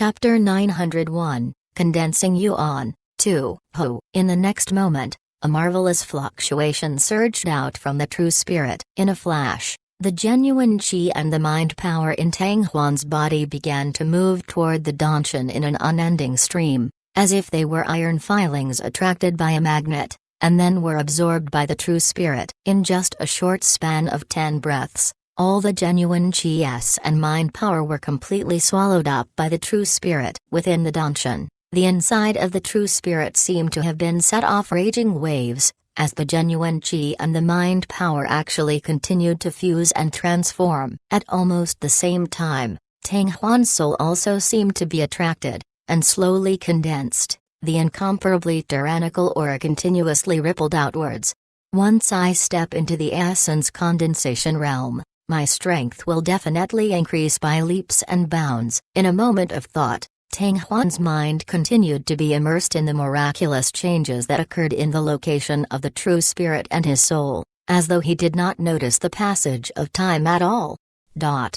Chapter 901, Condensing Yuan, 2. Ho. In the next moment, a marvelous fluctuation surged out from the true spirit. In a flash, the genuine qi and the mind power in Tang Huan's body began to move toward the Danshan in an unending stream, as if they were iron filings attracted by a magnet, and then were absorbed by the true spirit. In just a short span of 10 breaths, all the genuine qi and mind power were completely swallowed up by the true spirit. Within the Danshan, the inside of the true spirit seemed to have been set off raging waves, as the genuine qi and the mind power actually continued to fuse and transform. At almost the same time, Tang Huan's soul also seemed to be attracted, and slowly condensed. The incomparably tyrannical aura continuously rippled outwards. Once I step into the essence condensation realm, my strength will definitely increase by leaps and bounds. In a moment of thought, Tang Huan's mind continued to be immersed in the miraculous changes that occurred in the location of the true spirit and his soul, as though he did not notice the passage of time at all. On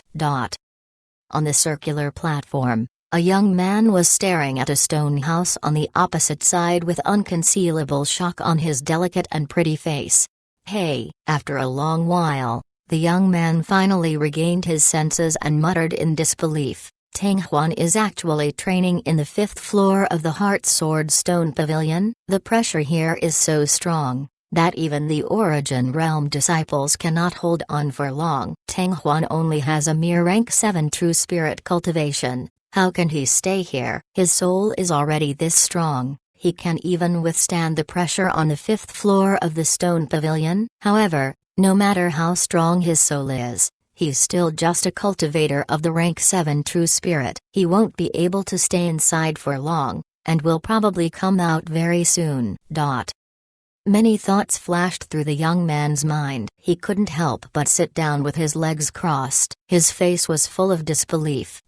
the circular platform, a young man was staring at a stone house on the opposite side with unconcealable shock on his delicate and pretty face. Hey! After a long while, the young man finally regained his senses and muttered in disbelief, Tang Huan is actually training in the 5th floor of the Heart Sword Stone Pavilion? The pressure here is so strong that even the Origin Realm disciples cannot hold on for long. Tang Huan only has a mere rank 7 true spirit cultivation. How can he stay here? His soul is already this strong. He can even withstand the pressure on the 5th floor of the Stone Pavilion? However, no matter how strong his soul is, he's still just a cultivator of the rank 7 true spirit. He won't be able to stay inside for long, and will probably come out very soon. Many thoughts flashed through the young man's mind. He couldn't help but sit down with his legs crossed. His face was full of disbelief.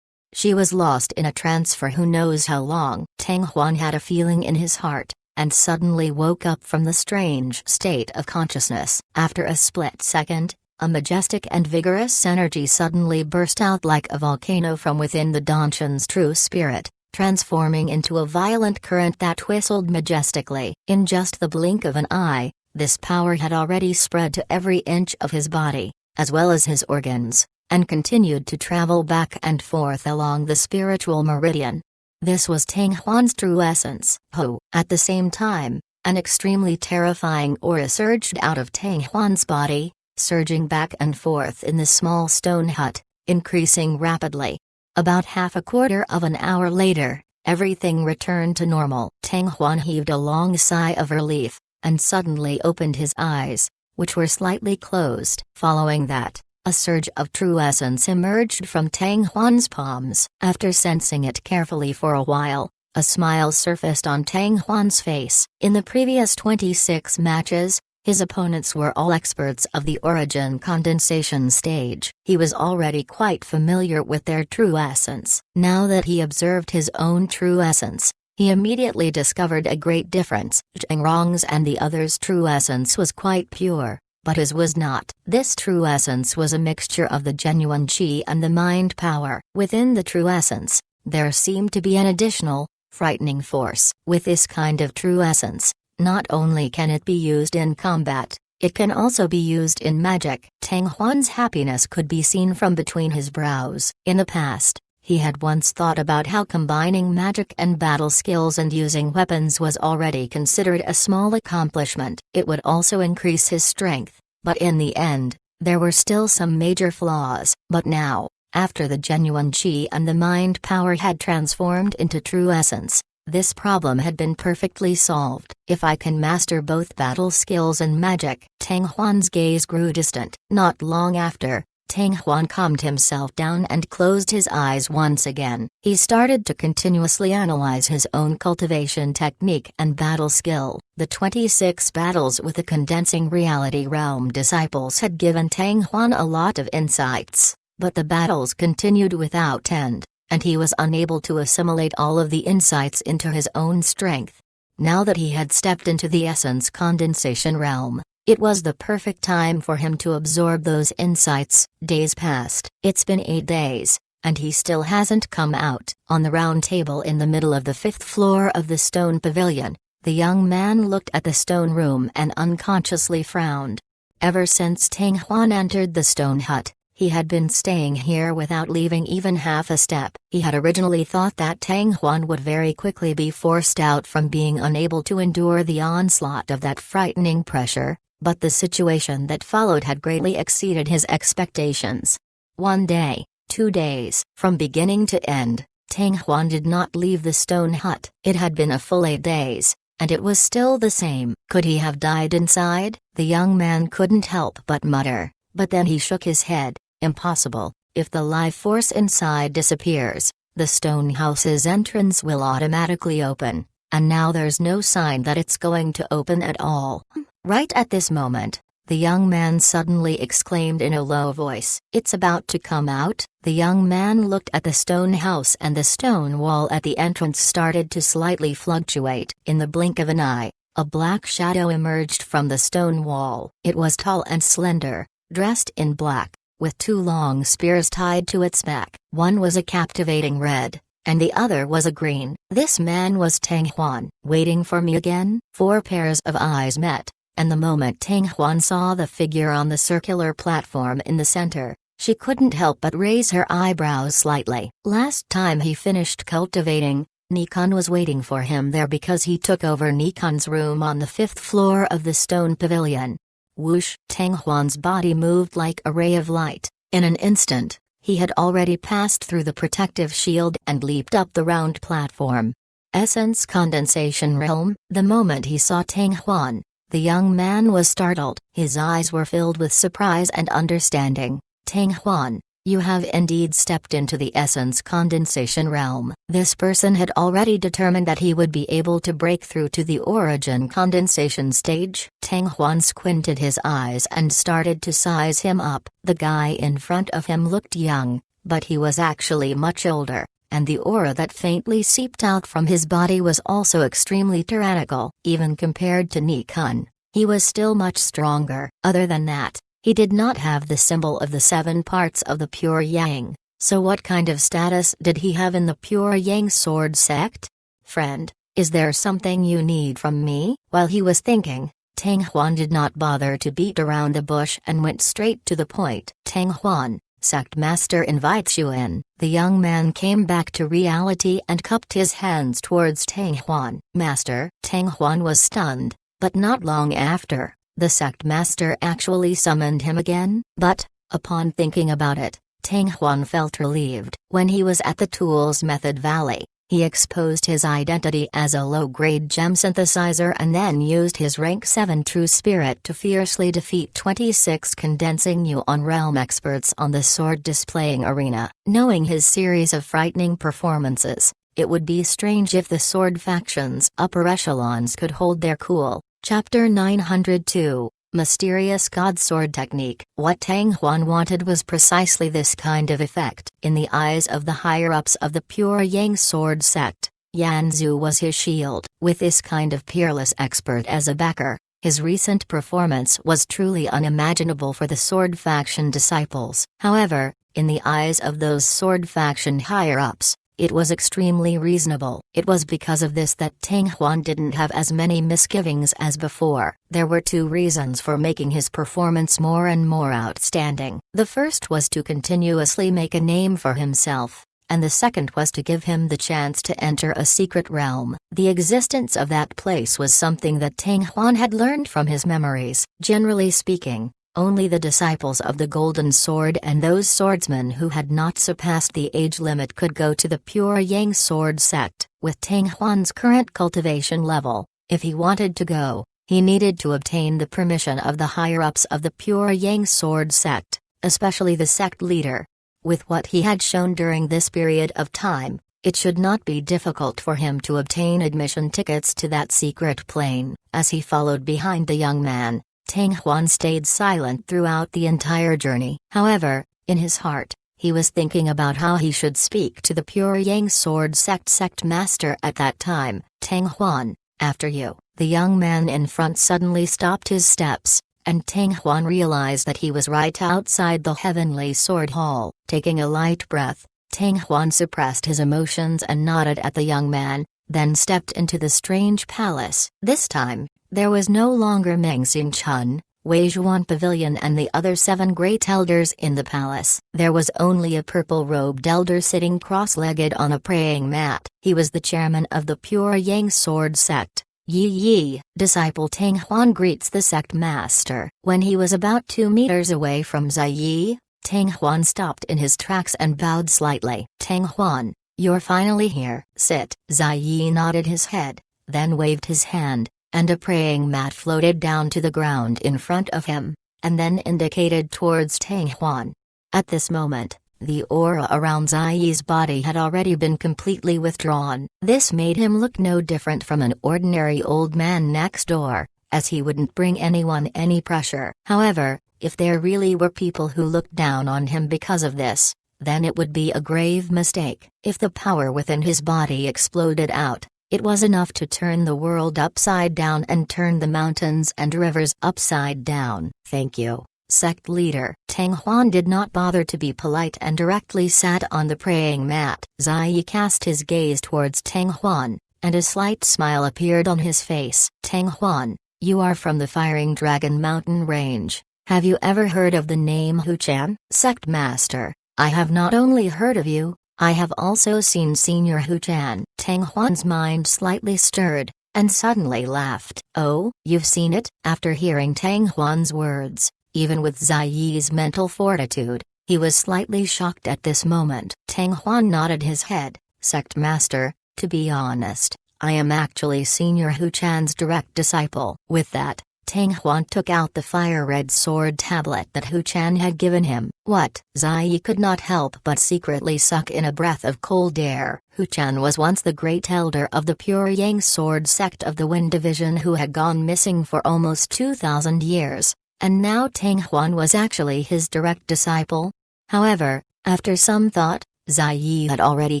She was lost in a trance for who knows how long. Tang Huan had a feeling in his heart, and suddenly woke up from the strange state of consciousness. After a split second, a majestic and vigorous energy suddenly burst out like a volcano from within the Danshan's true spirit, transforming into a violent current that whistled majestically. In just the blink of an eye, this power had already spread to every inch of his body, as well as his organs, and continued to travel back and forth along the spiritual meridian. This was Tang Huan's true essence. Ho! At the same time, an extremely terrifying aura surged out of Tang Huan's body, surging back and forth in the small stone hut, increasing rapidly. About half a quarter of an hour later, everything returned to normal. Tang Huan heaved a long sigh of relief, and suddenly opened his eyes, which were slightly closed. Following that, a surge of true essence emerged from Tang Huan's palms. After sensing it carefully for a while, a smile surfaced on Tang Huan's face. In the previous 26 matches, his opponents were all experts of the Origin condensation stage. He was already quite familiar with their true essence. Now that he observed his own true essence, he immediately discovered a great difference. Zhang Rong's and the others' true essence was quite pure, but his was not. This true essence was a mixture of the genuine qi and the mind power. Within the true essence, there seemed to be an additional, frightening force. With this kind of true essence, not only can it be used in combat, it can also be used in magic. Tang Huan's happiness could be seen from between his brows. In the past, he had once thought about how combining magic and battle skills and using weapons was already considered a small accomplishment. It would also increase his strength, but in the end, there were still some major flaws. But now, after the genuine qi and the mind power had transformed into true essence, this problem had been perfectly solved. If I can master both battle skills and magic. Tang Huan's gaze grew distant. Not long after, Tang Huan calmed himself down and closed his eyes once again. He started to continuously analyze his own cultivation technique and battle skill. The 26 battles with the Condensing Reality Realm disciples had given Tang Huan a lot of insights, but the battles continued without end, and he was unable to assimilate all of the insights into his own strength. Now that he had stepped into the essence condensation realm, it was the perfect time for him to absorb those insights. Days passed. It's been 8 days, and he still hasn't come out. On the round table in the middle of the 5th floor of the stone pavilion, the young man looked at the stone room and unconsciously frowned. Ever since Tang Huan entered the stone hut, he had been staying here without leaving even half a step. He had originally thought that Tang Huan would very quickly be forced out from being unable to endure the onslaught of that frightening pressure, but the situation that followed had greatly exceeded his expectations. 1 day, 2 days, from beginning to end, Tang Huan did not leave the stone hut. It had been a full 8 days, and it was still the same. Could he have died inside? The young man couldn't help but mutter, but then he shook his head. Impossible. If the life force inside disappears, the stone house's entrance will automatically open, and now there's no sign that it's going to open at all. Right at this moment, the young man suddenly exclaimed in a low voice, "It's about to come out." The young man looked at the stone house, and the stone wall at the entrance started to slightly fluctuate. In the blink of an eye, a black shadow emerged from the stone wall. It was tall and slender, dressed in black, with 2 long spears tied to its back. One was a captivating red, and the other was a green. This man was Tang Huan. Waiting for me again? 4 pairs of eyes met, and the moment Tang Huan saw the figure on the circular platform in the center, she couldn't help but raise her eyebrows slightly. Last time he finished cultivating, Nikon was waiting for him there because he took over Nikon's room on the 5th floor of the stone pavilion. Whoosh! Tang Huan's body moved like a ray of light. In an instant, he had already passed through the protective shield and leaped up the round platform. Essence condensation realm. The moment he saw Tang Huan, the young man was startled. His eyes were filled with surprise and understanding. Tang Huan, you have indeed stepped into the essence condensation realm. This person had already determined that he would be able to break through to the origin condensation stage. Tang Huan squinted his eyes and started to size him up. The guy in front of him looked young, but he was actually much older, and the aura that faintly seeped out from his body was also extremely tyrannical. Even compared to Nikon, he was still much stronger. Other than that, he did not have the symbol of the 7 parts of the pure yang, so what kind of status did he have in the pure yang sword sect? Friend, is there something you need from me? While he was thinking, Tang Huan did not bother to beat around the bush and went straight to the point. Tang Huan, Sect Master invites you in. The young man came back to reality and cupped his hands towards Tang Huan. Master? Tang Huan was stunned, but not long after, the sect master actually summoned him again. But, upon thinking about it, Tang Huan felt relieved. When he was at the Tools Method Valley, he exposed his identity as a low-grade gem synthesizer and then used his rank 7 true spirit to fiercely defeat 26 condensing Yuan realm experts on the sword displaying arena. Knowing his series of frightening performances, it would be strange if the sword faction's upper echelons could hold their cool. Chapter 902, Mysterious Godsword Technique. What Tang Huan wanted was precisely this kind of effect. In the eyes of the higher-ups of the Pure Yang Sword sect, Yanzu was his shield. With this kind of peerless expert as a backer, his recent performance was truly unimaginable for the Sword faction disciples. However, in the eyes of those Sword faction higher-ups, it was extremely reasonable. It was because of this that Tang Huan didn't have as many misgivings as before. There were 2 reasons for making his performance more and more outstanding. The first was to continuously make a name for himself, and the second was to give him the chance to enter a secret realm. The existence of that place was something that Tang Huan had learned from his memories. Generally speaking, only the disciples of the Golden Sword and those swordsmen who had not surpassed the age limit could go to the Pure Yang Sword sect. With Tang Huan's current cultivation level, if he wanted to go, he needed to obtain the permission of the higher-ups of the Pure Yang Sword sect, especially the sect leader. With what he had shown during this period of time, it should not be difficult for him to obtain admission tickets to that secret plane. As he followed behind the young man, Tang Huan stayed silent throughout the entire journey. However, in his heart, he was thinking about how he should speak to the Pure Yang Sword sect master at that time. Tang Huan, after you. The young man in front suddenly stopped his steps, and Tang Huan realized that he was right outside the Heavenly Sword Hall. Taking a light breath, Tang Huan suppressed his emotions and nodded at the young man, then stepped into the strange palace. This time, there was no longer Meng Xingchun, Wei Zhuan Pavilion and the other 7 great elders in the palace. There was only a purple-robed elder sitting cross-legged on a praying mat. He was the chairman of the Pure Yang Sword sect. Yi, disciple Tang Huan greets the sect master. When he was about 2 meters away from Ziyi, Tang Huan stopped in his tracks and bowed slightly. Tang Huan, you're finally here. Sit. Ziyi nodded his head, then waved his hand, and a praying mat floated down to the ground in front of him, and then indicated towards Tang Huan. At this moment, the aura around Ziyi's body had already been completely withdrawn. This made him look no different from an ordinary old man next door, as he wouldn't bring anyone any pressure. However, if there really were people who looked down on him because of this, then it would be a grave mistake. If the power within his body exploded out, it was enough to turn the world upside down and turn the mountains and rivers upside down. Thank you, sect leader. Tang Huan did not bother to be polite and directly sat on the praying mat. Ziyi cast his gaze towards Tang Huan, and a slight smile appeared on his face. Tang Huan, you are from the Firing Dragon Mountain Range. Have you ever heard of the name Hu Chan? Sect master, I have not only heard of you, I have also seen Senior Hu Chan. Tang Huan's mind slightly stirred, and suddenly laughed. Oh, you've seen it? After hearing Tang Huan's words, even with Ziyi's mental fortitude, he was slightly shocked at this moment. Tang Huan nodded his head. Sect master, to be honest, I am actually Senior Hu Chan's direct disciple. With that, Tang Huan took out the fire-red sword tablet that Hu Chan had given him. What? Ziyi could not help but secretly suck in a breath of cold air. Hu Chan was once the great elder of the Pure Yang Sword sect of the Wind Division who had gone missing for almost 2,000 years, and now Tang Huan was actually his direct disciple. However, after some thought, Ziyi had already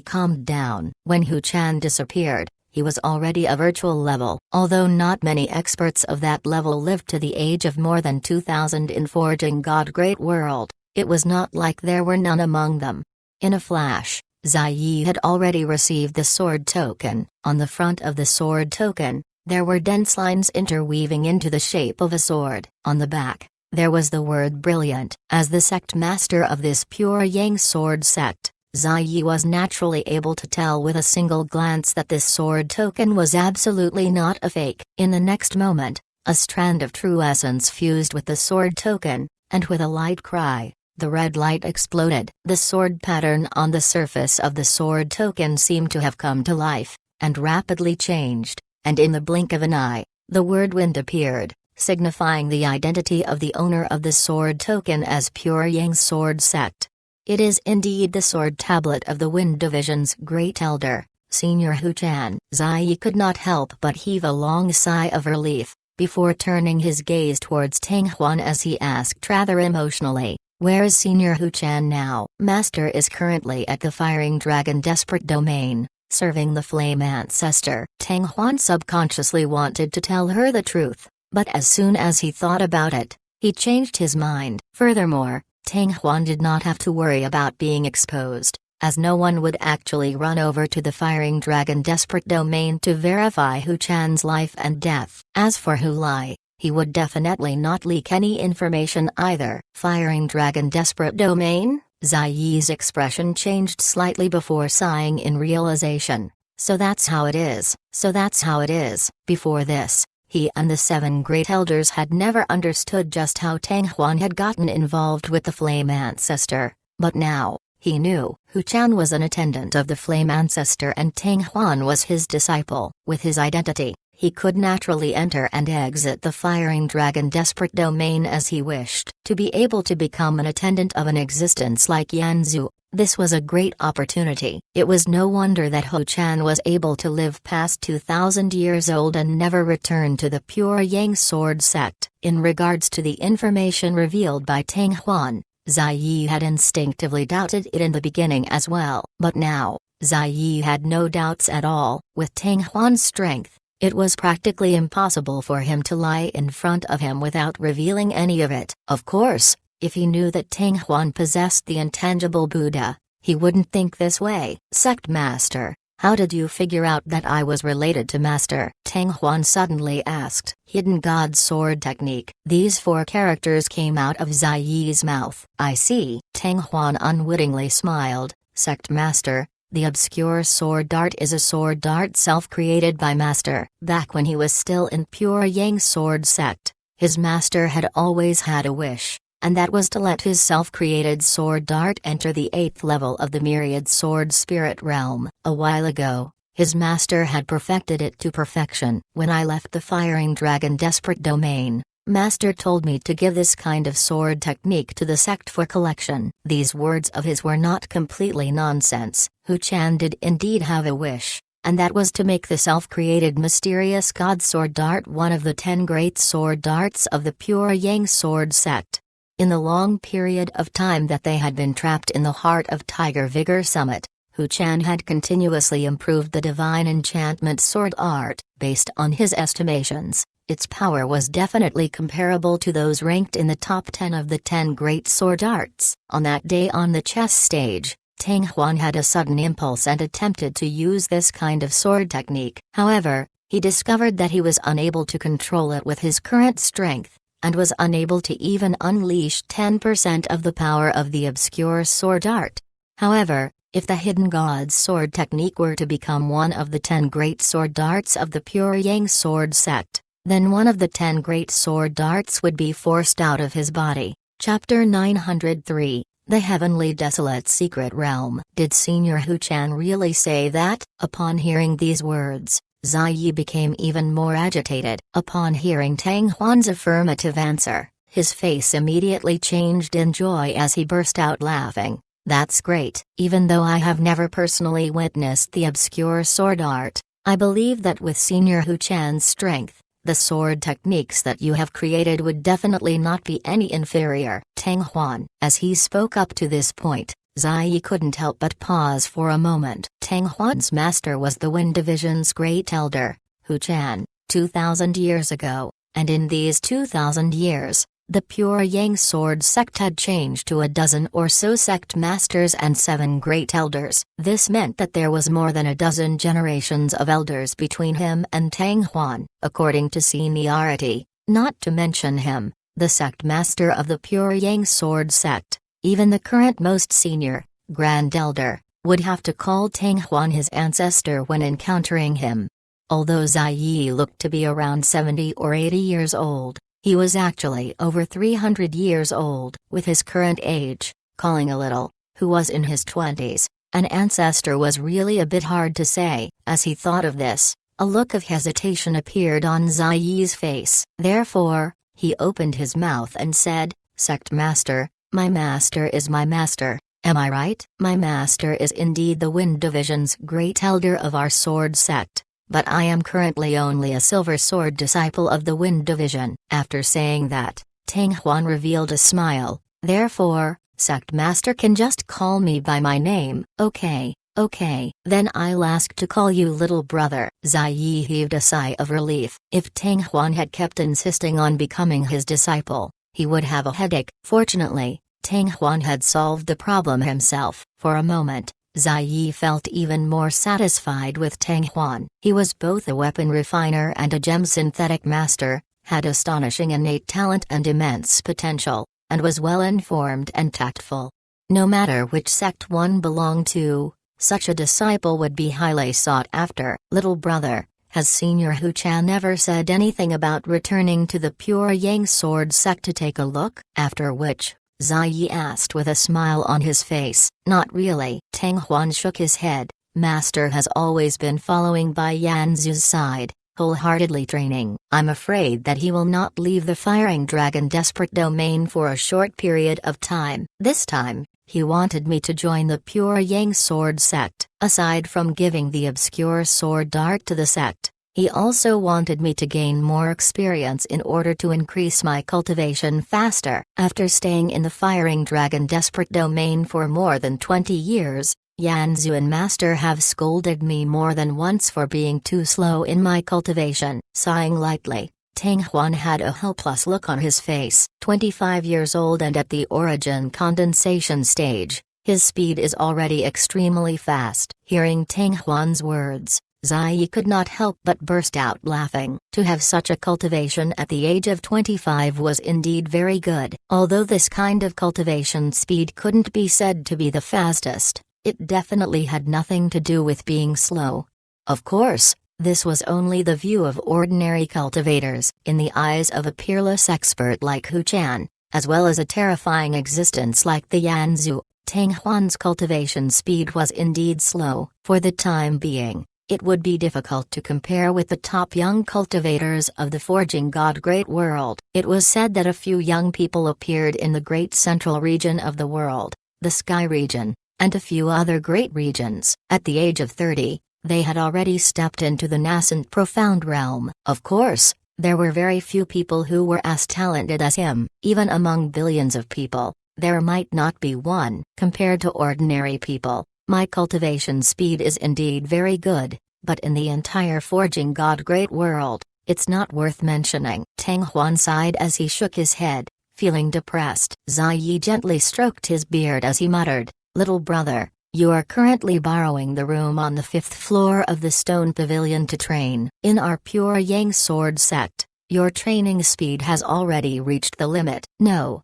calmed down. When Hu Chan disappeared, he was already a virtual level. Although not many experts of that level lived to the age of more than 2,000 in Forging God Great World, it was not like there were none among them. In a flash, Ziyi had already received the sword token. On the front of the sword token, there were dense lines interweaving into the shape of a sword. On the back, there was the word brilliant. As the sect master of this Pure Yang Sword sect, Ziyi was naturally able to tell with a single glance that this sword token was absolutely not a fake. In the next moment, a strand of true essence fused with the sword token, and with a light cry, the red light exploded. The sword pattern on the surface of the sword token seemed to have come to life, and rapidly changed, and in the blink of an eye, the word wind appeared, signifying the identity of the owner of the sword token as Pure Yang Sword sect. It is indeed the sword tablet of the Wind Division's great elder, Senior Hu Chan. Ziyi could not help but heave a long sigh of relief, before turning his gaze towards Tang Huan as he asked rather emotionally, where is Senior Hu Chan now? Master is currently at the Firing Dragon Desperate Domain, serving the Flame Ancestor. Tang Huan subconsciously wanted to tell her the truth, but as soon as he thought about it, he changed his mind. Furthermore, Tang Huan did not have to worry about being exposed, as no one would actually run over to the Firing Dragon Desperate Domain to verify Hu Chan's life and death. As for Hu Lai, he would definitely not leak any information either. Firing Dragon Desperate Domain? Ziyi's expression changed slightly before sighing in realization. So that's how it is. So that's how it is. Before this, he and the 7 great elders had never understood just how Tang Huan had gotten involved with the Flame Ancestor, but now, he knew. Hu Chan was an attendant of the Flame Ancestor and Tang Huan was his disciple. With his identity, he could naturally enter and exit the Firing Dragon Desperate Domain as he wished. To be able to become an attendant of an existence like Yanzu, this was a great opportunity. It was no wonder that Hu Chan was able to live past 2,000 years old and never return to the Pure Yang Sword sect. In regards to the information revealed by Tang Huan, Ziyi had instinctively doubted it in the beginning as well. But now, Ziyi had no doubts at all. With Tang Huan's strength, it was practically impossible for him to lie in front of him without revealing any of it. Of course, if he knew that Tang Huan possessed the intangible Buddha, He wouldn't think this way. Sect Master, how did you figure out that I was related to Master? Tang Huan suddenly asked. Hidden God Sword Technique. These 4 characters came out of Zai Yi's mouth. I see. Tang Huan unwittingly smiled. Sect Master, the obscure sword dart is a sword dart self-created by Master. Back when he was still in Pure Yang Sword Sect, his master had always had a wish, and that was to let his self-created sword dart enter the 8th level of the Myriad Sword Spirit Realm. A while ago, his master had perfected it to perfection. When I left the Firing Dragon Desperate Domain, Master told me to give this kind of sword technique to the sect for collection. These words of his were not completely nonsense. Hu Chan did indeed have a wish, and that was to make the self-created mysterious God Sword Dart one of the 10 great sword darts of the Pure Yang Sword Sect. In the long period of time that they had been trapped in the heart of Tiger Vigor Summit, Hu Chan had continuously improved the divine enchantment sword art. Based on his estimations, its power was definitely comparable to those ranked in the top 10 of the 10 great sword arts. On that day on the chess stage, Tang Huan had a sudden impulse and attempted to use this kind of sword technique. However, he discovered that he was unable to control it with his current strength, and was unable to even unleash 10% of the power of the obscure sword art. However, if the Hidden God's sword technique were to become one of the 10 great sword darts of the Pure Yang Sword Sect, then one of the 10 great sword darts would be forced out of his body. Chapter 903, The Heavenly Desolate Secret Realm. Did Senior Hu Chan really say that? Upon hearing these words, Zai Yi became even more agitated. Upon hearing Tang Huan's affirmative answer, his face immediately changed in joy as he burst out laughing. That's great. Even though I have never personally witnessed the obscure sword art, I believe that with Senior Hu Chan's strength, the sword techniques that you have created would definitely not be any inferior. Tang Huan. As he spoke up to this point, Zai Yi couldn't help but pause for a moment. Tang Huan's master was the Wind Division's great elder, Hu Chan, 2,000 years ago, and in these 2,000 years, the Pure Yang Sword Sect had changed to a dozen or so sect masters and 7 great elders. This meant that there was more than a dozen generations of elders between him and Tang Huan, according to seniority, not to mention him, the sect master of the Pure Yang Sword Sect. Even the current most senior, Grand Elder, would have to call Tang Huan his ancestor when encountering him. Although Zai Yi looked to be around 70 or 80 years old, he was actually over 300 years old. With his current age, calling a little, who was in his 20s, an ancestor was really a bit hard to say. As he thought of this, a look of hesitation appeared on Zai Yi's face. Therefore, he opened his mouth and said, Sect Master, my master is my master, am I right? My master is indeed the Wind Division's great elder of our sword sect, but I am currently only a silver sword disciple of the Wind Division. After saying that, Tang Huan revealed a smile. Therefore, Sect Master can just call me by my name. Okay, then I'll ask to call you little brother. Zai Yi heaved a sigh of relief. If Tang Huan had kept insisting on becoming his disciple, he would have a headache. Fortunately, Tang Huan had solved the problem himself. For a moment, Zai Yi felt even more satisfied with Tang Huan. He was both a weapon refiner and a gem synthetic master, had astonishing innate talent and immense potential, and was well informed and tactful. No matter which sect one belonged to, such a disciple would be highly sought after. Little brother, has Senior Hu Chan never said anything about returning to the Pure Yang Sword Sect to take a look? After which, Zai Yi asked with a smile on his face. Not really. Tang Huan shook his head. Master has always been following Bai Yanzu's side, wholeheartedly training. I'm afraid that he will not leave the Firing Dragon Desperate Domain for a short period of time. This time, he wanted me to join the Pure Yang Sword Sect. Aside from giving the obscure sword dart to the sect, he also wanted me to gain more experience in order to increase my cultivation faster. After staying in the Firing Dragon Desperate Domain for more than 20 years, Yanzu and Master have scolded me more than once for being too slow in my cultivation. Sighing lightly, Tang Huan had a helpless look on his face. 25 years old and at the origin condensation stage, His speed is already extremely fast. Hearing Tang Huan's words, Zai could not help but burst out laughing. To have such a cultivation at the age of 25 was indeed very good. Although this kind of cultivation speed couldn't be said to be the fastest, it definitely had nothing to do with being slow. Of course, this was only the view of ordinary cultivators. In the eyes of a peerless expert like Hu Chan, as well as a terrifying existence like the Yanzu, Tang Huan's cultivation speed was indeed slow. For the time being, it would be difficult to compare with the top young cultivators of the Forging God Great World. It was said that a few young people appeared in the great central region of the world, the Sky region, and a few other great regions. At the age of 30, they had already stepped into the nascent profound realm. Of course, there were very few people who were as talented as him. Even among billions of people, there might not be one. Compared to ordinary people, my cultivation speed is indeed very good, but in the entire Forging God Great World, it's not worth mentioning. Tang Huan sighed as he shook his head, feeling depressed. Zai Yi gently stroked his beard as he muttered, "Little brother, you are currently borrowing the room on the 5th floor of the Stone Pavilion to train. In our Pure Yang Sword sect, your training speed has already reached the limit." No.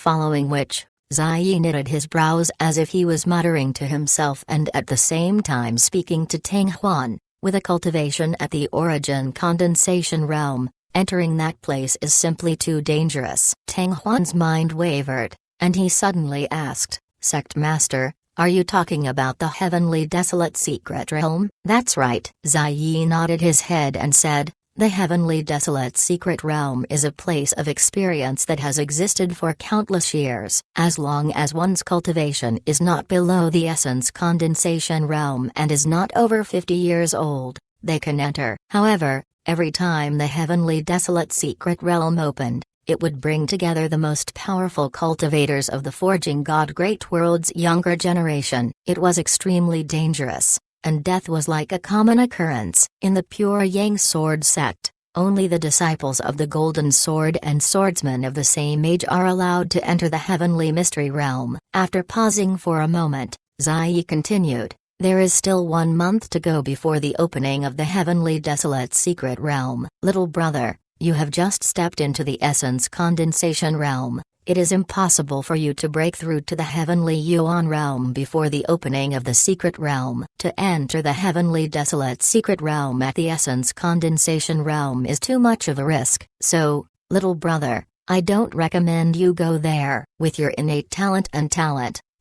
Following which, Zai Yi knitted his brows as if he was muttering to himself and at the same time speaking to Tang Huan. With a cultivation at the Origin Condensation Realm, entering that place is simply too dangerous. Tang Huan's mind wavered, and he suddenly asked, "Sect Master, are you talking about the Heavenly Desolate Secret Realm?" "That's right." Zai Yi nodded his head and said, "The Heavenly Desolate Secret Realm is a place of experience that has existed for countless years. As long as one's cultivation is not below the Essence Condensation Realm and is not over 50 years old, they can enter. However, every time the Heavenly Desolate Secret Realm opened, it would bring together the most powerful cultivators of the Forging God Great World's younger generation. It was extremely dangerous, and death was like a common occurrence. In the Pure Yang Sword sect, only the disciples of the Golden Sword and swordsmen of the same age are allowed to enter the Heavenly Mystery Realm. After pausing for a moment, Zai Yi continued, "There is still 1 month to go before the opening of the Heavenly Desolate Secret Realm. Little brother, you have just stepped into the Essence Condensation Realm. It is impossible for you to break through to the Heavenly Yuan Realm before the opening of the Secret Realm. To enter the Heavenly Desolate Secret Realm at the Essence Condensation Realm is too much of a risk. So, little brother, I don't recommend you go there. With your innate talent,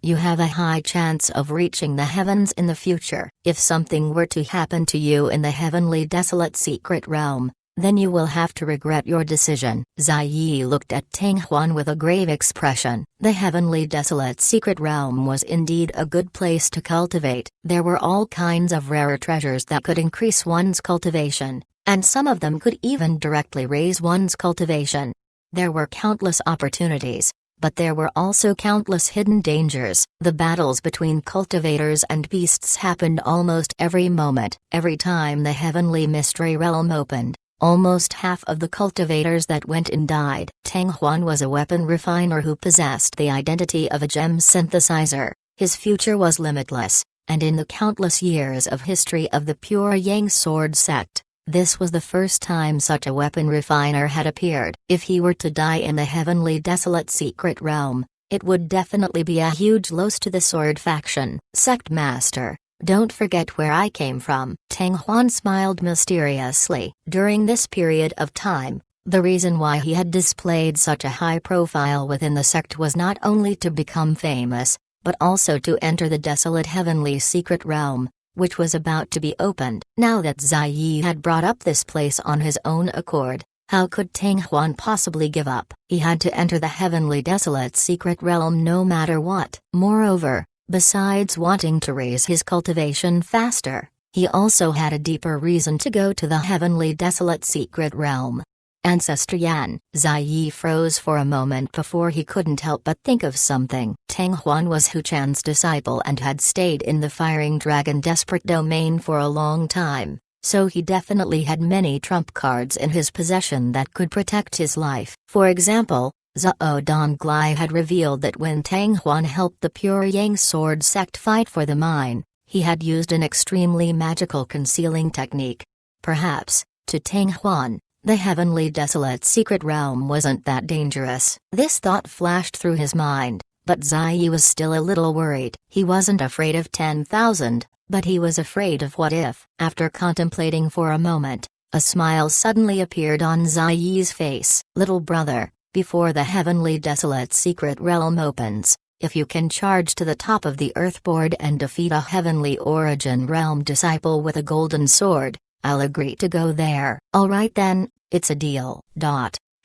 you have a high chance of reaching the heavens in the future. If something were to happen to you in the Heavenly Desolate Secret Realm, then you will have to regret your decision." Zai Yi looked at Tang Huan with a grave expression. The Heavenly Desolate Secret Realm was indeed a good place to cultivate. There were all kinds of rarer treasures that could increase one's cultivation, and some of them could even directly raise one's cultivation. There were countless opportunities, but there were also countless hidden dangers. The battles between cultivators and beasts happened almost every moment. Every time the Heavenly Mystery Realm opened, almost half of the cultivators that went in died. Tang Huan was a weapon refiner who possessed the identity of a gem synthesizer. His future was limitless, and in the countless years of history of the Pure Yang Sword sect, this was the first time such a weapon refiner had appeared. If he were to die in the Heavenly Desolate Secret Realm, it would definitely be a huge loss to the Sword faction. "Sect Master, don't forget where I came from." Tang Huan smiled mysteriously. During this period of time, the reason why he had displayed such a high profile within the sect was not only to become famous, but also to enter the desolate Heavenly Secret Realm, which was about to be opened. Now that Zai Yi had brought up this place on his own accord, how could Tang Huan possibly give up? He had to enter the Heavenly Desolate Secret Realm no matter what. Moreover, besides wanting to raise his cultivation faster, he also had a deeper reason to go to the Heavenly Desolate Secret Realm. Ancestor Yan. Zai Yi froze for a moment before he couldn't help but think of something. Tang Huan was Hu Chan's disciple and had stayed in the Firing Dragon Desperate Domain for a long time, so he definitely had many trump cards in his possession that could protect his life. For example, Zhao Donglai had revealed that when Tang Huan helped the Pure Yang Sword sect fight for the mine, he had used an extremely magical concealing technique. Perhaps, to Tang Huan, the Heavenly Desolate Secret Realm wasn't that dangerous. This thought flashed through his mind, but Zai Yi was still a little worried. He wasn't afraid of 10,000, but he was afraid of what if. After contemplating for a moment, a smile suddenly appeared on Zai Yi's face. Little brother, before the Heavenly Desolate Secret Realm opens, if you can charge to the top of the Earthboard and defeat a Heavenly Origin Realm disciple with a golden sword, I'll agree to go there. Alright then, it's a deal.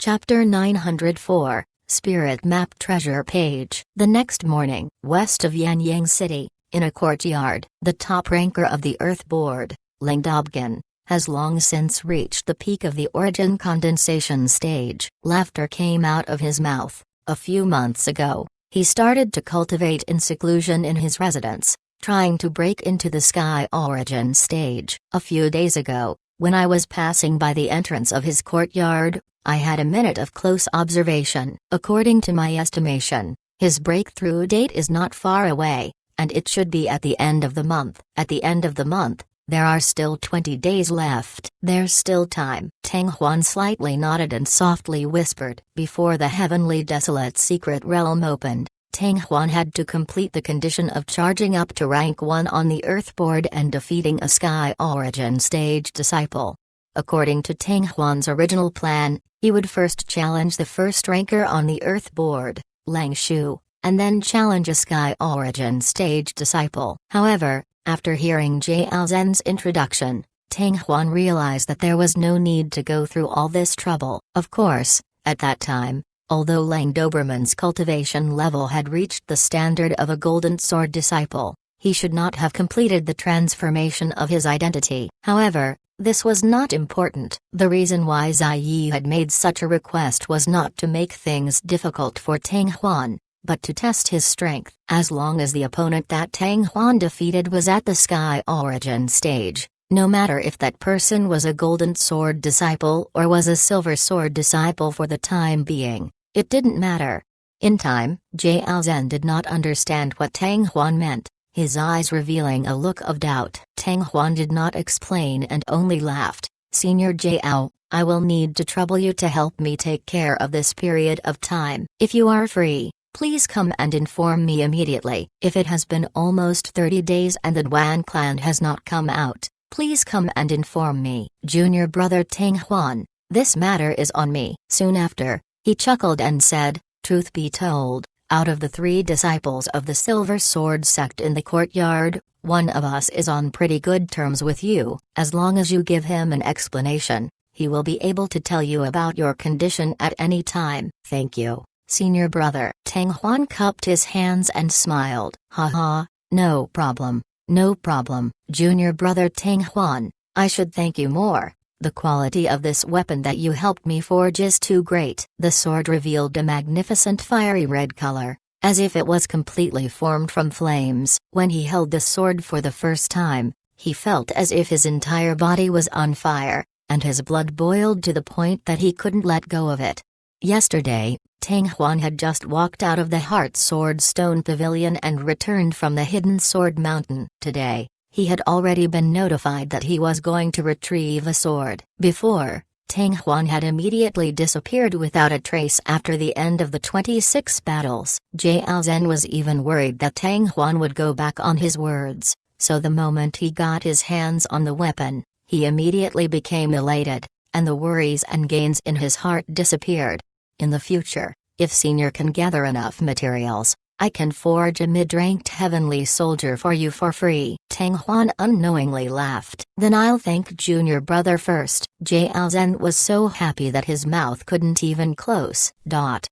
Chapter 904, Spirit Map Treasure Page. The next morning, west of Yanyang City, in a courtyard, the top ranker of the Earthboard, Ling Dobgen, has long since reached the peak of the Origin condensation stage. Laughter came out of his mouth. A few months ago, he started to cultivate in seclusion in his residence, trying to break into the Sky Origin stage. A few days ago, when I was passing by the entrance of his courtyard, I had a minute of close observation. According to my estimation, his breakthrough date is not far away, and it should be at the end of the month. At the end of the month, there are still 20 days left. There's still time. Tang Huan slightly nodded and softly whispered. Before the Heavenly Desolate Secret Realm opened, Tang Huan had to complete the condition of charging up to rank 1 on the Earthboard and defeating a Sky Origin stage disciple. According to Tang Huan's original plan, he would first challenge the first ranker on the Earthboard, Lang Shu, and then challenge a Sky Origin stage disciple. However, after hearing Jiao Zhen's introduction, Tang Huan realized that there was no need to go through all this trouble. Of course, at that time, although Lang Doberman's cultivation level had reached the standard of a Golden Sword disciple, he should not have completed the transformation of his identity. However, this was not important. The reason why Zai Yi had made such a request was not to make things difficult for Tang Huan, but to test his strength. As long as the opponent that Tang Huan defeated was at the Sky Origin stage, no matter if that person was a Golden Sword disciple or was a Silver Sword disciple for the time being, it didn't matter. In time, Jiao Zhen did not understand what Tang Huan meant, his eyes revealing a look of doubt. Tang Huan did not explain and only laughed. Senior Jiao, I will need to trouble you to help me take care of this period of time. If you are free, please come and inform me immediately. If it has been almost 30 days and the Duan clan has not come out, please come and inform me. Junior brother Tang Huan, this matter is on me. Soon after, he chuckled and said, truth be told, out of the 3 disciples of the Silver Sword sect in the courtyard, one of us is on pretty good terms with you. As long as you give him an explanation, he will be able to tell you about your condition at any time. Thank you, senior brother. Tang Huan cupped his hands and smiled. Haha, no problem, no problem. Junior brother Tang Huan, I should thank you more. The quality of this weapon that you helped me forge is too great. The sword revealed a magnificent fiery red color, as if it was completely formed from flames. When he held the sword for the first time, he felt as if his entire body was on fire, and his blood boiled to the point that he couldn't let go of it. Yesterday, Tang Huan had just walked out of the Heart Sword Stone Pavilion and returned from the Hidden Sword Mountain. Today, he had already been notified that he was going to retrieve a sword. Before, Tang Huan had immediately disappeared without a trace after the end of the 26 battles. Jiao Zhen was even worried that Tang Huan would go back on his words, so the moment he got his hands on the weapon, he immediately became elated, and the worries and gains in his heart disappeared. In the future, if Senior can gather enough materials, I can forge a mid-ranked heavenly soldier for you for free. Tang Huan unknowingly laughed. Then I'll thank Junior brother first. Jiao Zhen was so happy that his mouth couldn't even close. Not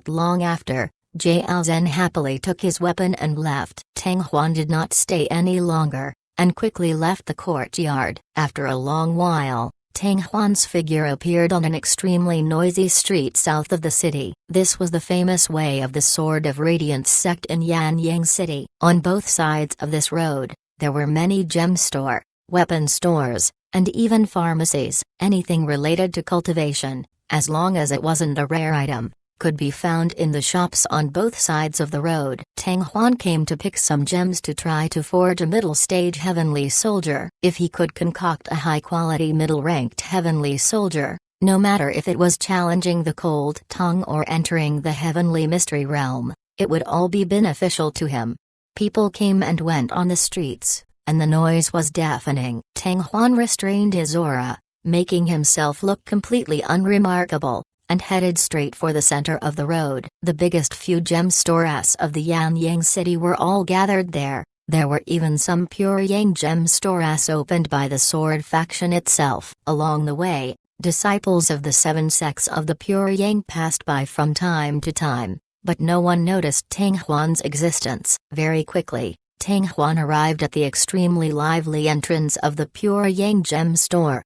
long after, Jiao Zhen happily took his weapon and left. Tang Huan did not stay any longer, and quickly left the courtyard. After a long while, Tang Huan's figure appeared on an extremely noisy street south of the city. This was the famous Way of the Sword of Radiance sect in Yanyang City. On both sides of this road, there were many gem store, weapon stores, and even pharmacies. Anything related to cultivation, as long as it wasn't a rare item, could be found in the shops on both sides of the road. Tang Huan came to pick some gems to try to forge a middle-stage heavenly soldier. If he could concoct a high-quality middle-ranked heavenly soldier, no matter if it was challenging the cold tongue or entering the heavenly mystery realm, it would all be beneficial to him. People came and went on the streets, and the noise was deafening. Tang Huan restrained his aura, making himself look completely unremarkable, and headed straight for the center of the road. The biggest few gem stores of the Yanyang city were all gathered there. There were even some pure Yang gem stores opened by the sword faction itself. Along the way, disciples of the 7 sects of the pure Yang passed by from time to time, but no one noticed Tang Huan's existence. Very quickly, Tang Huan arrived at the extremely lively entrance of the pure Yang gem store.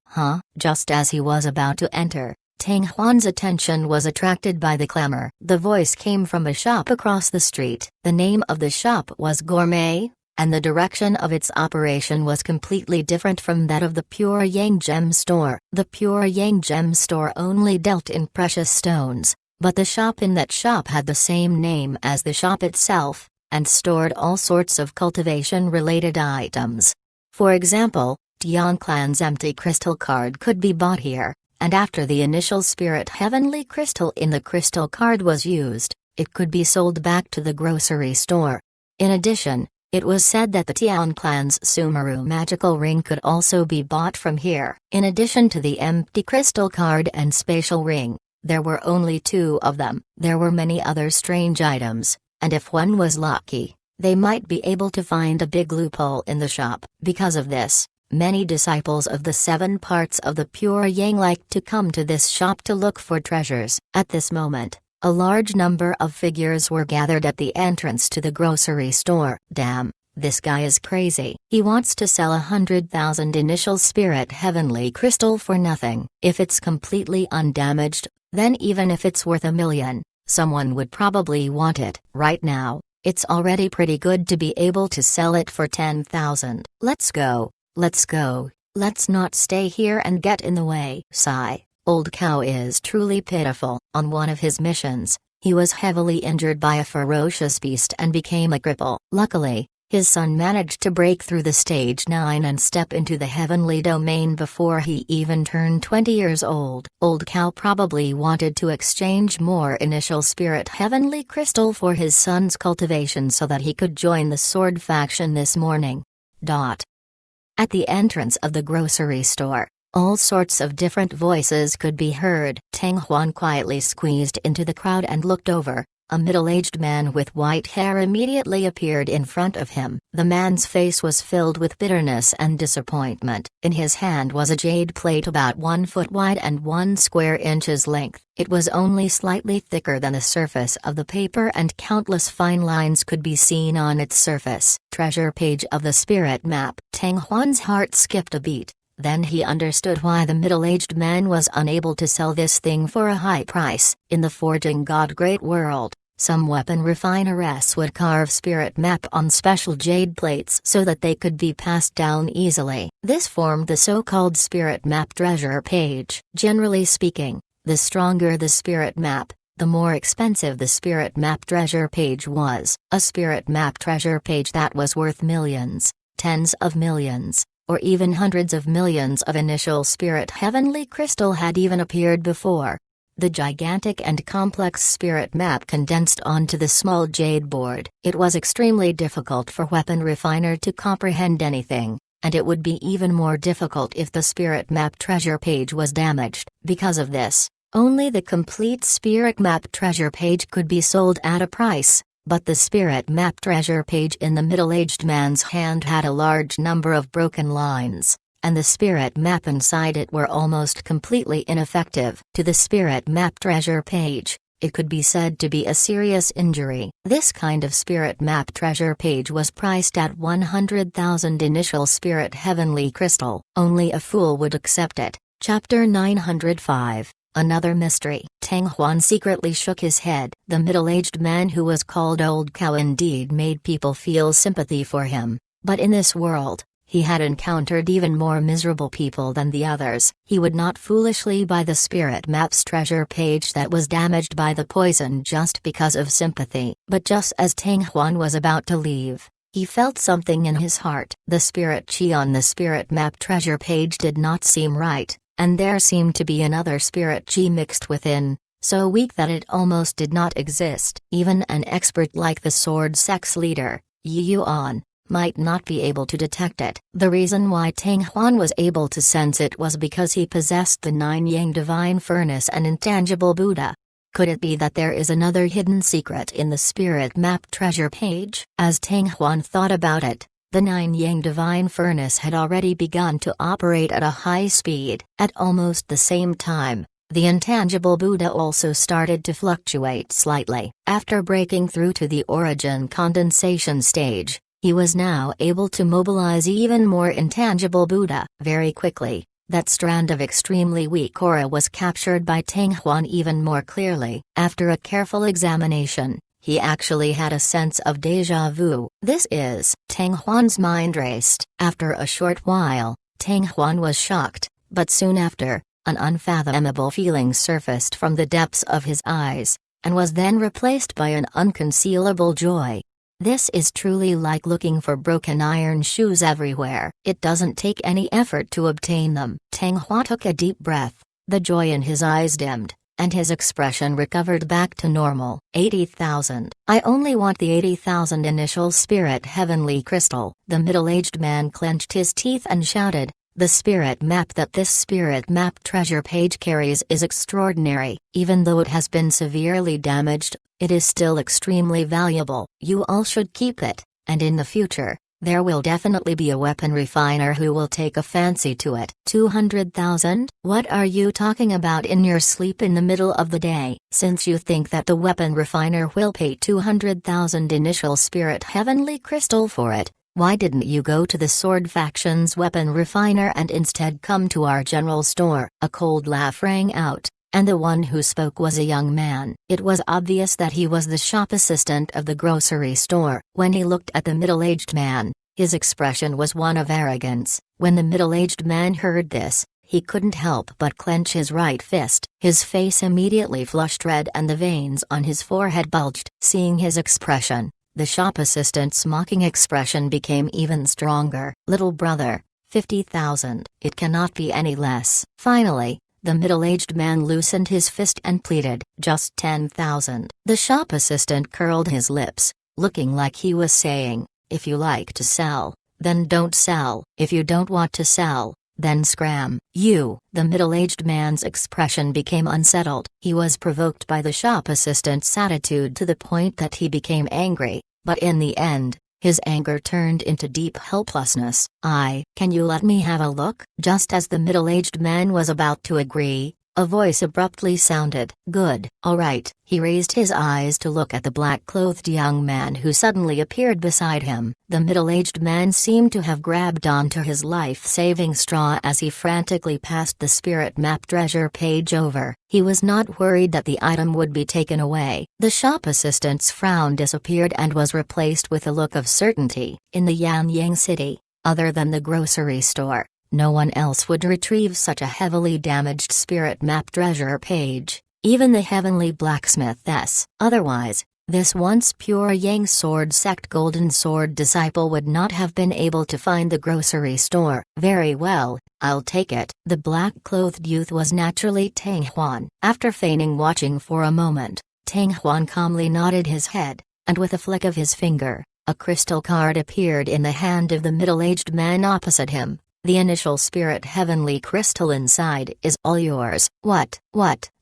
Just as he was about to enter, Tang Huan's attention was attracted by the clamor. The voice came from a shop across the street. The name of the shop was Gourmet, and the direction of its operation was completely different from that of the pure Yang gem store. The pure Yang gem store only dealt in precious stones, but the shop in that shop had the same name as the shop itself, and stored all sorts of cultivation-related items. For example, Tian Clan's empty crystal card could be bought here, and after the initial spirit heavenly crystal in the crystal card was used, it could be sold back to the grocery store. In addition, it was said that the Tian Clan's Sumeru magical ring could also be bought from here. In addition to the empty crystal card and spatial ring, there were only 2 of them. There were many other strange items, and if one was lucky, they might be able to find a big loophole in the shop. Because of this, many disciples of the 7 parts of the pure Yang liked to come to this shop to look for treasures. At this moment, a large number of figures were gathered at the entrance to the grocery store. Damn, this guy is crazy. He wants to sell 100,000 initial spirit heavenly crystal for nothing. If it's completely undamaged, then even if it's worth $1 million, someone would probably want it. Right now, it's already pretty good to be able to sell it for 10,000. Let's go. Let's go. Let's not stay here and get in the way. Sigh. Old Cow is truly pitiful. On one of his missions, he was heavily injured by a ferocious beast and became a cripple. Luckily, his son managed to break through the stage 9 and step into the heavenly domain before he even turned 20 years old. Old Cow probably wanted to exchange more initial spirit heavenly crystal for his son's cultivation so that he could join the sword faction this morning. At the entrance of the grocery store, all sorts of different voices could be heard. Tang Huan quietly squeezed into the crowd and looked over. A middle-aged man with white hair immediately appeared in front of him. The man's face was filled with bitterness and disappointment. In his hand was a jade plate about 1 foot wide and 1 square inches length. It was only slightly thicker than the surface of the paper and countless fine lines could be seen on its surface. Treasure page of the spirit map. Tang Huan's heart skipped a beat. Then he understood why the middle-aged man was unable to sell this thing for a high price. In the Forging God Great World, some weapon refineress would carve spirit map on special jade plates so that they could be passed down easily. This formed the so-called spirit map treasure page. Generally speaking, the stronger the spirit map, the more expensive the spirit map treasure page was. A spirit map treasure page that was worth millions, tens of millions, or even hundreds of millions of initial spirit heavenly crystal had even appeared before. The gigantic and complex spirit map condensed onto the small jade board. It was extremely difficult for weapon refiner to comprehend anything, and it would be even more difficult if the spirit map treasure page was damaged. Because of this, only the complete spirit map treasure page could be sold at a price. But the spirit map treasure page in the middle-aged man's hand had a large number of broken lines, and the spirit map inside it were almost completely ineffective. To the spirit map treasure page, it could be said to be a serious injury. This kind of spirit map treasure page was priced at 100,000 initial spirit heavenly crystal. Only a fool would accept it. Chapter 905. Another mystery. Tang Huan secretly shook his head. The middle-aged man who was called Old Cow indeed made people feel sympathy for him, but in this world, He had encountered even more miserable people than the others. He would not foolishly buy the spirit map's treasure page that was damaged by the poison just because of sympathy. But just as Tang Huan was about to leave, he felt something in his heart. The spirit chi on the spirit map treasure page did not seem right, and there seemed to be another spirit chi mixed within, so weak that it almost did not exist. Even an expert like the sword sex leader, Yi Yuan, might not be able to detect it. The reason why Tang Huan was able to sense it was because he possessed the Nine Yang Divine Furnace and Intangible Buddha. Could it be that there is another hidden secret in the spirit map treasure page? As Tang Huan thought about it, the Nine Yang Divine Furnace had already begun to operate at a high speed. At almost the same time, the Intangible Buddha also started to fluctuate slightly. After breaking through to the origin condensation stage, he was now able to mobilize even more Intangible Buddha. Very quickly, that strand of extremely weak aura was captured by Tang Huan even more clearly. After a careful examination, he actually had a sense of déjà vu. This is. Tang Huan's mind raced. After a short while, Tang Huan was shocked, but soon after, an unfathomable feeling surfaced from the depths of his eyes, and was then replaced by an unconcealable joy. This is truly like looking for broken iron shoes everywhere. It doesn't take any effort to obtain them. Tang Hua took a deep breath, the joy in his eyes dimmed, and his expression recovered back to normal. 80,000. I only want the 80,000 initial spirit heavenly crystal. The middle-aged man clenched his teeth and shouted, "The spirit map that this spirit map treasure page carries is extraordinary. Even though it has been severely damaged, it is still extremely valuable. You all should keep it, and in the future, there will definitely be a weapon refiner who will take a fancy to it." 200,000? What are you talking about in your sleep in the middle of the day? Since you think that the weapon refiner will pay 200,000 initial spirit heavenly crystal for it, why didn't you go to the Sword Faction's weapon refiner and instead come to our general store? A cold laugh rang out, and the one who spoke was a young man. It was obvious that he was the shop assistant of the grocery store. When he looked at the middle-aged man, his expression was one of arrogance. When the middle-aged man heard this, he couldn't help but clench his right fist. His face immediately flushed red and the veins on his forehead bulged. Seeing his expression, the shop assistant's mocking expression became even stronger. "Little brother, 50,000. It cannot be any less." Finally, the middle-aged man loosened his fist and pleaded, "Just 10,000. The shop assistant curled his lips, looking like he was saying, "If you like to sell, then don't sell. If you don't want to sell, then scram." The middle-aged man's expression became unsettled. He was provoked by the shop assistant's attitude to the point that he became angry, but in the end, his anger turned into deep helplessness. Can you let me have a look?" Just as the middle-aged man was about to agree, a voice abruptly sounded. "Good, all right." He raised his eyes to look at the black-clothed young man who suddenly appeared beside him. The middle-aged man seemed to have grabbed onto his life-saving straw as he frantically passed the spirit map treasure page over. He was not worried that the item would be taken away. The shop assistant's frown disappeared and was replaced with a look of certainty. In the Yanyang city, other than the grocery store, no one else would retrieve such a heavily damaged spirit map treasure page, even the heavenly blacksmithess. Otherwise, this once pure Yang Sword sect Golden Sword disciple would not have been able to find the grocery store. "Very well, I'll take it." The black-clothed youth was naturally Tang Huan. After feigning watching for a moment, Tang Huan calmly nodded his head, and with a flick of his finger, a crystal card appeared in the hand of the middle-aged man opposite him. "The initial spirit heavenly crystal inside is all yours." What?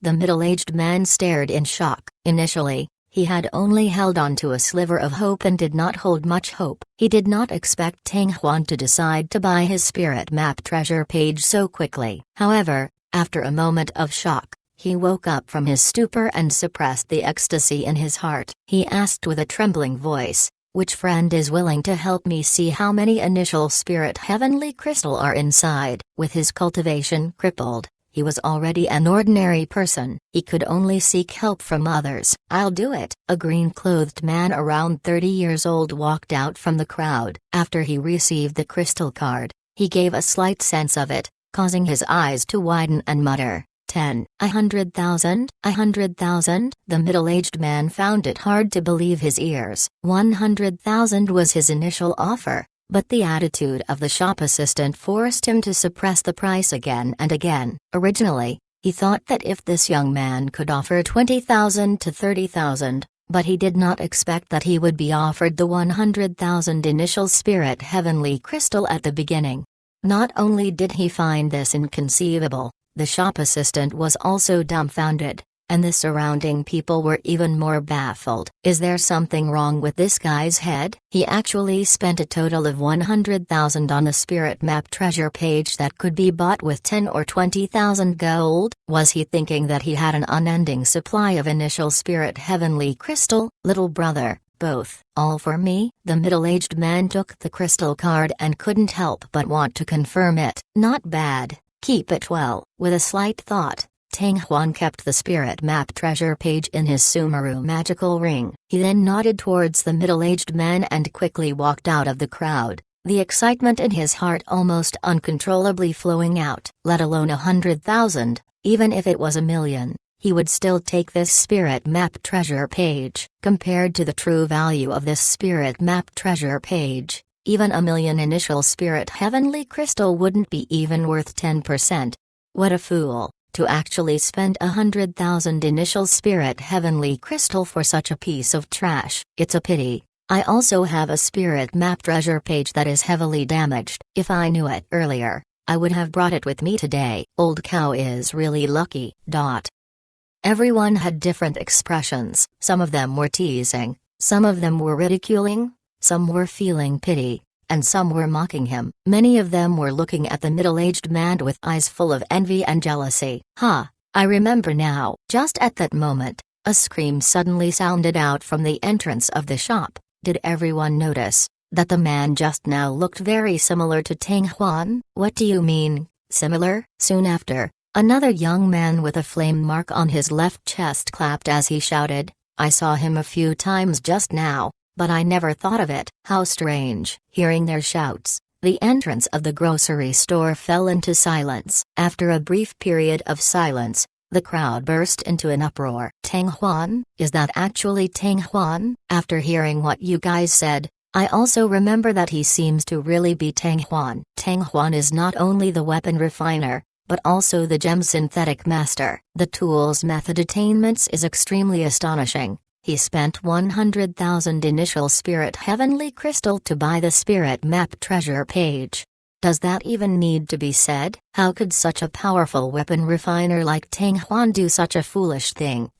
The middle-aged man stared in shock. Initially, he had only held on to a sliver of hope and did not hold much hope. He did not expect Tang Huan to decide to buy his spirit map treasure page so quickly. However, after a moment of shock, he woke up from his stupor and suppressed the ecstasy in his heart. He asked with a trembling voice, "Which friend is willing to help me see how many initial spirit heavenly crystal are inside?" With his cultivation crippled, He was already an ordinary person, he could only seek help from others. "I'll do it." A green-clothed man around 30 years old walked out from the crowd. After he received the crystal card, he gave a slight sense of it, causing his eyes to widen and mutter, 10, 100,000, 100,000. The middle-aged man found it hard to believe his ears. 100,000 was his initial offer, but the attitude of the shop assistant forced him to suppress the price again and again. Originally, he thought that if this young man could offer 20,000 to 30,000, but he did not expect that he would be offered the 100,000 initial spirit heavenly crystal at the beginning. Not only did he find this inconceivable, the shop assistant was also dumbfounded, and the surrounding people were even more baffled. Is there something wrong with this guy's head? He actually spent a total of 100,000 on a spirit map treasure page that could be bought with 10 or 20,000 gold? Was he thinking that he had an unending supply of initial spirit heavenly crystal? Little brother, both. All for me? The middle-aged man took the crystal card and couldn't help but want to confirm it. Not bad. Keep it well. With a slight thought, Tang Huan kept the spirit map treasure page in his Sumeru magical ring. He then nodded towards the middle-aged man and quickly walked out of the crowd, the excitement in his heart almost uncontrollably flowing out. Let alone 100,000, even if it was 1,000,000, he would still take this spirit map treasure page. Compared to the true value of this spirit map treasure page, even 1,000,000 initial spirit heavenly crystal wouldn't be even worth 10%. What a fool, to actually spend 100,000 initial spirit heavenly crystal for such a piece of trash. It's a pity. I also have a spirit map treasure page that is heavily damaged. If I knew it earlier, I would have brought it with me today. Old cow is really lucky. Everyone had different expressions. Some of them were teasing, some of them were ridiculing, some were feeling pity, and some were mocking him. Many of them were looking at the middle-aged man with eyes full of envy and jealousy. I remember now. Just at that moment, a scream suddenly sounded out from the entrance of the shop. Did everyone notice that the man just now looked very similar to Tang Huan? What do you mean, similar? Soon after, another young man with a flame mark on his left chest clapped as he shouted, "I saw him a few times just now, but I never thought of it." How strange. Hearing their shouts, the entrance of the grocery store fell into silence. After a brief period of silence, the crowd burst into an uproar. "Tang Huan? Is that actually Tang Huan?" After hearing what you guys said, I also remember that he seems to really be Tang Huan. Tang Huan is not only the weapon refiner, but also the gem synthetic master. The tool's method attainments is extremely astonishing. He spent 100,000 initial spirit heavenly crystal to buy the spirit map treasure page. Does that even need to be said? How could such a powerful weapon refiner like Tang Huan do such a foolish thing?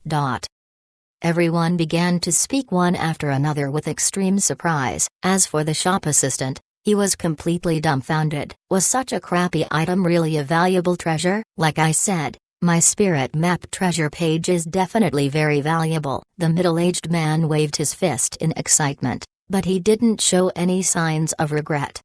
Everyone began to speak one after another with extreme surprise. As for the shop assistant, he was completely dumbfounded. Was such a crappy item really a valuable treasure? Like I said, my spirit map treasure page is definitely very valuable. The middle-aged man waved his fist in excitement, but he didn't show any signs of regret.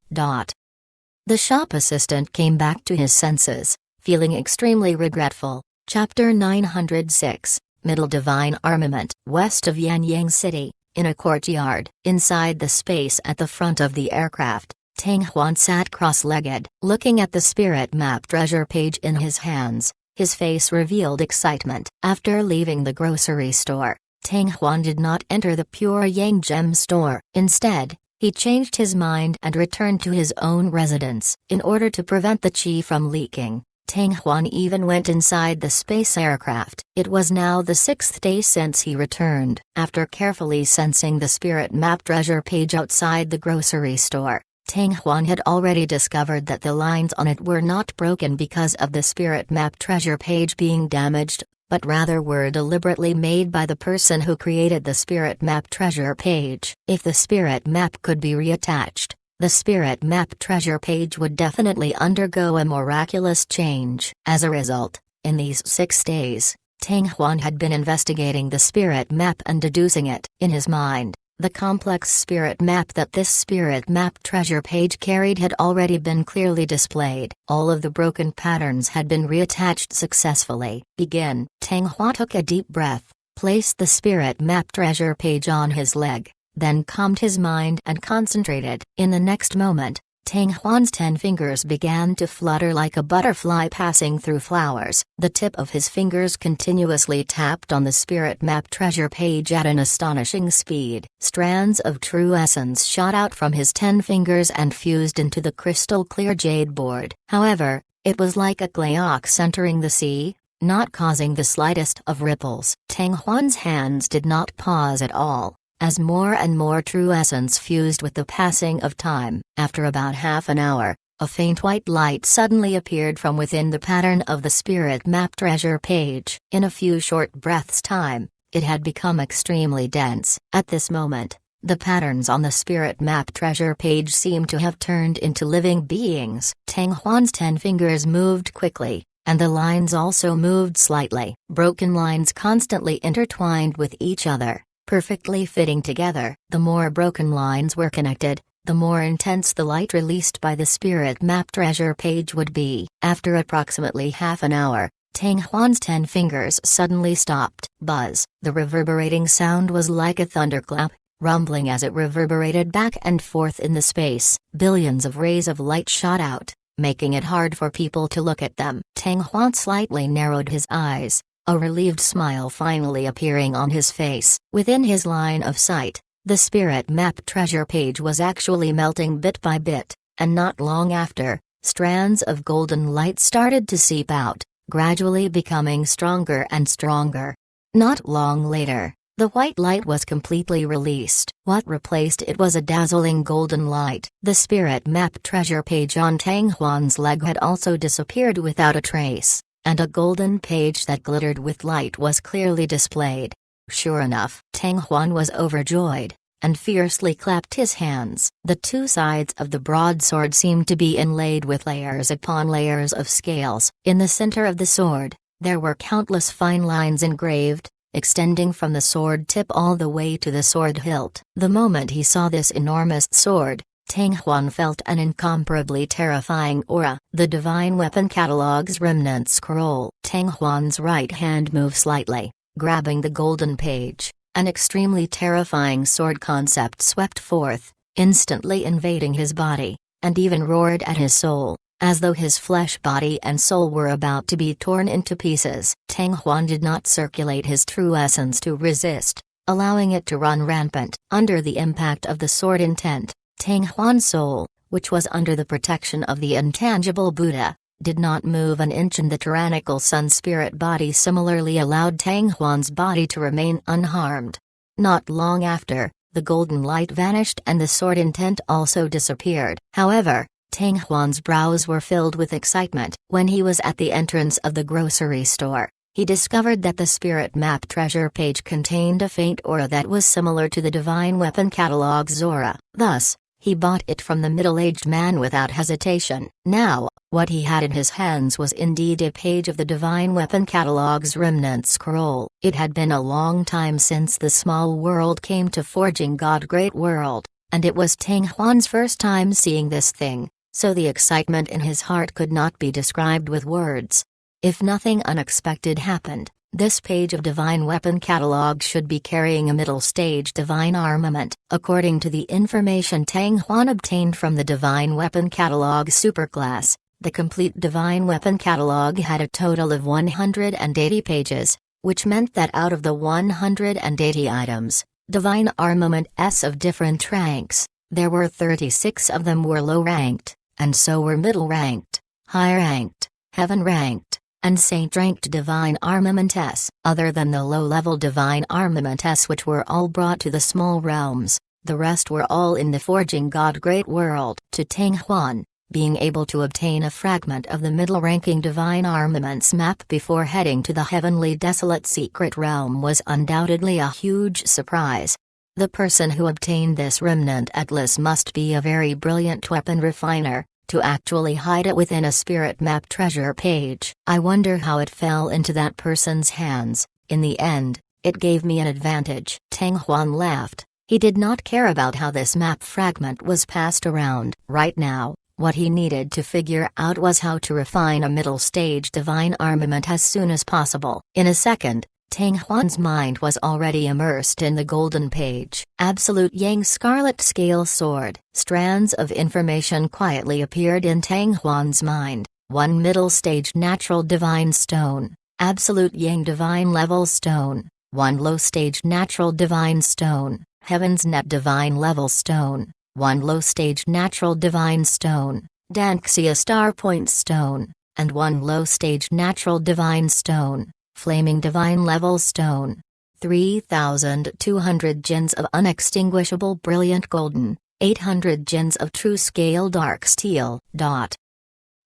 The shop assistant came back to his senses, feeling extremely regretful. Chapter 906, Middle Divine Armament. West of Yanyang City, in a courtyard. Inside the space at the front of the aircraft, Tang Huan sat cross-legged, looking at the spirit map treasure page in his hands. His face revealed excitement. After leaving the grocery store, Tang Huan did not enter the Pure Yang Gem store. Instead, he changed his mind and returned to his own residence. In order to prevent the qi from leaking, Tang Huan even went inside the space aircraft. It was now the 6th day since he returned. After carefully sensing the spirit map treasure page outside the grocery store, Tang Huan had already discovered that the lines on it were not broken because of the spirit map treasure page being damaged, but rather were deliberately made by the person who created the spirit map treasure page. If the spirit map could be reattached, the spirit map treasure page would definitely undergo a miraculous change. As a result, in these 6 days, Tang Huan had been investigating the spirit map and deducing it. In his mind, The complex spirit map that this spirit map treasure page carried had already been clearly displayed. All of the broken patterns had been reattached successfully. Begin. Tang Hua took a deep breath, placed the spirit map treasure page on his leg, then calmed his mind and concentrated. In the next moment, Tang Huan's 10 fingers began to flutter like a butterfly passing through flowers. The tip of his fingers continuously tapped on the spirit map treasure page at an astonishing speed. Strands of true essence shot out from his 10 fingers and fused into the crystal clear jade board. However, it was like a glaox entering the sea, not causing the slightest of ripples. Tang Huan's hands did not pause at all, as more and more true essence fused with the passing of time. After about half an hour, a faint white light suddenly appeared from within the pattern of the spirit map treasure page. In a few short breaths' time, it had become extremely dense. At this moment, the patterns on the spirit map treasure page seemed to have turned into living beings. Tang Huan's 10 fingers moved quickly, and the lines also moved slightly. Broken lines constantly intertwined with each other, perfectly fitting together. The more broken lines were connected, the more intense the light released by the spirit map treasure page would be. After approximately half an hour, Tang Huan's 10 fingers suddenly stopped. Buzz. The reverberating sound was like a thunderclap, rumbling as it reverberated back and forth in the space. Billions of rays of light shot out, making it hard for people to look at them. Tang Huan slightly narrowed his eyes, a relieved smile finally appearing on his face. Within his line of sight, the spirit map treasure page was actually melting bit by bit, and not long after, strands of golden light started to seep out, gradually becoming stronger and stronger. Not long later, the white light was completely released. What replaced it was a dazzling golden light. The spirit map treasure page on Tang Huan's leg had also disappeared without a trace, and a golden page that glittered with light was clearly displayed. Sure enough, Tang Huan was overjoyed, and fiercely clapped his hands. The two sides of the broadsword seemed to be inlaid with layers upon layers of scales. In the center of the sword, there were countless fine lines engraved, extending from the sword tip all the way to the sword hilt. The moment he saw this enormous sword, Tang Huan felt an incomparably terrifying aura. The Divine Weapon Catalog's Remnant Scroll. Tang Huan's right hand moved slightly, grabbing the golden page. An extremely terrifying sword concept swept forth, instantly invading his body, and even roared at his soul, as though his flesh body and soul were about to be torn into pieces. Tang Huan did not circulate his true essence to resist, allowing it to run rampant. Under the impact of the sword intent, Tang Huan's soul, which was under the protection of the intangible Buddha, did not move an inch, and the tyrannical sun spirit body similarly allowed Tang Huan's body to remain unharmed. Not long after, the golden light vanished and the sword intent also disappeared. However, Tang Huan's brows were filled with excitement. When he was at the entrance of the grocery store, he discovered that the spirit map treasure page contained a faint aura that was similar to the Divine Weapon Catalog's aura. Thus, he bought it from the middle-aged man without hesitation. Now, what he had in his hands was indeed a page of the Divine Weapon Catalog's Remnant Scroll. It had been a long time since the small world came to Forging God Great World, and it was Tang Huan's first time seeing this thing, so the excitement in his heart could not be described with words. If nothing unexpected happened, this page of Divine Weapon Catalog should be carrying a middle-stage divine armament. According to the information Tang Huan obtained from the Divine Weapon Catalog Superclass, the complete Divine Weapon Catalog had a total of 180 pages, which meant that out of the 180 items, divine armaments of different ranks, there were 36 of them were low-ranked, and so were middle-ranked, high-ranked, heaven-ranked, and saint-ranked divine armaments. Other than the low-level divine armaments which were all brought to the small realms, the rest were all in the Forging God Great World. To Tang Huan, being able to obtain a fragment of the middle-ranking divine armaments map before heading to the heavenly desolate secret realm was undoubtedly a huge surprise. The person who obtained this remnant atlas must be a very brilliant weapon refiner, to actually hide it within a spirit map treasure page. I wonder how it fell into that person's hands. In the end, it gave me an advantage. Tang Huan laughed, He did not care about how this map fragment was passed around. Right now, what he needed to figure out was how to refine a middle-stage divine armament as soon as possible. In a second, Tang Huan's mind was already immersed in the golden page. Absolute Yang Scarlet Scale Sword. Strands of information quietly appeared in Tang Huan's mind. 1 middle stage natural divine stone. Absolute Yang divine level stone. 1 low stage natural divine stone. Heaven's Net divine level stone. 1 low stage natural divine stone. Danxia Star Point stone. And 1 low stage natural divine stone. Flaming divine level stone. 3,200 gems of unextinguishable brilliant golden. 800 gems of true scale dark steel.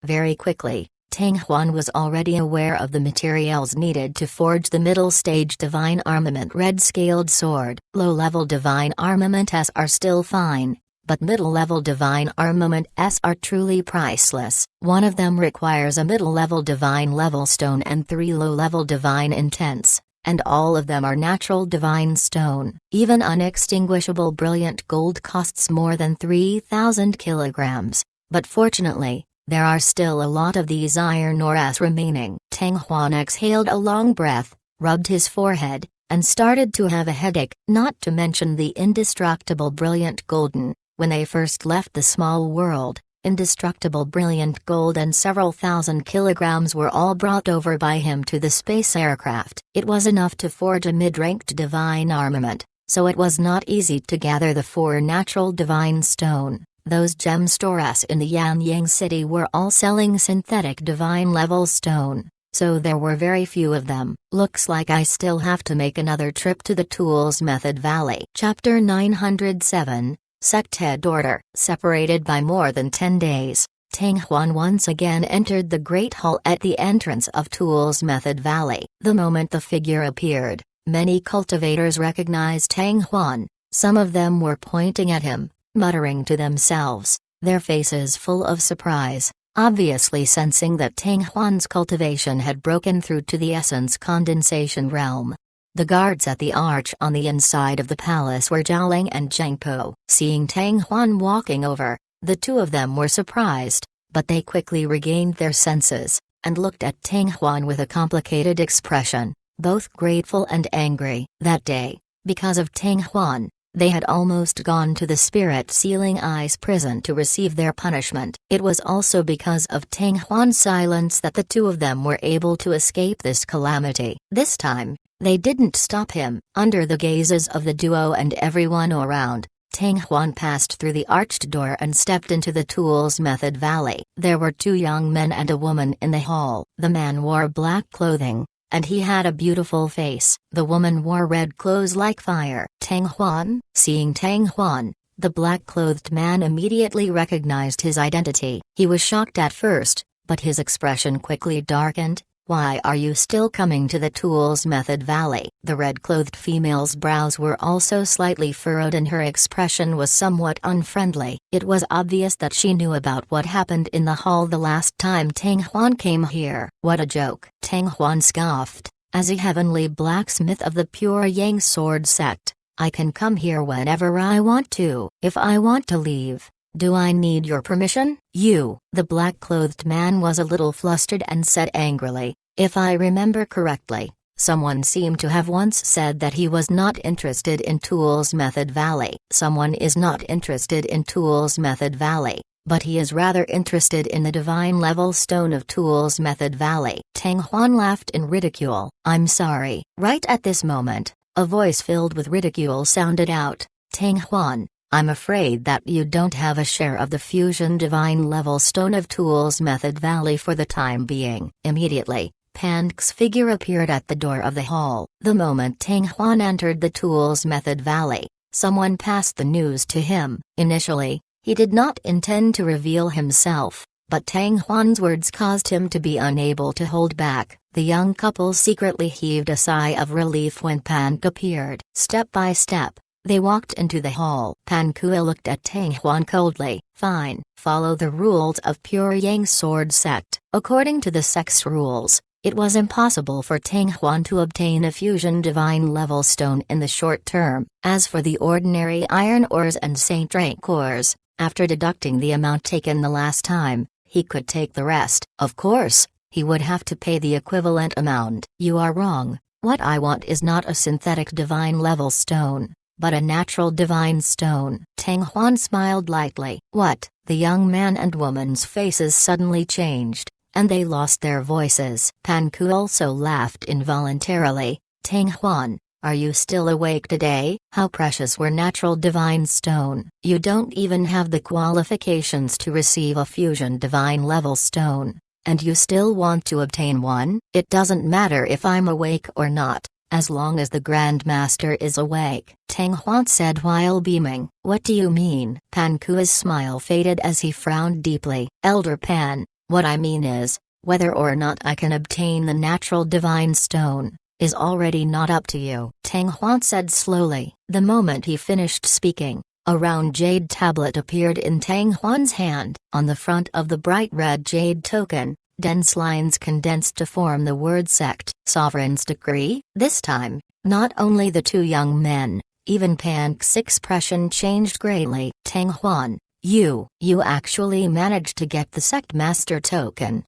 Very quickly, Tang Huan was already aware of the materials needed to forge the middle stage divine armament red scaled sword. Low level divine armament S are still fine, but middle level divine armament S are truly priceless. One of them requires a middle level divine level stone and 3 low level divine intense, and all of them are natural divine stone. Even unextinguishable brilliant gold costs more than 3,000 kilograms, but fortunately, there are still a lot of these iron ores remaining. Tang Huan exhaled a long breath, rubbed his forehead, and started to have a headache, not to mention the indestructible brilliant golden. When they first left the small world, indestructible brilliant gold and several thousand kilograms were all brought over by him to the space aircraft. It was enough to forge a mid-ranked divine armament, so it was not easy to gather the 4 natural divine stone. Those gem stores in the Yanyang city were all selling synthetic divine level stone, so there were very few of them. Looks like I still have to make another trip to the Tools Method Valley. Chapter 907, Sect Head Order. Separated by more than 10 days, Tang Huan once again entered the Great Hall at the entrance of Tools Method Valley. The moment the figure appeared, many cultivators recognized Tang Huan. Some of them were pointing at him, muttering to themselves, their faces full of surprise, obviously sensing that Tang Huan's cultivation had broken through to the essence condensation realm. The guards at the arch on the inside of the palace were Zhao Ling and Zheng Po. Seeing Tang Huan walking over, the two of them were surprised, but they quickly regained their senses, and looked at Tang Huan with a complicated expression, both grateful and angry. That day, because of Tang Huan, they had almost gone to the Spirit Sealing Eyes prison to receive their punishment. It was also because of Tang Huan's silence that the two of them were able to escape this calamity. This time, they didn't stop him. Under the gazes of the duo and everyone around, Tang Huan passed through the arched door and stepped into the Tools Method Valley. There were 2 young men and a woman in the hall. The man wore black clothing, and he had a beautiful face. The woman wore red clothes like fire. Tang Huan? Seeing Tang Huan, the black-clothed man immediately recognized his identity. He was shocked at first, but his expression quickly darkened. Why are you still coming to the Tools Method Valley? The red-clothed female's brows were also slightly furrowed and her expression was somewhat unfriendly. It was obvious that she knew about what happened in the hall the last time Tang Huan came here. What a joke! Tang Huan scoffed. As a heavenly blacksmith of the Pure Yang Sword sect, I can come here whenever I want to. If I want to leave, do I need your permission? You. The black-clothed man was a little flustered and said angrily, if I remember correctly, someone seemed to have once said that he was not interested in Tools Method Valley. Someone is not interested in Tools Method Valley, but he is rather interested in the divine level stone of Tools Method Valley. Tang Huan laughed in ridicule. I'm sorry. Right at this moment, a voice filled with ridicule sounded out. Tang Huan, I'm afraid that you don't have a share of the fusion divine level stone of Tools Method Valley for the time being. Immediately, Pan's figure appeared at the door of the hall. The moment Tang Huan entered the Tools Method Valley, someone passed the news to him. Initially, he did not intend to reveal himself, but Tang Huan's words caused him to be unable to hold back. The young couple secretly heaved a sigh of relief when Pan appeared. Step by step, they walked into the hall. Pan Kuo looked at Tang Huan coldly. Fine, follow the rules of Pure Yang Sword sect. According to the sect's rules, It was impossible for Tang Huan to obtain a fusion divine level stone in the short term. As for the ordinary iron ores and saint rank ores, after deducting the amount taken the last time, he could take the rest. Of course, he would have to pay the equivalent amount. You are wrong. What I want is not a synthetic divine level stone, but a natural divine stone. Tang Huan smiled lightly. What? The young man and woman's faces suddenly changed, and they lost their voices. Pan Ku also laughed involuntarily. Tang Huan, are you still awake today? How precious were natural divine stone. You don't even have the qualifications to receive a fusion divine level stone, and you still want to obtain one? It doesn't matter if I'm awake or not, as long as the Grand Master is awake, Tang Huan said while beaming. What do you mean? Pan Ku's smile faded as he frowned deeply. Elder Pan, what I mean is, whether or not I can obtain the natural divine stone, is already not up to you, Tang Huan said slowly. The moment he finished speaking, a round jade tablet appeared in Tang Huan's hand. On the front of the bright red jade token, dense lines condensed to form the word sect. Sovereign's decree? This time, not only the two young men, even Pan's expression changed greatly. Tang Huan, you actually managed to get the sect master token.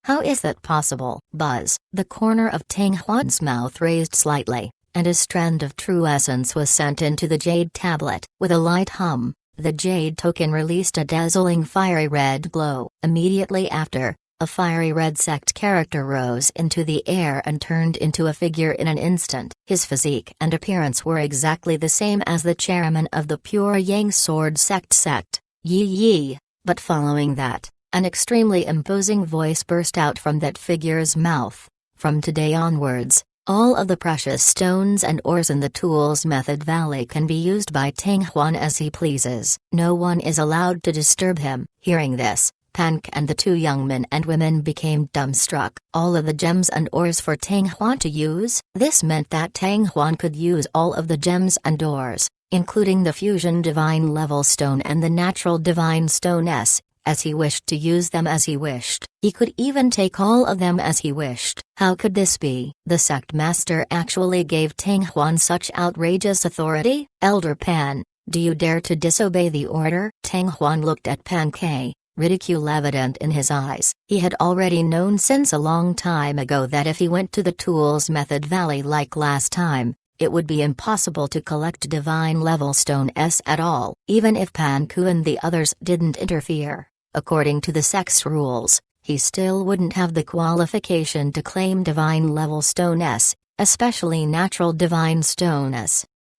How is that possible? Buzz. The corner of Tang Huan's mouth raised slightly, and a strand of true essence was sent into the jade tablet. With a light hum, the jade token released a dazzling fiery red glow. Immediately after, a fiery red sect character rose into the air and turned into a figure in an instant. His physique and appearance were exactly the same as the chairman of the Pure Yang Sword sect. Yi. But following that, an extremely imposing voice burst out from that figure's mouth. From today onwards, all of the precious stones and ores in the Tools Method Valley can be used by Tang Huan as he pleases. No one is allowed to disturb him. Hearing this, Pank and the two young men and women became dumbstruck. All of the gems and ores for Tang Huan to use? This meant that Tang Huan could use all of the gems and ores, including the fusion divine level stone and the natural divine stone as he wished to use them as he wished. He could even take all of them as he wished. How could this be? The sect master actually gave Tang Huan such outrageous authority? Elder Pan, do you dare to disobey the order? Tang Huan looked at Pan Ke, ridicule evident in his eyes. He had already known since a long time ago that if he went to the Tools Method Valley like last time, it would be impossible to collect divine level stone at all. Even if Pan Ku and the others didn't interfere, according to the sect's rules, he still wouldn't have the qualification to claim divine level stone especially natural divine stone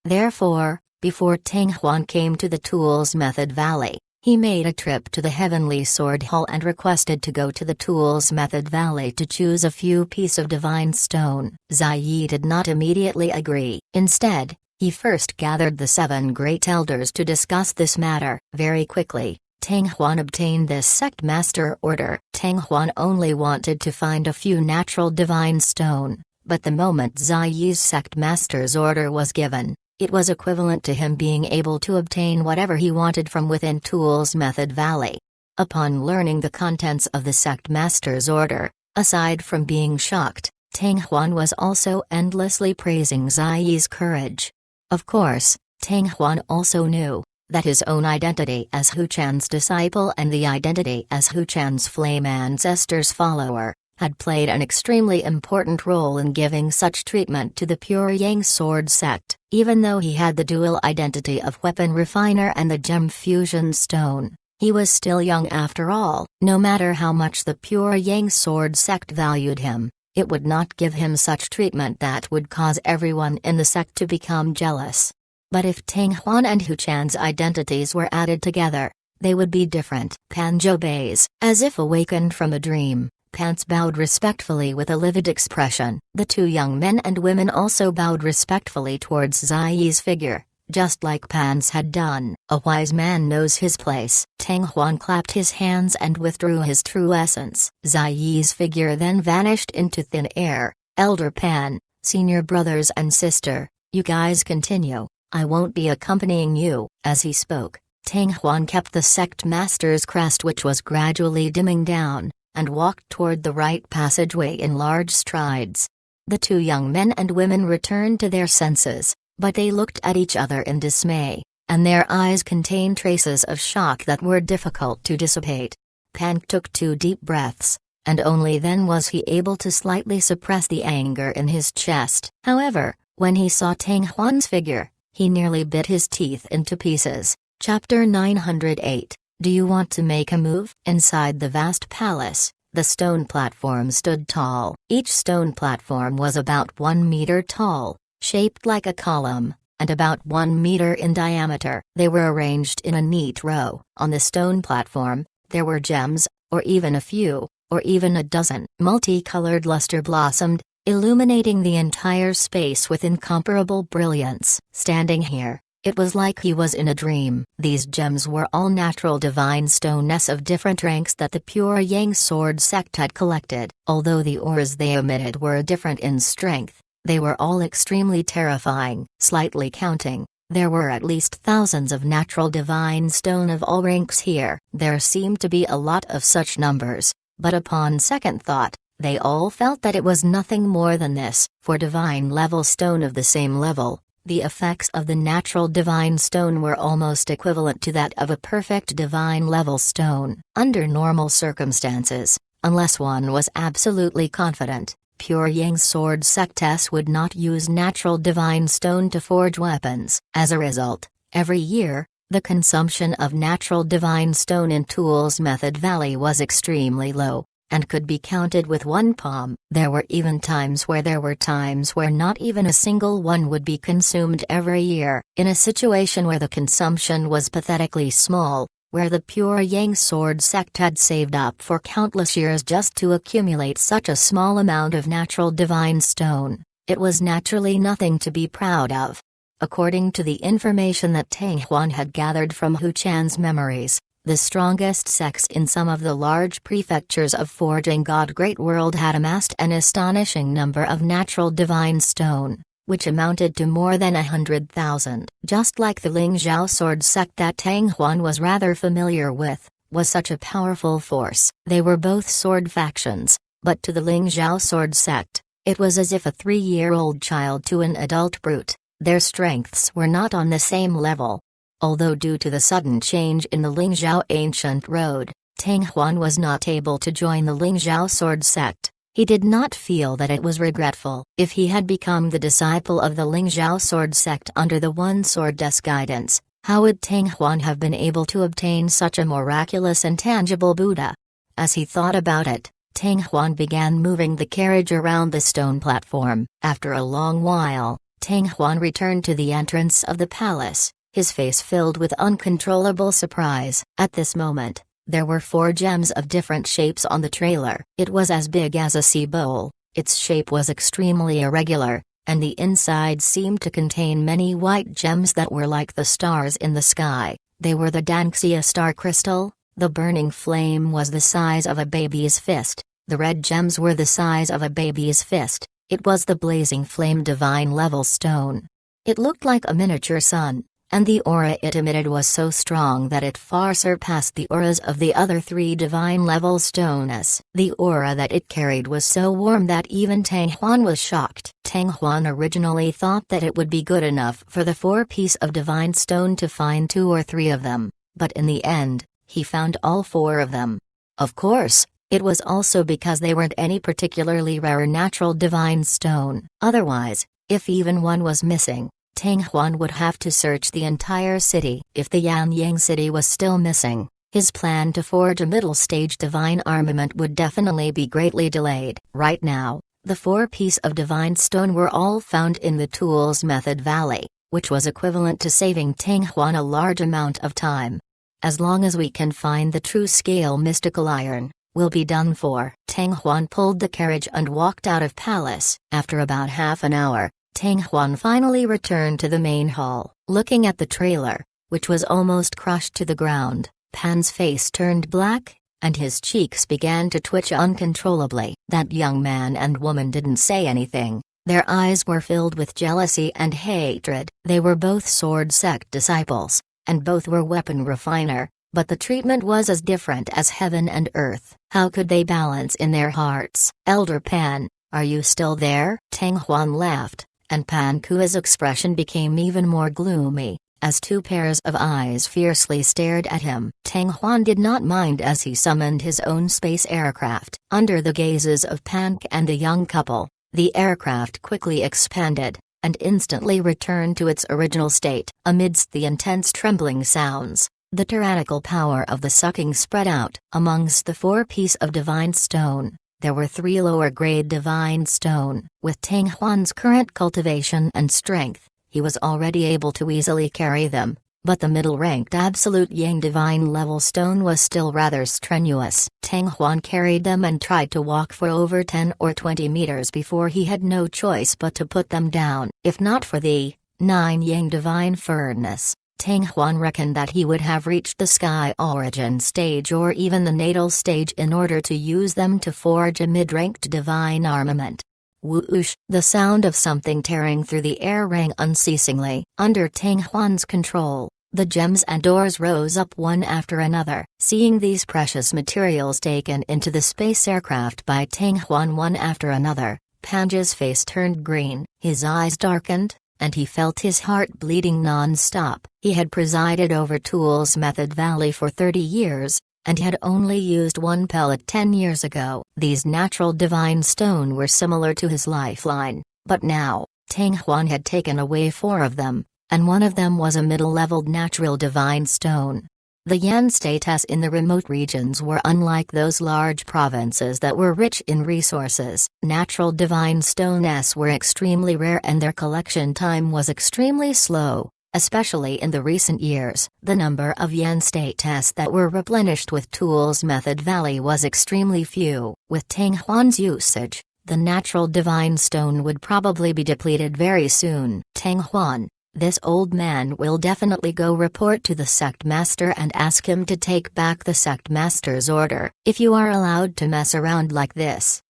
Therefore, before Tang Huan came to the Tools Method Valley, he made a trip to the Heavenly Sword Hall and requested to go to the Tools Method Valley to choose a few pieces of divine stone. Zai Yi did not immediately agree. Instead, he first gathered the 7 great elders to discuss this matter. Very quickly, Tang Huan obtained this sect master order. Tang Huan only wanted to find a few natural divine stone, but the moment Zai Yi's sect master's order was given, it was equivalent to him being able to obtain whatever he wanted from within Tools Method Valley. Upon learning the contents of the sect master's order, aside from being shocked, Tang Huan was also endlessly praising Zai Yi's courage. Of course, Tang Huan also knew that his own identity as Hu Chan's disciple and the identity as Hu Chan's flame ancestor's follower had played an extremely important role in giving such treatment to the Pure Yang Sword sect. Even though he had the dual identity of weapon refiner and the gem fusion stone, he was still young after all. No matter how much the Pure Yang Sword sect valued him, it would not give him such treatment that would cause everyone in the sect to become jealous. But if Tang Huan and Hu Chan's identities were added together, they would be different. Pan obeys. As if awakened from a dream, Pants bowed respectfully with a livid expression. The two young men and women also bowed respectfully towards Zai Yi's figure, just like Pants had done. A wise man knows his place. Tang Huan clapped his hands and withdrew his true essence. Zai Yi's figure then vanished into thin air. Elder Pan, senior brothers and sister, you guys continue. I won't be accompanying you. As he spoke, Tang Huan kept the sect master's crest, which was gradually dimming down, and walked toward the right passageway in large strides. The two young men and women returned to their senses, but they looked at each other in dismay, and their eyes contained traces of shock that were difficult to dissipate. Pan took 2 deep breaths, and only then was he able to slightly suppress the anger in his chest. However, when he saw Tang Huan's figure, he nearly bit his teeth into pieces. Chapter 908. Do you want to make a move? Inside the vast palace, the stone platform stood tall. Each stone platform was about 1 meter tall, shaped like a column, and about 1 meter in diameter. They were arranged in a neat row. On the stone platform, there were gems, or even a few, or even a dozen. Multicolored luster blossomed, illuminating the entire space with incomparable brilliance. Standing here, it was like he was in a dream. These gems were all natural divine stones of different ranks that the Pure Yang Sword sect had collected. Although the auras they emitted were different in strength, they were all extremely terrifying. Slightly counting, there were at least thousands of natural divine stone of all ranks here. There seemed to be a lot of such numbers, but upon second thought, they all felt that it was nothing more than this. For divine level stone of the same level, the effects of the natural divine stone were almost equivalent to that of a perfect divine level stone. Under normal circumstances, unless one was absolutely confident, Pure Yang Sword sects would not use natural divine stone to forge weapons. As a result, every year, the consumption of natural divine stone in Tools Method Valley was extremely low, and could be counted with one palm. There were times where not even a single one would be consumed every year. In a situation where the consumption was pathetically small, where the Pure Yang Sword sect had saved up for countless years just to accumulate such a small amount of natural divine stone, it was naturally nothing to be proud of. According to the information that Tang Huan had gathered from Hu Chan's memories, the strongest sects in some of the large prefectures of Forging God Great World had amassed an astonishing number of natural divine stone, which amounted to more than 100,000. Just like the Ling Zhao Sword sect that Tang Huan was rather familiar with, was such a powerful force. They were both sword factions, but to the Ling Zhao Sword sect, it was as if a 3-year-old child to an adult brute. Their strengths were not on the same level. Although due to the sudden change in the Ling Zhao Ancient Road, Tang Huan was not able to join the Ling Zhao Sword sect, he did not feel that it was regretful. If he had become the disciple of the Ling Zhao Sword sect under the One Sword's guidance, how would Tang Huan have been able to obtain such a miraculous and tangible Buddha? As he thought about it, Tang Huan began moving the carriage around the stone platform. After a long while, Tang Huan returned to the entrance of the palace, his face filled with uncontrollable surprise. At this moment, there were 4 gems of different shapes on the trailer. It was as big as a sea bowl, its shape was extremely irregular, and the inside seemed to contain many white gems that were like the stars in the sky. They were the Danxia star crystal, the burning flame was the size of a baby's fist, the red gems were the size of a baby's fist, it was the blazing flame divine level stone. It looked like a miniature sun, and the aura it emitted was so strong that it far surpassed the auras of the other 3 divine level stones. The aura that it carried was so warm that even Tang Huan was shocked. Tang Huan originally thought that it would be good enough for the 4 pieces of divine stone to find 2 or 3 of them, but in the end, he found all 4 of them. Of course, it was also because they weren't any particularly rare natural divine stone. Otherwise, if even one was missing, Tang Huan would have to search the entire city. If the Yanyang city was still missing, his plan to forge a middle-stage divine armament would definitely be greatly delayed. Right now, the 4 pieces of divine stone were all found in the Tools Method Valley, which was equivalent to saving Tang Huan a large amount of time. As long as we can find the true scale mystical iron, we'll be done for. Tang Huan pulled the carriage and walked out of palace. After about half an hour, Tang Huan finally returned to the main hall. Looking at the trailer, which was almost crushed to the ground, Pan's face turned black, and his cheeks began to twitch uncontrollably. That young man and woman didn't say anything. Their eyes were filled with jealousy and hatred. They were both sword sect disciples, and both were weapon refiner, but the treatment was as different as heaven and earth. How could they balance in their hearts? "Elder Pan, are you still there?" Tang Huan laughed, and Pan Kua's expression became even more gloomy, as two pairs of eyes fiercely stared at him. Tang Huan did not mind as he summoned his own space aircraft. Under the gazes of Pan Ke and the young couple, the aircraft quickly expanded, and instantly returned to its original state. Amidst the intense trembling sounds, the tyrannical power of the sucking spread out. Amongst the 4 pieces of divine stone, there were 3 lower-grade divine stone. With Tang Huan's current cultivation and strength, he was already able to easily carry them, but the middle-ranked absolute Yang divine level stone was still rather strenuous. Tang Huan carried them and tried to walk for over 10 or 20 meters before he had no choice but to put them down. If not for the 9 Yang divine furnace, Tang Huan reckoned that he would have reached the sky origin stage or even the natal stage in order to use them to forge a mid-ranked divine armament. Whoosh! The sound of something tearing through the air rang unceasingly. Under Tang Huan's control, the gems and ores rose up one after another. Seeing these precious materials taken into the space aircraft by Tang Huan one after another, Panja's face turned green, his eyes darkened, and he felt his heart bleeding non-stop. He had presided over Tools Method Valley for 30 years, and had only used one pellet 10 years ago. These natural divine stone were similar to his lifeline, but now, Tang Huan had taken away 4 of them, and one of them was a middle-leveled natural divine stone. The Yan status in the remote regions were unlike those large provinces that were rich in resources. Natural divine stones were extremely rare and their collection time was extremely slow. Especially in the recent years, the number of Yan status that were replenished with Tools Method Valley was extremely few. With Tang Huan's usage, the natural divine stone would probably be depleted very soon. "Tang Huan, this old man will definitely go report to the sect master and ask him to take back the sect master's order. If you are allowed to mess around like this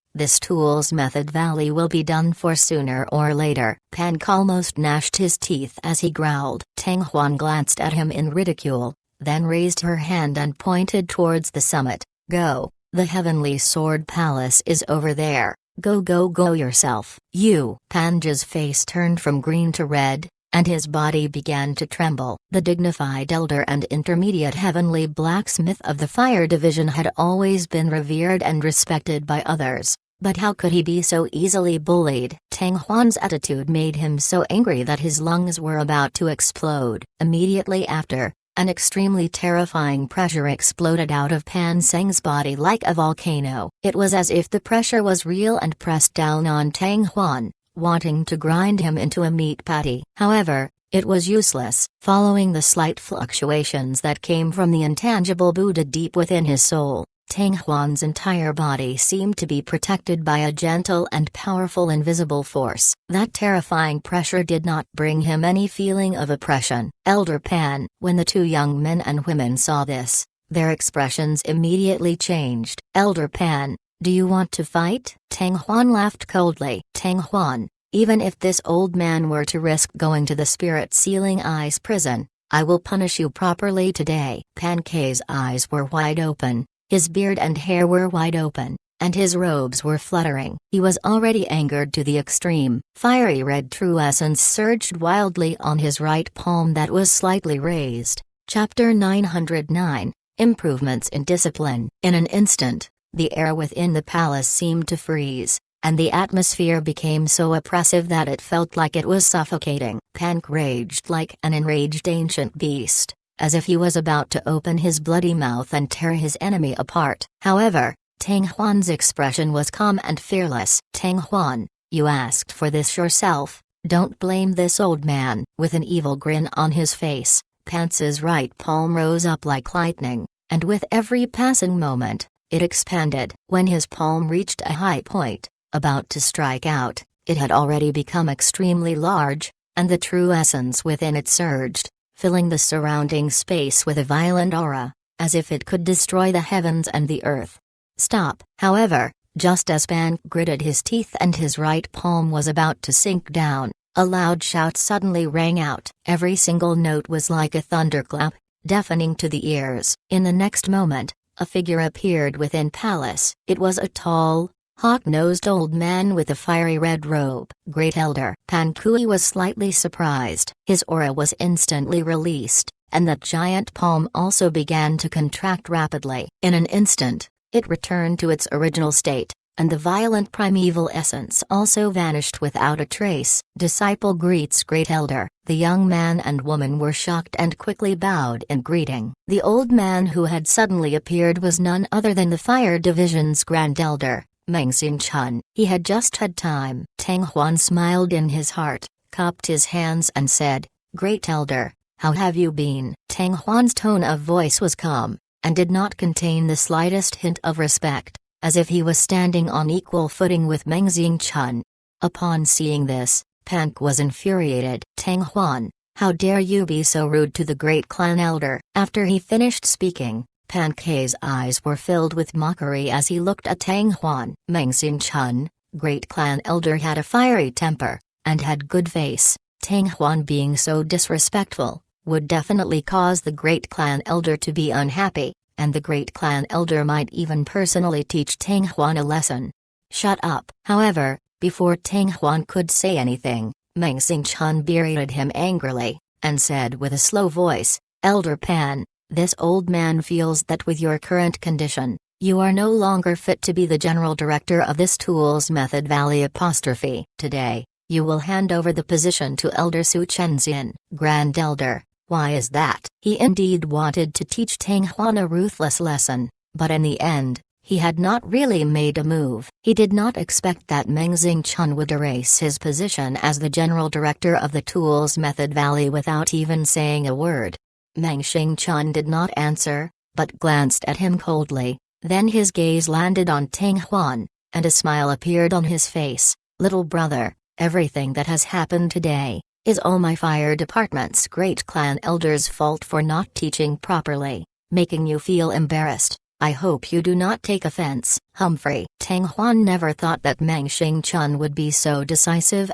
Tools Method Valley will be done for sooner or later." Pan Ke almost gnashed his teeth as he growled. Tang Huan glanced at him in ridicule, then raised her hand and pointed towards the summit. "Go, the Heavenly Sword Palace is over there, go yourself." "You!" Panja's face turned from green to red, and his body began to tremble. The dignified elder and intermediate heavenly blacksmith of the fire division had always been revered and respected by others, but how could he be so easily bullied? Tang Huan's attitude made him so angry that his lungs were about to explode. Immediately after, an extremely terrifying pressure exploded out of Pan Seng's body like a volcano. It was as if the pressure was real and pressed down on Tang Huan, wanting to grind him into a meat patty. However, it was useless. Following the slight fluctuations that came from the intangible Buddha deep within his soul, Tang Huan's entire body seemed to be protected by a gentle and powerful invisible force. That terrifying pressure did not bring him any feeling of oppression. "Elder Pan." When the 2 young men and women saw this, their expressions immediately changed. "Elder Pan, do you want to fight?" Tang Huan laughed coldly. "Tang Huan, even if this old man were to risk going to the Spirit Sealing Eyes prison, I will punish you properly today." Pan Ke's eyes were wide open, his beard and hair were wide open, and his robes were fluttering. He was already angered to the extreme. Fiery red true essence surged wildly on his right palm that was slightly raised. Chapter 909, Improvements in Discipline. In an instant, the air within the palace seemed to freeze, and the atmosphere became so oppressive that it felt like it was suffocating. Pan Ke raged like an enraged ancient beast, as if he was about to open his bloody mouth and tear his enemy apart. However, Tang Huan's expression was calm and fearless. "Tang Huan, you asked for this yourself, don't blame this old man." With an evil grin on his face, Pan's right palm rose up like lightning, and with every passing moment, it expanded. When his palm reached a high point, about to strike out, it had already become extremely large, and the true essence within it surged, filling the surrounding space with a violent aura, as if it could destroy the heavens and the earth. "Stop!" However, just as Pan gritted his teeth and his right palm was about to sink down, a loud shout suddenly rang out. Every single note was like a thunderclap, deafening to the ears. In the next moment, a figure appeared within palace. It was a tall, hawk-nosed old man with a fiery red robe. Great Elder Pan Kui was slightly surprised. His aura was instantly released, and that giant palm also began to contract rapidly. In an instant, it returned to its original state, and the violent primeval essence also vanished without a trace. Disciple greets Great Elder. The young man and woman were shocked and quickly bowed in greeting. The old man who had suddenly appeared was none other than the Fire Division's Grand Elder, Mengxing Chun. He had just had time. Tang Huan smiled in his heart, cupped his hands and said, "Great Elder, how have you been?" Tang Huan's tone of voice was calm, and did not contain the slightest hint of respect, as if he was standing on equal footing with Mengxing Chun. Upon seeing this, Pan Kui was infuriated. "Tang Huan, how dare you be so rude to the great clan elder?" After he finished speaking, Pan Kui's eyes were filled with mockery as he looked at Tang Huan. Mengxing Chun, great clan elder, had a fiery temper, and had good face. Tang Huan being so disrespectful would definitely cause the great clan elder to be unhappy, and the great clan elder might even personally teach Tang Huan a lesson. "Shut up." However, before Tang Huan could say anything, Mengxing Chun berated him angrily, and said with a slow voice, "Elder Pan, this old man feels that with your current condition, you are no longer fit to be the general director of this Tools Method Valley apostrophe. Today, you will hand over the position to Elder Su Chenxian, Grand Elder." Why is that? He indeed wanted to teach Tang Huan a ruthless lesson, but in the end, he had not really made a move. He did not expect that Mengxing Chun would erase his position as the general director of the Tools Method Valley without even saying a word. Mengxing Chun did not answer, but glanced at him coldly. Then his gaze landed on Tang Huan, and a smile appeared on his face. "Little brother, everything that has happened today is all my fire department's great clan elder's fault for not teaching properly, making you feel embarrassed. I hope you do not take offense." Humphrey. Tang Huan never thought that Mengxing Chun would be so decisive,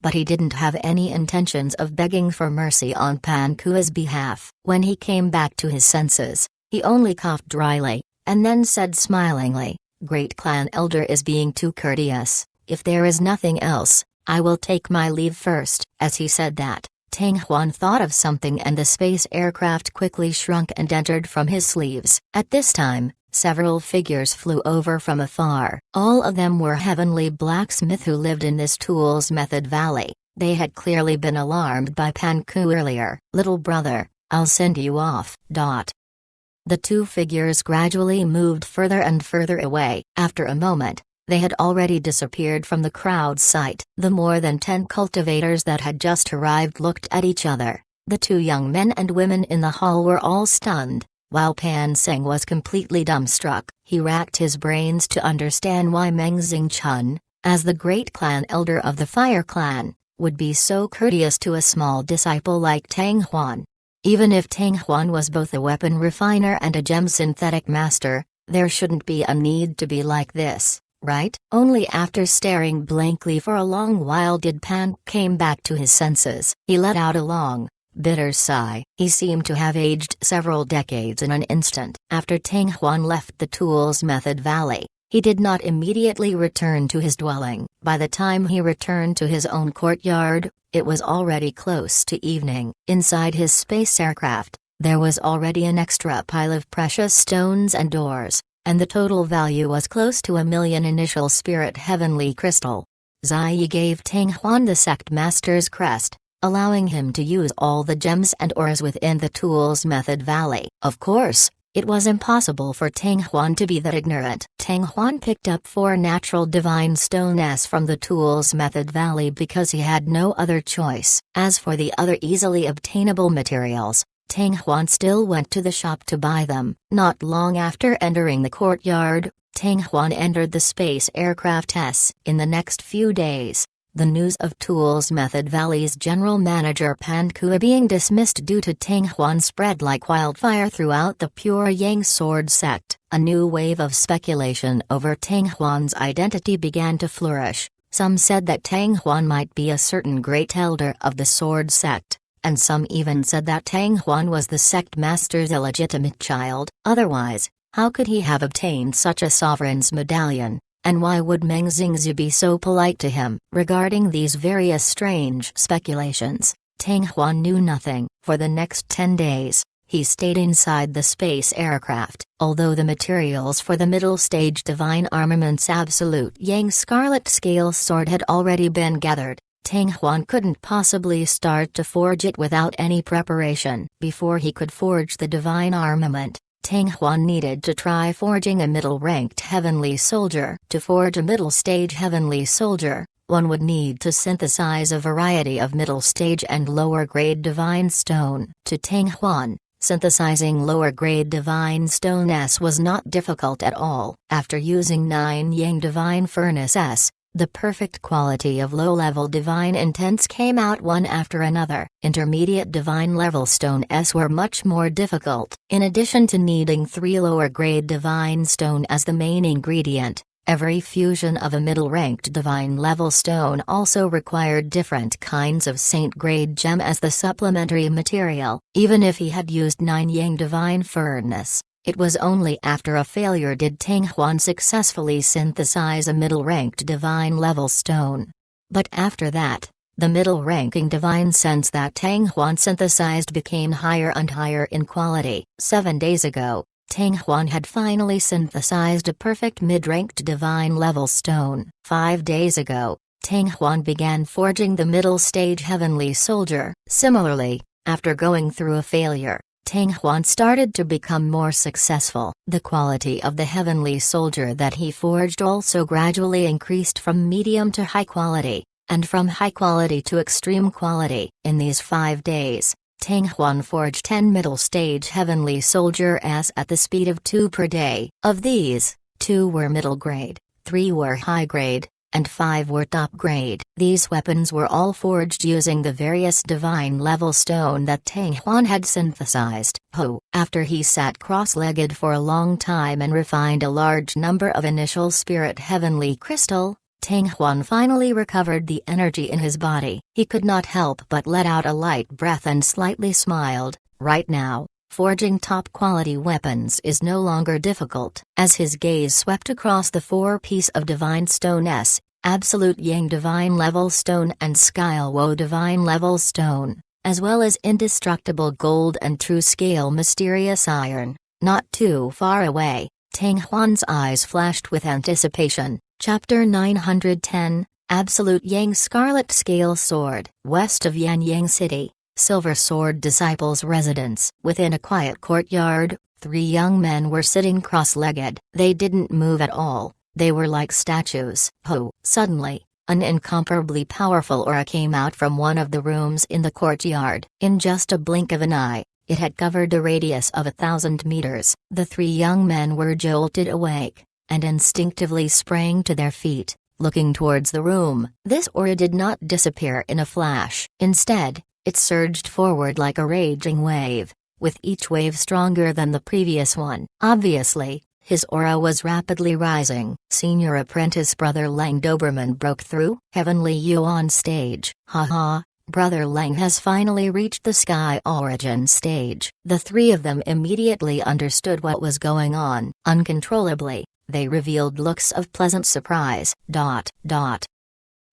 but he didn't have any intentions of begging for mercy on Pan Kui's behalf. When he came back to his senses, he only coughed dryly, and then said smilingly, "Great clan elder is being too courteous. If there is nothing else, I will take my leave first." As he said that, Tang Huan thought of something, and the space aircraft quickly shrunk and entered from his sleeves. At this time, several figures flew over from afar. All of them were heavenly blacksmiths who lived in this Tools Method Valley. They had clearly been alarmed by Pan Kui earlier. "Little brother, I'll send you off." The two figures gradually moved further and further away. After a moment, they had already disappeared from the crowd's sight. The more than 10 cultivators that had just arrived looked at each other. The two young men and women in the hall were all stunned, while Pan Seng was completely dumbstruck. He racked his brains to understand why Mengxing Chun, as the great clan elder of the Fire Clan, would be so courteous to a small disciple like Tang Huan. Even if Tang Huan was both a weapon refiner and a gem synthetic master, there shouldn't be a need to be like this, right? Only after staring blankly for a long while did Pan came back to his senses. He let out a long, bitter sigh. He seemed to have aged several decades in an instant. After Tang Huan left the Tools Method Valley, he did not immediately return to his dwelling. By the time he returned to his own courtyard, it was already close to evening. Inside his space aircraft, there was already an extra pile of precious stones and doors, and the total value was close to 1,000,000 initial spirit heavenly crystal. Zai gave Tang Huan the sect master's crest, allowing him to use all the gems and ores within the Tools Method Valley. Of course, it was impossible for Tang Huan to be that ignorant. Tang Huan picked up 4 natural divine stones from the Tools Method Valley because he had no other choice. As for the other easily obtainable materials, Tang Huan still went to the shop to buy them. Not long after entering the courtyard, Tang Huan entered the space aircraft S. In the next few days, the news of Tools Method Valley's general manager Pan Kui being dismissed due to Tang Huan spread like wildfire throughout the Pure Yang Sword sect. A new wave of speculation over Tang Huan's identity began to flourish. Some said that Tang Huan might be a certain great elder of the Sword sect, and some even said that Tang Huan was the sect master's illegitimate child. Otherwise, how could he have obtained such a sovereign's medallion? And why would Meng Xingzi be so polite to him? Regarding these various strange speculations, Tang Huan knew nothing. For the next 10 days, he stayed inside the space aircraft. Although the materials for the middle stage divine armament's absolute Yang Scarlet Scale Sword had already been gathered, Tang Huan couldn't possibly start to forge it without any preparation. Before he could forge the divine armament, Tang Huan needed to try forging a middle-ranked heavenly soldier. To forge a middle-stage heavenly soldier, one would need to synthesize a variety of middle-stage and lower-grade divine stone. To Tang Huan, synthesizing lower-grade divine stone S was not difficult at all. After using 9 Yang Divine Furnace S, the perfect quality of low-level divine intents came out one after another. Intermediate divine level stone S were much more difficult. In addition to needing 3 lower-grade divine stone as the main ingredient, every fusion of a middle-ranked divine level stone also required different kinds of saint-grade gem as the supplementary material. Even if he had used 9 Yang Divine Furnace, it was only after a failure did Tang Huan successfully synthesize a middle-ranked divine level stone. But after that, the middle-ranking divine sense that Tang Huan synthesized became higher and higher in quality. 7 days ago, Tang Huan had finally synthesized a perfect mid-ranked divine level stone. 5 days ago, Tang Huan began forging the middle-stage heavenly soldier. Similarly, after going through a failure, Tang Huan started to become more successful. The quality of the heavenly soldier that he forged also gradually increased from medium to high quality, and from high quality to extreme quality. In these 5 days, Tang Huan forged 10 middle-stage heavenly soldier S at the speed of 2 per day. Of these, 2 were middle grade, 3 were high grade, and 5 were top grade. These weapons were all forged using the various divine level stone that Tang Huan had synthesized. After he sat cross-legged for a long time and refined a large number of initial spirit heavenly crystal, Tang Huan finally recovered the energy in his body. He could not help but let out a light breath and slightly smiled. Right now, forging top-quality weapons is no longer difficult. As his gaze swept across the 4-piece of Divine Stone S, Absolute Yang Divine Level Stone and Skylwo Divine Level Stone, as well as Indestructible Gold and True Scale Mysterious Iron, not too far away, Tang Huan's eyes flashed with anticipation. Chapter 910, Absolute Yang Scarlet Scale Sword. West of Yanyang City, Silver Sword Disciples' residence. Within a quiet courtyard, 3 young men were sitting cross-legged. They didn't move at all, they were like statues. Suddenly, an incomparably powerful aura came out from one of the rooms in the courtyard. In just a blink of an eye, it had covered a radius of 1,000 meters. The 3 young men were jolted awake, and instinctively sprang to their feet, looking towards the room. This aura did not disappear in a flash. Instead, it surged forward like a raging wave, with each wave stronger than the previous one. Obviously, his aura was rapidly rising. Senior apprentice Brother Lang Doberman broke through. Heavenly Yuan stage. Haha, Brother Lang has finally reached the Sky Origin stage. The 3 of them immediately understood what was going on. Uncontrollably, they revealed looks of pleasant surprise.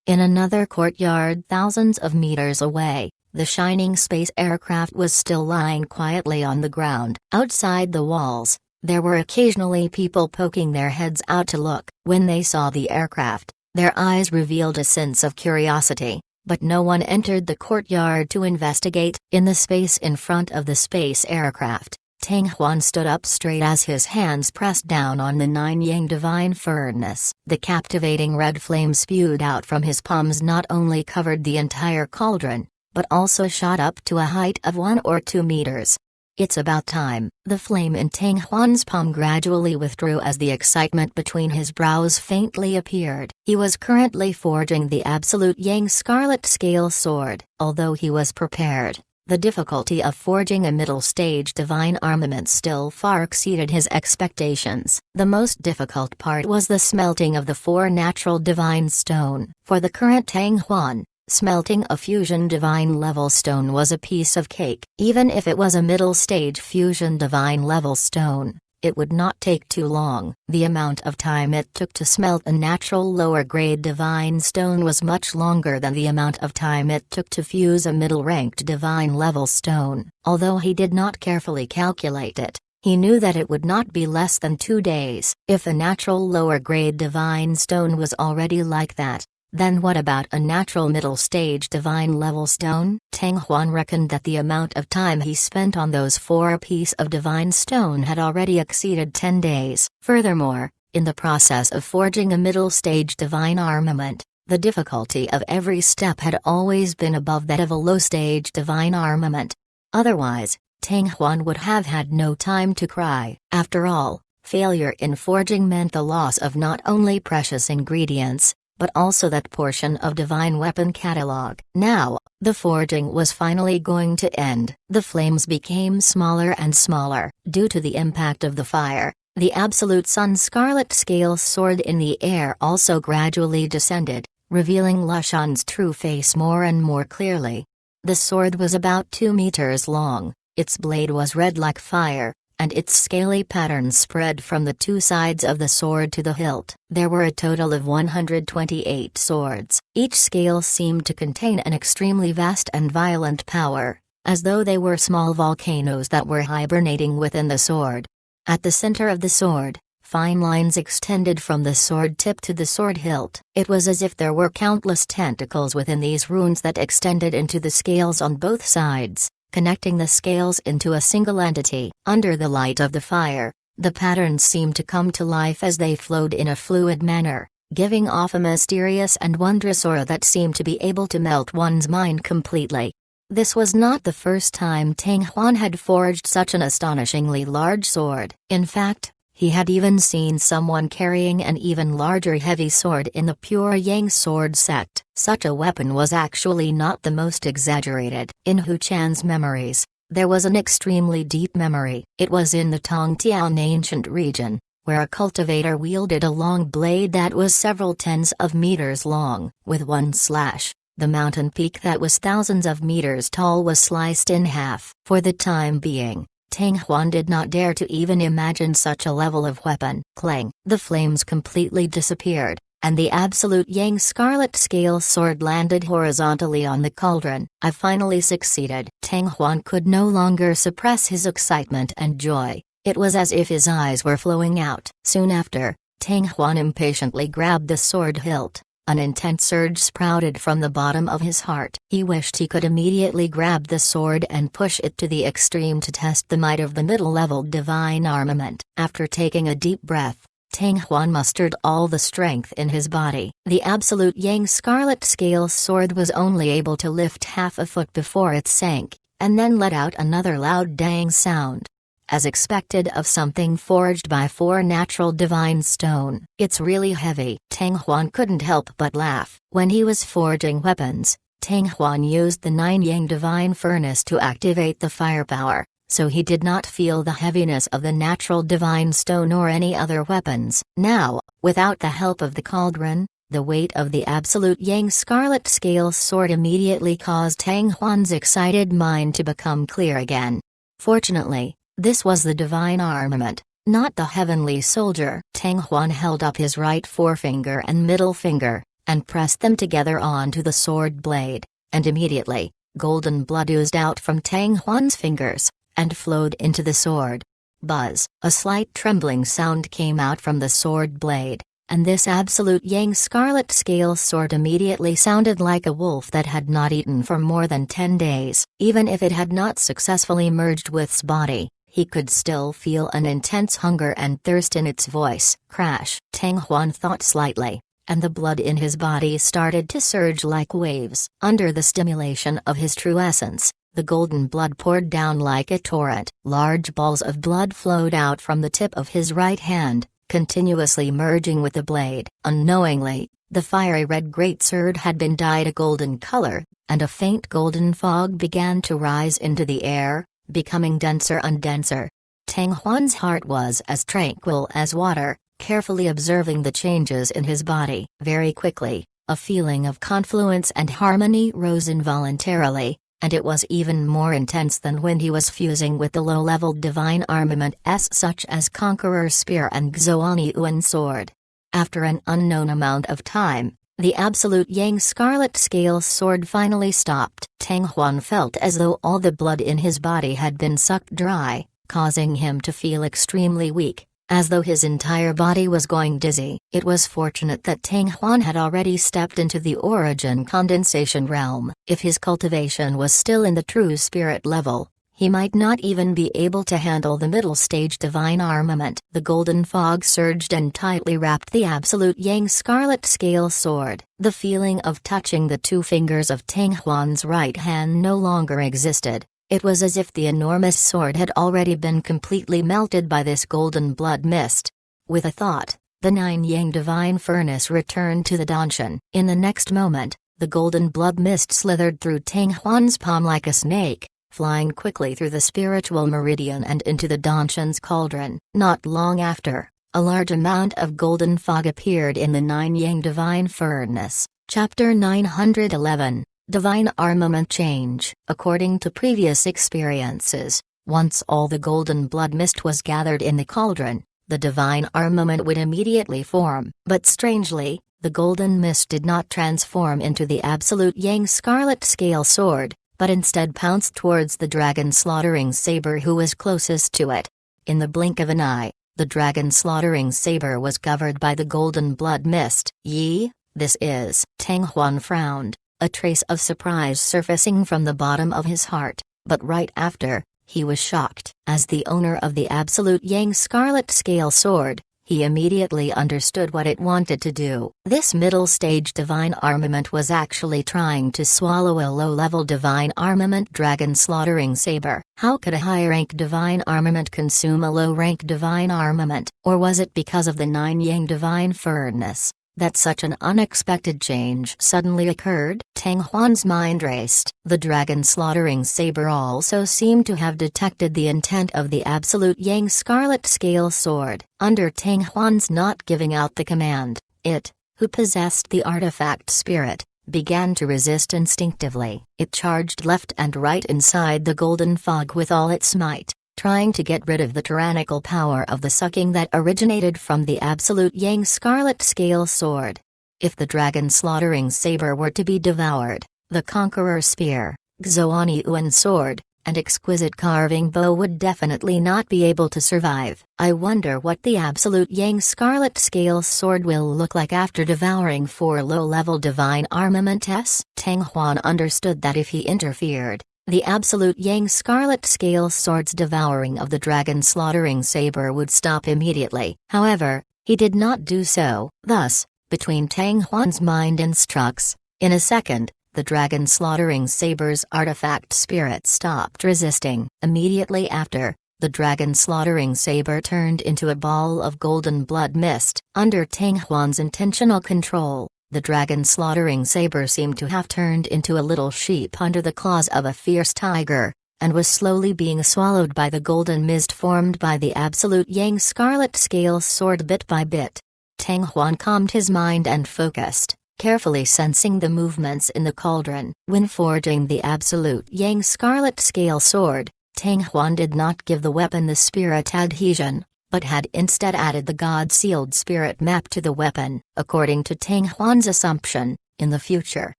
In another courtyard thousands of meters away, the shining space aircraft was still lying quietly on the ground. Outside the walls, there were occasionally people poking their heads out to look. When they saw the aircraft, their eyes revealed a sense of curiosity, but no one entered the courtyard to investigate. In the space in front of the space aircraft, Tang Huan stood up straight as his hands pressed down on the 9 Yang Divine Furnace. The captivating red flame spewed out from his palms not only covered the entire cauldron, but also shot up to a height of 1 or 2 meters. It's about time. The flame in Tang Huan's palm gradually withdrew as the excitement between his brows faintly appeared. He was currently forging the Absolute Yang Scarlet Scale Sword. Although he was prepared, the difficulty of forging a middle-stage divine armament still far exceeded his expectations. The most difficult part was the smelting of the 4 natural divine stone. For the current Tang Huan, Smelting a fusion divine level stone was a piece of cake. Even if it was a middle stage fusion divine level stone, it would not take too long. The amount of time it took to smelt a natural lower grade divine stone was much longer than the amount of time it took to fuse a middle ranked divine level stone. Although he did not carefully calculate it, he knew that it would not be less than 2 days. If a natural lower grade divine stone was already like that, then what about a natural middle stage divine level stone? Tang Huan reckoned that the amount of time he spent on those 4 pieces of divine stone had already exceeded 10 days. Furthermore, in the process of forging a middle stage divine armament, the difficulty of every step had always been above that of a low stage divine armament. Otherwise, Tang Huan would have had no time to cry. After all, failure in forging meant the loss of not only precious ingredients, but also that portion of divine weapon catalog. Now, the forging was finally going to end. The flames became smaller and smaller. Due to the impact of the fire, the Absolute Sun Scarlet Scale sword in the air also gradually descended, revealing Lushan's true face more and more clearly. The sword was about 2 meters long, its blade was red like fire, and its scaly pattern spread from the 2 sides of the sword to the hilt. There were a total of 128 swords. Each scale seemed to contain an extremely vast and violent power, as though they were small volcanoes that were hibernating within the sword. At the center of the sword, fine lines extended from the sword tip to the sword hilt. It was as if there were countless tentacles within these runes that extended into the scales on both sides, connecting the scales into a single entity. Under the light of the fire, the patterns seemed to come to life as they flowed in a fluid manner, giving off a mysterious and wondrous aura that seemed to be able to melt one's mind completely. This was not the first time Tang Huan had forged such an astonishingly large sword. In fact, he had even seen someone carrying an even larger heavy sword in the Pure Yang sword sect. Such a weapon was actually not the most exaggerated. In Hu Chan's memories, there was an extremely deep memory. It was in the Tongtian ancient region, where a cultivator wielded a long blade that was several tens of meters long. With one slash, the mountain peak that was thousands of meters tall was sliced in half. For the time being, Tang Huan did not dare to even imagine such a level of weapon. Clang! The flames completely disappeared, and the Absolute Yang Scarlet Scale sword landed horizontally on the cauldron. I finally succeeded. Tang Huan could no longer suppress his excitement and joy. It was as if his eyes were flowing out. Soon after, Tang Huan impatiently grabbed the sword hilt. An intense surge sprouted from the bottom of his heart. He wished he could immediately grab the sword and push it to the extreme to test the might of the middle-level divine armament. After taking a deep breath, Tang Huan mustered all the strength in his body. The Absolute Yang Scarlet Scale sword was only able to lift half a foot before it sank, and then let out another loud dang sound. As expected of something forged by 4 natural divine stone. It's really heavy. Tang Huan couldn't help but laugh. When he was forging weapons, Tang Huan used the 9 Yang divine furnace to activate the firepower, so he did not feel the heaviness of the natural divine stone or any other weapons. Now, without the help of the cauldron, the weight of the Absolute Yang Scarlet Scale sword immediately caused Tang Huan's excited mind to become clear again. Fortunately, this was the divine armament, not the heavenly soldier. Tang Huan held up his right forefinger and middle finger, and pressed them together onto the sword blade, and immediately, golden blood oozed out from Tang Huan's fingers, and flowed into the sword. Buzz! A slight trembling sound came out from the sword blade, and this Absolute Yang Scarlet Scale sword immediately sounded like a wolf that had not eaten for more than 10 days. Even if it had not successfully merged with its body, he could still feel an intense hunger and thirst in its voice. Crash! Tang Huan thought slightly, and the blood in his body started to surge like waves. Under the stimulation of his true essence, the golden blood poured down like a torrent. Large balls of blood flowed out from the tip of his right hand, continuously merging with the blade. Unknowingly, the fiery red greatsword had been dyed a golden color, and a faint golden fog began to rise into the air, becoming denser and denser. Tang Huan's heart was as tranquil as water, carefully observing the changes in his body. Very quickly, A feeling of confluence and harmony rose involuntarily, and it was even more intense than when he was fusing with the low-level divine armaments such as Conqueror's Spear and Xoani Yuan Sword. After an unknown amount of time, the Absolute Yang Scarlet Scale Sword finally stopped. Tang Huan felt as though all the blood in his body had been sucked dry, causing him to feel extremely weak, as though his entire body was going dizzy. It was fortunate that Tang Huan had already stepped into the Origin Condensation realm. If his cultivation was still in the true spirit level, he might not even be able to handle the middle stage divine armament. The golden fog surged and tightly wrapped the Absolute Yang Scarlet Scale Sword. The feeling of touching the two fingers of Tang Huan's right hand no longer existed. It was as if the enormous sword had already been completely melted by this golden blood mist. With a thought, the Nine Yang Divine Furnace returned to the Danshan. In the next moment, the golden blood mist slithered through Tang Huan's palm like a snake, flying quickly through the spiritual meridian and into the Danshan's cauldron. Not long after, a large amount of golden fog appeared in the Nine Yang Divine Furnace. Chapter 911, Divine Armament Change. According to previous experiences, once all the golden blood mist was gathered in the cauldron, the divine armament would immediately form. But strangely, the golden mist did not transform into the Absolute Yang Scarlet Scale Sword, but instead pounced towards the dragon slaughtering saber who was closest to it. In the blink of an eye, the dragon slaughtering saber was covered by the golden blood mist. "Yi, this is..." Tang Huan frowned, a trace of surprise surfacing from the bottom of his heart, but right after, he was shocked. As the owner of the Absolute Yang Scarlet Scale Sword, he immediately understood what it wanted to do. This middle-stage divine armament was actually trying to swallow a low-level divine armament dragon slaughtering saber. How could a high-rank divine armament consume a low-rank divine armament? Or was it because of the Nine Yang Divine Furnace that such an unexpected change suddenly occurred? Tang Huan's mind raced. The dragon slaughtering saber also seemed to have detected the intent of the Absolute Yang Scarlet Scale Sword. Under Tang Huan's not giving out the command, it, who possessed the artifact spirit, began to resist instinctively. It charged left and right inside the golden fog with all its might, trying to get rid of the tyrannical power of the sucking that originated from the Absolute Yang Scarlet Scale Sword. If the dragon slaughtering saber were to be devoured, the Conqueror's Spear, Xoani Yuan Sword, and exquisite carving bow would definitely not be able to survive. I wonder what the Absolute Yang Scarlet Scale Sword will look like after devouring 4 low-level divine armaments. Tang Huan understood that if he interfered, the Absolute Yang Scarlet Scale Sword's devouring of the dragon slaughtering saber would stop immediately. However, he did not do so. Thus, between Tang Huan's mind instructs, in a second, the dragon slaughtering saber's artifact spirit stopped resisting. Immediately after, the dragon slaughtering saber turned into a ball of golden blood mist. Under Tang Huan's intentional control, the dragon slaughtering saber seemed to have turned into a little sheep under the claws of a fierce tiger, and was slowly being swallowed by the golden mist formed by the Absolute Yang Scarlet Scale Sword bit by bit. Tang Huan calmed his mind and focused, carefully sensing the movements in the cauldron. When forging the Absolute Yang Scarlet Scale Sword, Tang Huan did not give the weapon the spirit adhesion, but had instead added the God-sealed spirit map to the weapon. According to Tang Huan's assumption, in the future,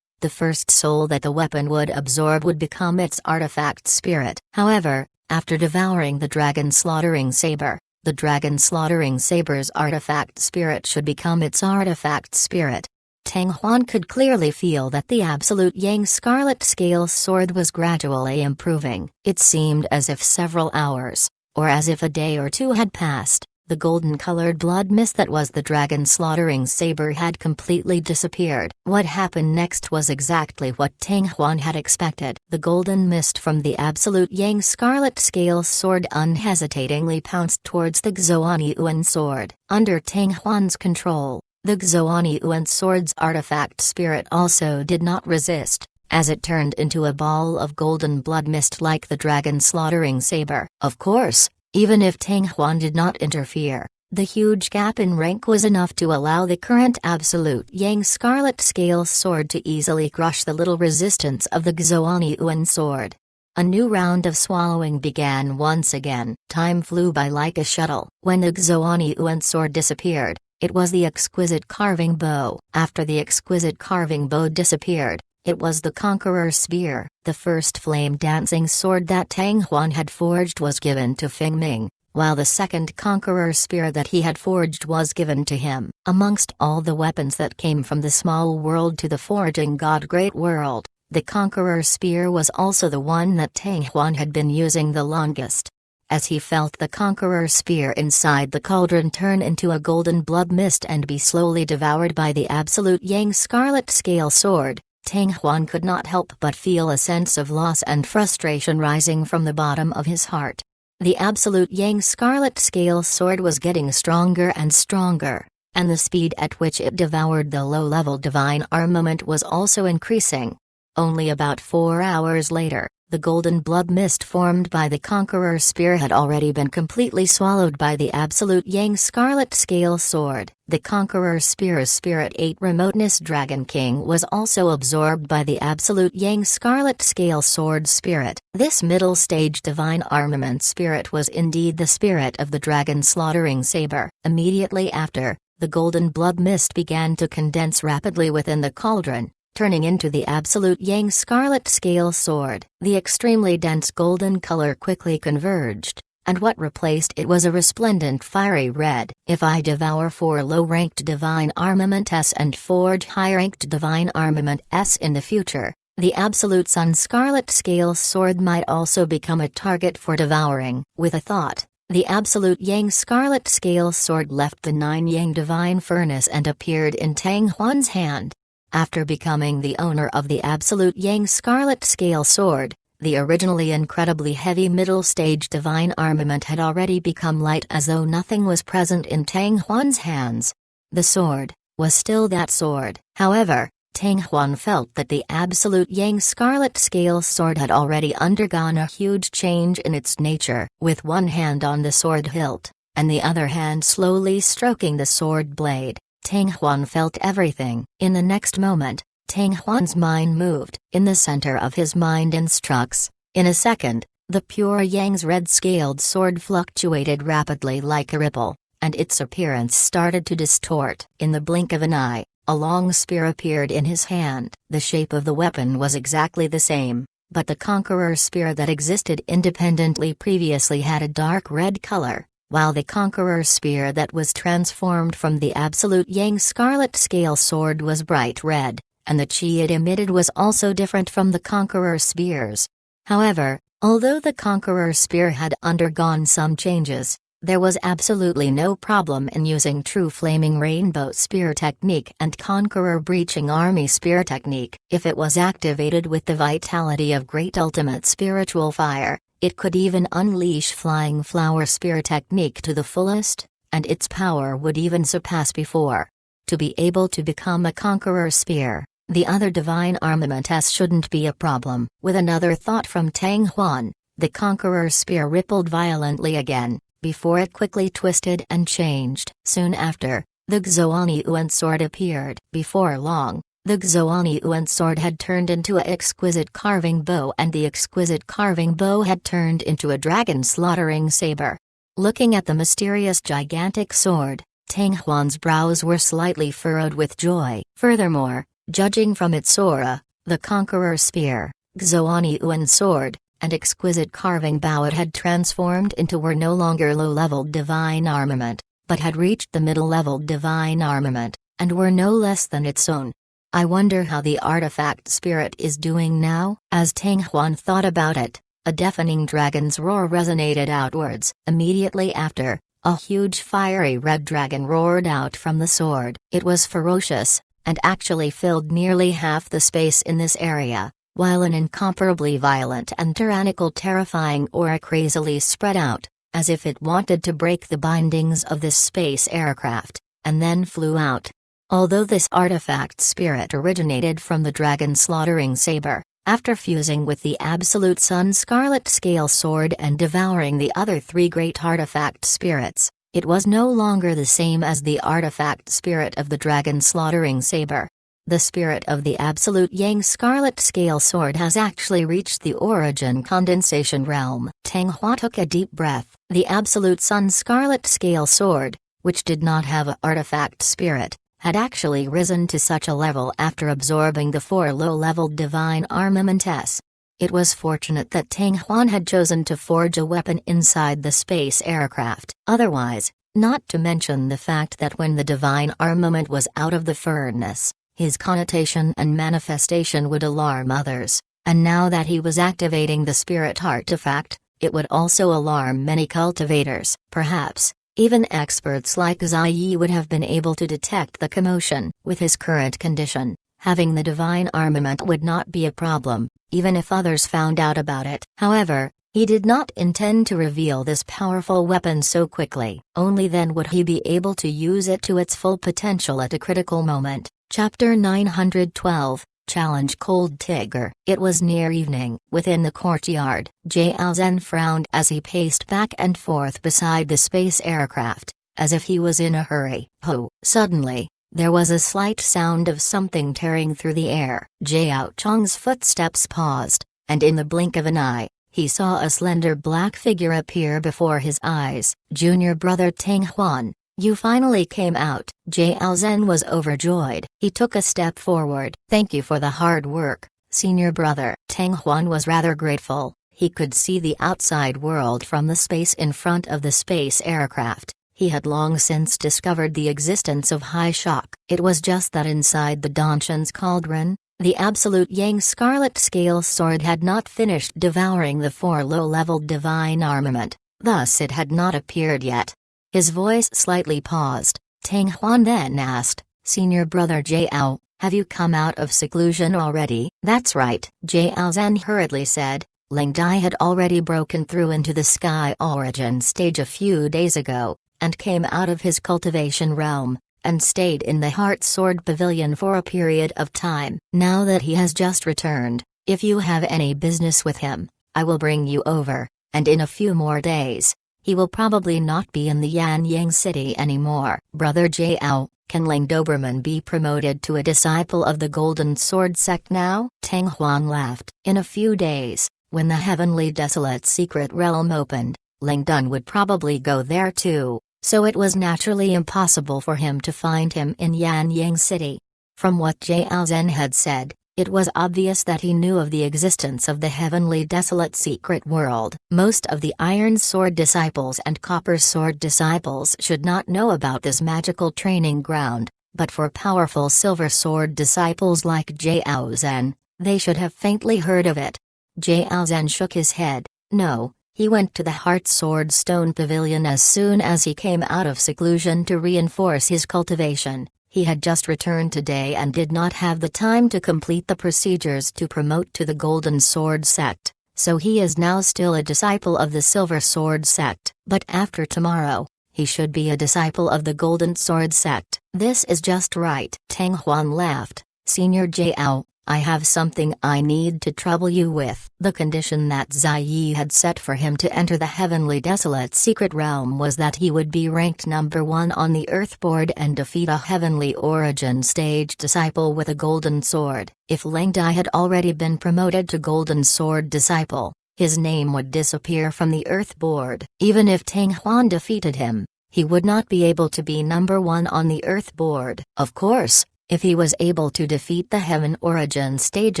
the first soul that the weapon would absorb would become its artifact spirit. However, after devouring the dragon slaughtering saber, the dragon slaughtering saber's artifact spirit should become its artifact spirit. Tang Huan could clearly feel that the Absolute Yang Scarlet Scale Sword was gradually improving. It seemed as if several hours, or as if a day or two had passed. The golden-colored blood mist that was the dragon slaughtering saber had completely disappeared. What happened next was exactly what Tang Huan had expected. The golden mist from the Absolute Yang Scarlet Scale Sword unhesitatingly pounced towards the Xoani Yuan Sword. Under Tang Huan's control, the Xoani Yuan Sword's artifact spirit also did not resist, as it turned into a ball of golden blood mist like the dragon slaughtering saber. Of course, even if Tang Huan did not interfere, The huge gap in rank was enough to allow the current Absolute Yang Scarlet Scale Sword to easily crush the little resistance of the Xuan Yuan sword. A new round of swallowing began once again. Time flew by like a shuttle. When the Xuan Yuan sword disappeared, it was the exquisite carving bow. After the exquisite carving bow disappeared, it was the Conqueror's spear. The first flame-dancing sword that Tang Huan had forged was given to Feng Ming, while the second Conqueror's spear that he had forged was given to him. Amongst all the weapons that came from the small world to the forging god great world, the Conqueror's spear was also the one that Tang Huan had been using the longest. As he felt the Conqueror's spear inside the cauldron turn into a golden blood mist and be slowly devoured by the Absolute Yang Scarlet Scale Sword, Tang Huan could not help but feel a sense of loss and frustration rising from the bottom of his heart. The Absolute Yang Scarlet Scale Sword was getting stronger and stronger, and the speed at which it devoured the low-level divine armament was also increasing. Only about 4 hours later, the golden blood mist formed by the Conqueror's spear had already been completely swallowed by the Absolute Yang Scarlet Scale Sword. The Conqueror's spear's Spirit 8 Remoteness Dragon King was also absorbed by the Absolute Yang Scarlet Scale Sword Spirit. This middle stage divine armament spirit was indeed the spirit of the dragon slaughtering saber. Immediately after, the golden blood mist began to condense rapidly within the cauldron, turning into the Absolute Yang Scarlet Scale Sword. The extremely dense golden color quickly converged, and what replaced it was a resplendent fiery red. If I devour 4 low-ranked divine armament S and forge high-ranked divine armament S in the future, the Absolute Sun Scarlet Scale Sword might also become a target for devouring. With a thought, the Absolute Yang Scarlet Scale Sword left the 9 Yang Divine Furnace and appeared in Tang Huan's hand. After becoming the owner of the Absolute Yang Scarlet Scale Sword, the originally incredibly heavy middle-stage divine armament had already become light as though nothing was present in Tang Huan's hands. The sword was still that sword. However, Tang Huan felt that the Absolute Yang Scarlet Scale Sword had already undergone a huge change in its nature. With one hand on the sword hilt, and the other hand slowly stroking the sword blade, Tang Huan felt everything. In the next moment, Tang Huan's mind moved. In the center of his mind instructs. In a second, the pure Yang's red-scaled sword fluctuated rapidly like a ripple, and its appearance started to distort. In the blink of an eye, a long spear appeared in his hand. The shape of the weapon was exactly the same, but the Conqueror's spear that existed independently previously had a dark red color, while the Conqueror's spear that was transformed from the Absolute Yang Scarlet Scale Sword was bright red, and the chi it emitted was also different from the Conqueror's spears. However, although the Conqueror's spear had undergone some changes, there was absolutely no problem in using true Flaming Rainbow Spear technique and Conqueror Breaching Army Spear technique. If it was activated with the vitality of Great Ultimate Spiritual Fire, it could even unleash Flying Flower Spear technique to the fullest, and its power would even surpass before. To be able to become a Conqueror Spear, the other divine armament shouldn't be a problem. With another thought from Tang Huan, the Conqueror Spear rippled violently again, before it quickly twisted and changed. Soon after, the Xuan Yuan sword appeared. Before long, the Xuan Yuan sword had turned into an exquisite carving bow, and the exquisite carving bow had turned into a dragon slaughtering saber. Looking at the mysterious gigantic sword, Tang Huan's brows were slightly furrowed with joy. Furthermore, judging from its aura, the Conqueror Spear, Xuan Yuan sword, and exquisite carving bow it had transformed into were no longer low-level divine armament, but had reached the middle-level divine armament, and were no less than its own. I wonder how the artifact spirit is doing now? As Tang Huan thought about it, a deafening dragon's roar resonated outwards. Immediately after, a huge fiery red dragon roared out from the sword. It was ferocious, and actually filled nearly half the space in this area, while an incomparably violent and tyrannical terrifying aura crazily spread out, as if it wanted to break the bindings of this space aircraft, and then flew out. Although this artifact spirit originated from the dragon slaughtering saber, after fusing with the Absolute Sun Scarlet Scale Sword and devouring the other 3 great artifact spirits, It was no longer the same as the artifact spirit of the dragon slaughtering saber. The spirit of the Absolute Yang Scarlet Scale Sword has actually reached the origin condensation realm. Tang Hua took a deep breath. The Absolute Sun Scarlet Scale Sword, which did not have an artifact spirit, had actually risen to such a level after absorbing the 4 low-leveled divine armaments. It was fortunate that Tang Huan had chosen to forge a weapon inside the space aircraft. Otherwise, not to mention the fact that when the divine armament was out of the furnace, his connotation and manifestation would alarm others, and now that he was activating the spirit artifact, it would also alarm many cultivators. Perhaps even experts like Zai Yi would have been able to detect the commotion. With his current condition, having the divine armament would not be a problem, even if others found out about it. However, he did not intend to reveal this powerful weapon so quickly. Only then would he be able to use it to its full potential at a critical moment. Chapter 912, Challenge Cold Tiger. It was near evening. Within the courtyard, Jiao Zhen frowned as he paced back and forth beside the space aircraft, as if he was in a hurry. Oh! Suddenly, there was a slight sound of something tearing through the air. Jiao Chong's footsteps paused, and in the blink of an eye, he saw a slender black figure appear before his eyes. Junior brother Tang Huan, you finally came out. Jiao Zhen was overjoyed. He took a step forward. Thank you for the hard work, senior brother. Tang Huan was rather grateful. He could see the outside world from the space in front of the space aircraft. He had long since discovered the existence of high shock. It was just that inside the Danshan's cauldron, the Absolute Yang Scarlet Scale Sword had not finished devouring the 4 low-leveled divine armament, thus it had not appeared yet. His voice slightly paused. Tang Huan then asked, Senior brother Jiao, have you come out of seclusion already? That's right, Jiao Zhen hurriedly said. Leng Dai had already broken through into the Sky Origin stage a few days ago, and came out of his cultivation realm, and stayed in the Heart Sword Pavilion for a period of time. Now that he has just returned, if you have any business with him, I will bring you over, and in a few more days, he will probably not be in the Yanyang city anymore. Brother Jiao, can Ling Doberman be promoted to a disciple of the Golden Sword sect now? Tang Huan laughed. In a few days, when the Heavenly Desolate Secret Realm opened, Ling Dun would probably go there too, so it was naturally impossible for him to find him in Yanyang city. From what Jiao Zhen had said, it was obvious that he knew of the existence of the Heavenly Desolate Secret World. Most of the Iron Sword disciples and Copper Sword disciples should not know about this magical training ground, but for powerful Silver Sword disciples like Jiao Zhen, they should have faintly heard of it. Jiao Zhen shook his head. No, he went to the Heart Sword Stone Pavilion as soon as he came out of seclusion to reinforce his cultivation. He had just returned today and did not have the time to complete the procedures to promote to the Golden Sword sect, so he is now still a disciple of the Silver Sword sect. But after tomorrow, he should be a disciple of the Golden Sword sect. This is just right. Tang Huan laughed. Senior Jiao, I have something I need to trouble you with. The condition that Zai Yi had set for him to enter the Heavenly Desolate Secret Realm was that he would be ranked number 1 on the Earth board and defeat a Heavenly Origin stage disciple with a Golden Sword. If Leng Dai had already been promoted to Golden Sword disciple, his name would disappear from the Earth board. Even if Tang Huan defeated him, he would not be able to be number 1 on the Earth board. Of course, if he was able to defeat the Heaven Origin stage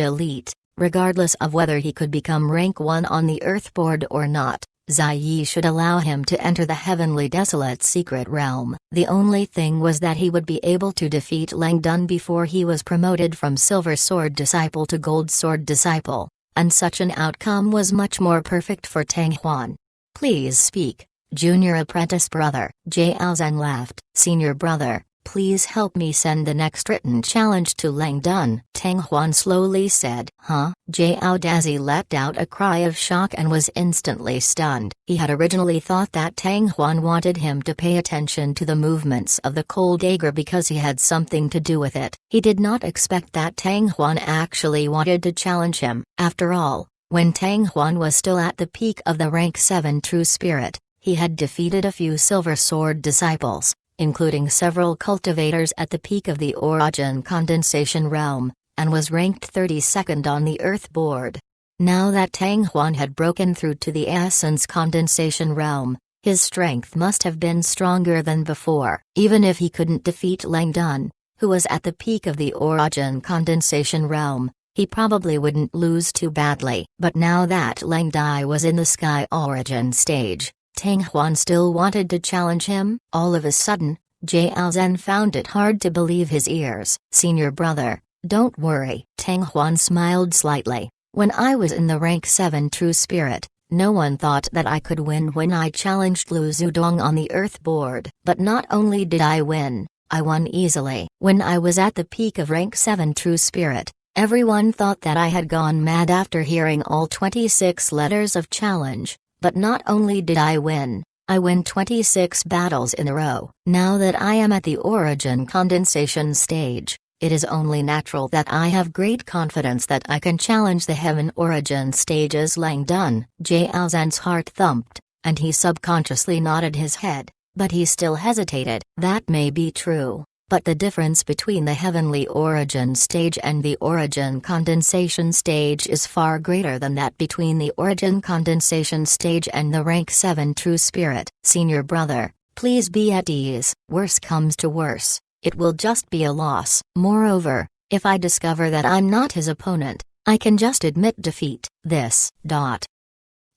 elite, regardless of whether he could become rank 1 on the Earth board or not, Zai Yi should allow him to enter the Heavenly Desolate Secret Realm. The only thing was that he would be able to defeat Leng Dun before he was promoted from Silver Sword Disciple to Gold Sword Disciple, and such an outcome was much more perfect for Tang Huan. Please speak, Junior Apprentice Brother. Jiao Zhen laughed. Senior Brother, please help me send the next written challenge to Leng Dun. Tang Huan slowly said. Huh? Jiao Dazi let out a cry of shock and was instantly stunned. He had originally thought that Tang Huan wanted him to pay attention to the movements of the cold dagger because he had something to do with it. He did not expect that Tang Huan actually wanted to challenge him. After all, when Tang Huan was still at the peak of the rank 7 true spirit, He had defeated a few Silver Sword disciples, including several cultivators at the peak of the Origin Condensation Realm, and was ranked 32nd on the Earth board. Now that Tang Huan had broken through to the Essence Condensation Realm, his strength must have been stronger than before. Even if he couldn't defeat Lang Dun, who was at the peak of the Origin Condensation Realm, he probably wouldn't lose too badly. But now that Lang Dai was in the Sky Origin stage, Tang Huan still wanted to challenge him. All of a sudden, Jiao Zhen found it hard to believe his ears. "Senior brother, don't worry." Tang Huan smiled slightly. "When I was in the rank 7 True Spirit, no one thought that I could win when I challenged Lu Zudong on the Earth board. But not only did I win, I won easily. When I was at the peak of rank 7 True Spirit, everyone thought that I had gone mad after hearing all 26 letters of challenge. But not only did I win 26 battles in a row. Now that I am at the Origin Condensation stage, it is only natural that I have great confidence that I can challenge the Heaven Origin stages." Lang Dun. Jiao Zhen's heart thumped, and he subconsciously nodded his head, but he still hesitated. That may be true, but the difference between the Heavenly Origin stage and the Origin Condensation stage is far greater than that between the Origin Condensation stage and the rank 7 True Spirit. "Senior brother, please be at ease. Worse comes to worse, it will just be a loss. Moreover, if I discover that I'm not his opponent, I can just admit defeat."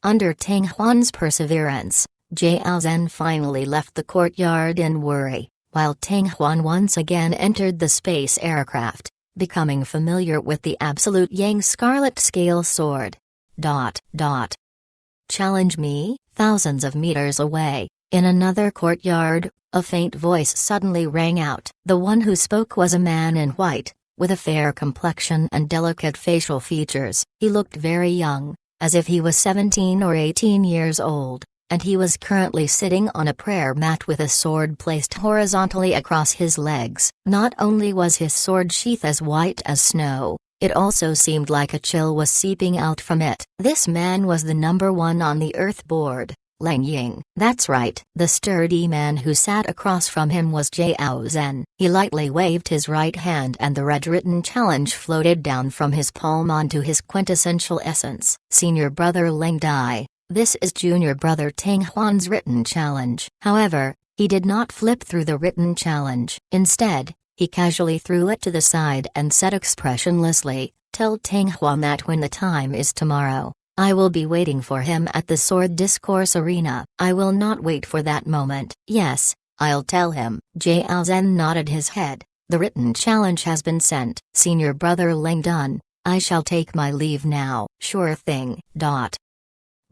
Under Tang Huan's perseverance, Jiao Zhen finally left the courtyard in worry, while Tang Huan once again entered the space aircraft, becoming familiar with the Absolute Yang Scarlet Scale Sword. "Challenge me?" Thousands of meters away, in another courtyard, a faint voice suddenly rang out. The one who spoke was a man in white, with a fair complexion and delicate facial features. He looked very young, as if he was 17 or 18 years old, and he was currently sitting on a prayer mat with a sword placed horizontally across his legs. Not only was his sword sheath as white as snow, it also seemed like a chill was seeping out from it. This man was the number 1 on the Earth board, Lang Ying. That's right. The sturdy man who sat across from him was Jiao Zhen. He lightly waved his right hand and the red written challenge floated down from his palm onto his quintessential essence. "Senior brother Lang Dai, this is junior brother Tang Huan's written challenge." However, he did not flip through the written challenge. Instead, he casually threw it to the side and said expressionlessly, "Tell Tang Huan that when the time is tomorrow, I will be waiting for him at the Sword Discourse Arena." "I will not wait for that moment." "Yes, I'll tell him." Jiao Zhen nodded his head. "The written challenge has been sent." "Senior brother Lang Dun, I shall take my leave now." "Sure thing."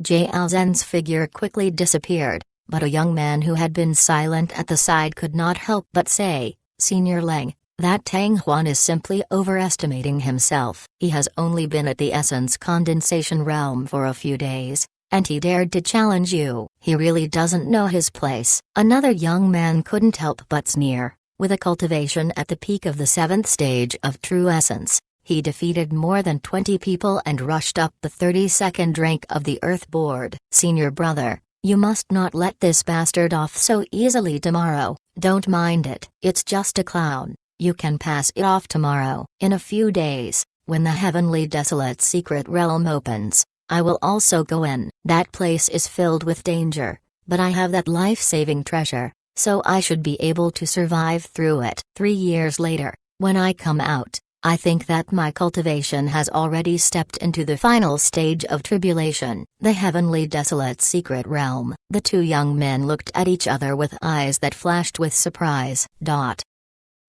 Jiao Zhen's figure quickly disappeared, but a young man who had been silent at the side could not help but say, "Senior Lang, that Tang Huan is simply overestimating himself. He has only been at the Essence Condensation Realm for a few days, and he dared to challenge you. He really doesn't know his place." Another young man couldn't help but sneer. With a cultivation at the peak of the 7th stage of True Essence, he defeated more than 20 people and rushed up the 32nd rank of the Earth board. "Senior brother, you must not let this bastard off so easily tomorrow." "Don't mind it. It's just a clown. You can pass it off tomorrow." "In a few days, when the Heavenly Desolate Secret Realm opens, I will also go in. That place is filled with danger, but I have that life-saving treasure, so I should be able to survive through it." 3 years later, when I come out, I think that my cultivation has already stepped into the final stage of tribulation. The Heavenly Desolate Secret Realm. The two young men looked at each other with eyes that flashed with surprise.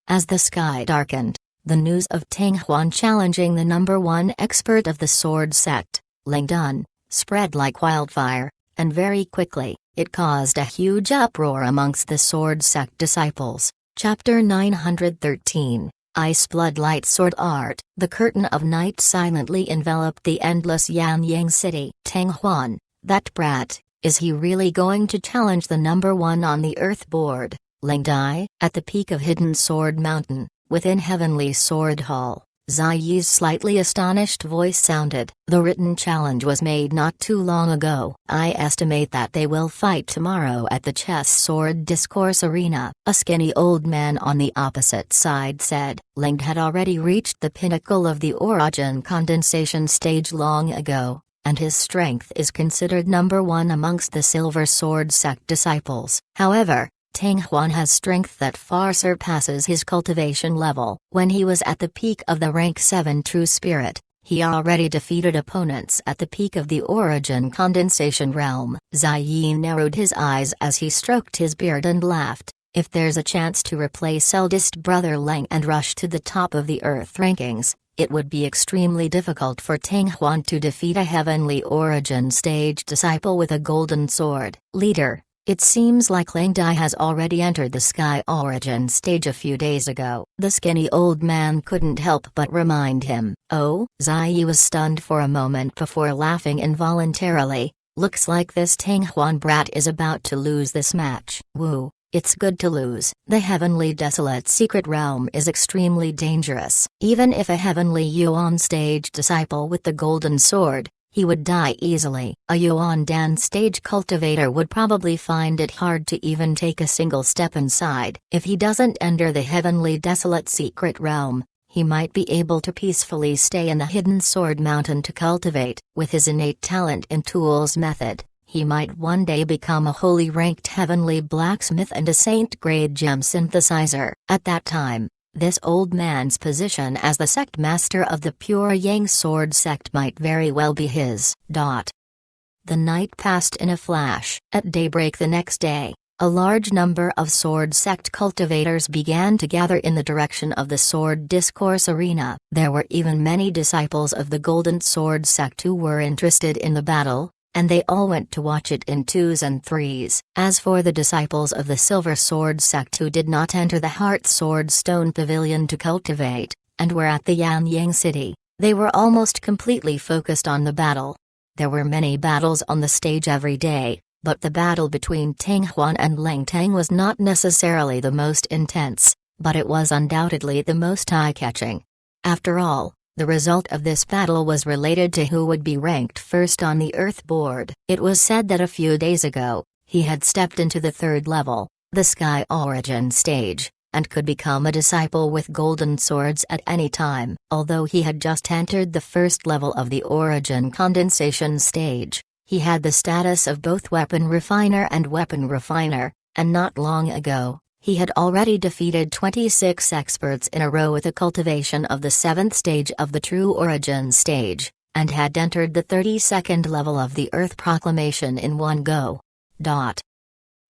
As the sky darkened, the news of Tang Huan challenging the number 1 expert of the sword sect, Lang Dun, spread like wildfire, and very quickly, it caused a huge uproar amongst the sword sect disciples. Chapter 913, Ice Blood Light Sword Art. The curtain of night silently enveloped the endless Yanyang city. Tang Huan, that brat, is he really going to challenge the number 1 on the Earth board, Lang Dai? At the peak of Hidden Sword Mountain, within Heavenly Sword Hall, Zai Yi's slightly astonished voice sounded. The written challenge was made not too long ago. I estimate that they will fight tomorrow at the Chess Sword Discourse Arena. A skinny old man on the opposite side said. Ling had already reached the pinnacle of the origin condensation stage long ago, and his strength is considered number one amongst the Silver Sword sect disciples. However, Tang Huan has strength that far surpasses his cultivation level. When he was at the peak of the rank 7 True Spirit, he already defeated opponents at the peak of the origin condensation realm. Zai Yi narrowed his eyes as he stroked his beard and laughed. If there's a chance to replace eldest brother Leng and rush to the top of the Earth rankings, it would be extremely difficult for Tang Huan to defeat a heavenly origin stage disciple with a golden sword. Leader, it seems like Leng Dai has already entered the Sky Origin stage a few days ago. The skinny old man couldn't help but remind him. Oh? Zai Yi was stunned for a moment before laughing involuntarily. Looks like this Tang Huan brat is about to lose this match. Woo, it's good to lose. The Heavenly Desolate Secret Realm is extremely dangerous. Even if a Heavenly Yuan stage disciple with the Golden Sword, he would die easily. A Yuan Dan stage cultivator would probably find it hard to even take a single step inside. If he doesn't enter the Heavenly Desolate Secret Realm, he might be able to peacefully stay in the Hidden Sword Mountain to cultivate. With his innate talent in tools method, he might one day become a holy ranked heavenly blacksmith and a saint-grade gem synthesizer. At that time, this old man's position as the sect master of the Pure Yang Sword sect might very well be his. The night passed in a flash. At daybreak the next day, a large number of sword sect cultivators began to gather in the direction of the Sword Discourse Arena. There were even many disciples of the Golden Sword sect who were interested in the battle, and they all went to watch it in twos and threes. As for the disciples of the Silver Sword sect who did not enter the Heart Sword Stone Pavilion to cultivate, and were at the Yanyang city, they were almost completely focused on the battle. There were many battles on the stage every day, but the battle between Tang Huan and Leng Tang was not necessarily the most intense, but it was undoubtedly the most eye-catching. After all, the result of this battle was related to who would be ranked first on the Earth board. It was said that a few days ago, he had stepped into the third level, the Sky Origin stage, and could become a disciple with golden swords at any time. Although he had just entered the first level of the Origin condensation stage, he had the status of both weapon refiner and weapon refiner, and not long ago, he had already defeated 26 experts in a row with the cultivation of the 7th stage of the True Origin stage, and had entered the 32nd level of the Earth Proclamation in one go.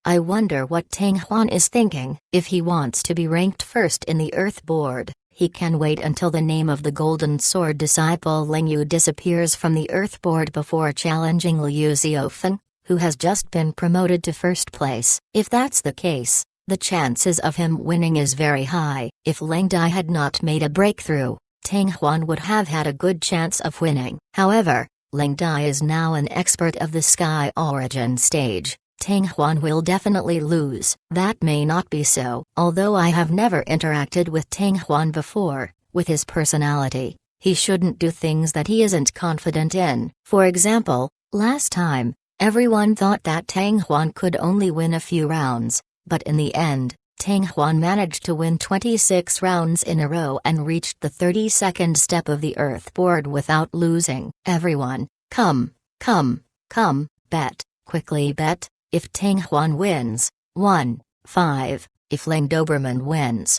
I wonder what Tang Huan is thinking. If he wants to be ranked first in the Earth board, he can wait until the name of the Golden Sword disciple Ling Yu disappears from the Earth board before challenging Liu Xiaofeng, who has just been promoted to first place. If that's the case, the chances of him winning is very high. If Leng Dai had not made a breakthrough, Tang Huan would have had a good chance of winning. However, Leng Dai is now an expert of the Sky Origin stage. Tang Huan will definitely lose. That may not be so. Although I have never interacted with Tang Huan before, with his personality, he shouldn't do things that he isn't confident in. For example, last time, everyone thought that Tang Huan could only win a few rounds. But in the end, Tang Huan managed to win 26 rounds in a row and reached the 32nd step of the Earth board without losing. Everyone, come, bet, quickly bet, if Tang Huan wins, 1-5, if Leng Doberman wins, ...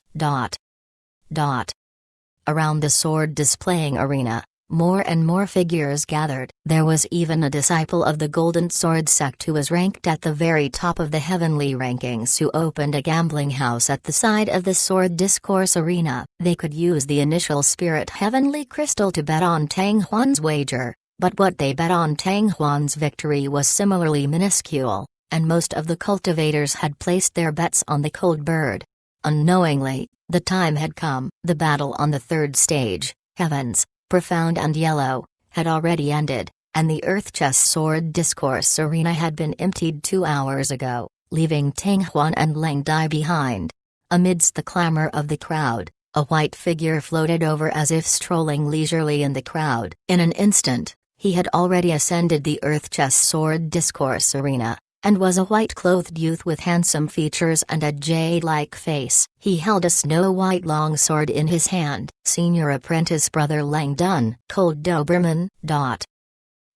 Around the sword displaying arena, more and more figures gathered. There was even a disciple of the Golden Sword sect who was ranked at the very top of the heavenly rankings who opened a gambling house at the side of the Sword Discourse Arena. They could use the initial Spirit Heavenly Crystal to bet on Tang Huan's wager, but what they bet on Tang Huan's victory was similarly minuscule, and most of the cultivators had placed their bets on the Cold Bird. Unknowingly, the time had come. The battle on the third stage, Heavens, Profound and Yellow, had already ended, and the Earth Chess Sword Discourse Arena had been emptied 2 hours ago, leaving Tang Huan and Leng Dai behind. Amidst the clamor of the crowd, a white figure floated over as if strolling leisurely in the crowd. In an instant, he had already ascended the Earth Chess Sword Discourse Arena, and was a white-clothed youth with handsome features and a jade-like face. He held a snow-white longsword in his hand. Senior apprentice Brother Langdon told Doberman.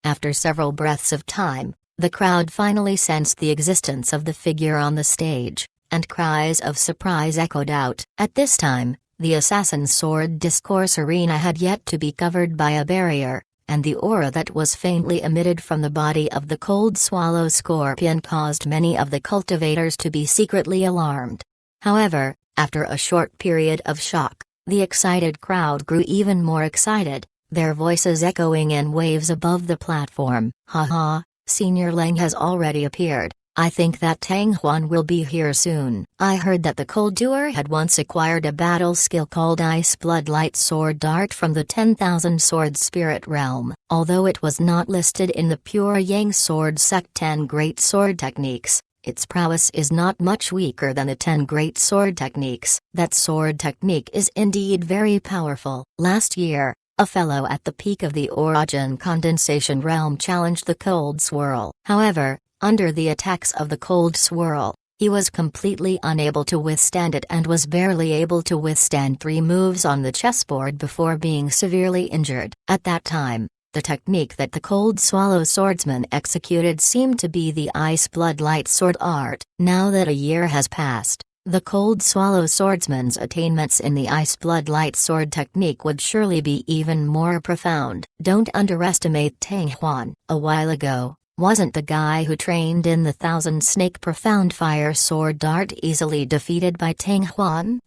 After several breaths of time, the crowd finally sensed the existence of the figure on the stage, and cries of surprise echoed out. At this time, the Assassin's Sword Discourse Arena had yet to be covered by a barrier, and the aura that was faintly emitted from the body of the Cold Swallow Scorpion caused many of the cultivators to be secretly alarmed. However, after a short period of shock, the excited crowd grew even more excited, their voices echoing in waves above the platform. "Ha, Senior Leng has already appeared. I think that Tang Huan will be here soon." I heard that the Cold Doer had once acquired a battle skill called Ice Blood Light Sword Dart from the 10,000 Sword Spirit Realm. Although it was not listed in the Pure Yang Sword Sect 10 Great Sword Techniques, its prowess is not much weaker than the 10 Great Sword Techniques. That sword technique is indeed very powerful. Last year, a fellow at the peak of the Origin Condensation Realm challenged the Cold Swirl. However, under the attacks of the Cold Swirl, he was completely unable to withstand it and was barely able to withstand 3 moves on the chessboard before being severely injured. At that time, the technique that the Cold Swallow swordsman executed seemed to be the Ice Blood Light Sword art. Now that a year has passed, the Cold Swallow swordsman's attainments in the Ice Blood Light Sword technique would surely be even more profound. Don't underestimate Tang Huan. A while ago, wasn't the guy who trained in the Thousand Snake Profound Fire Sword Dart easily defeated by Tang Huan?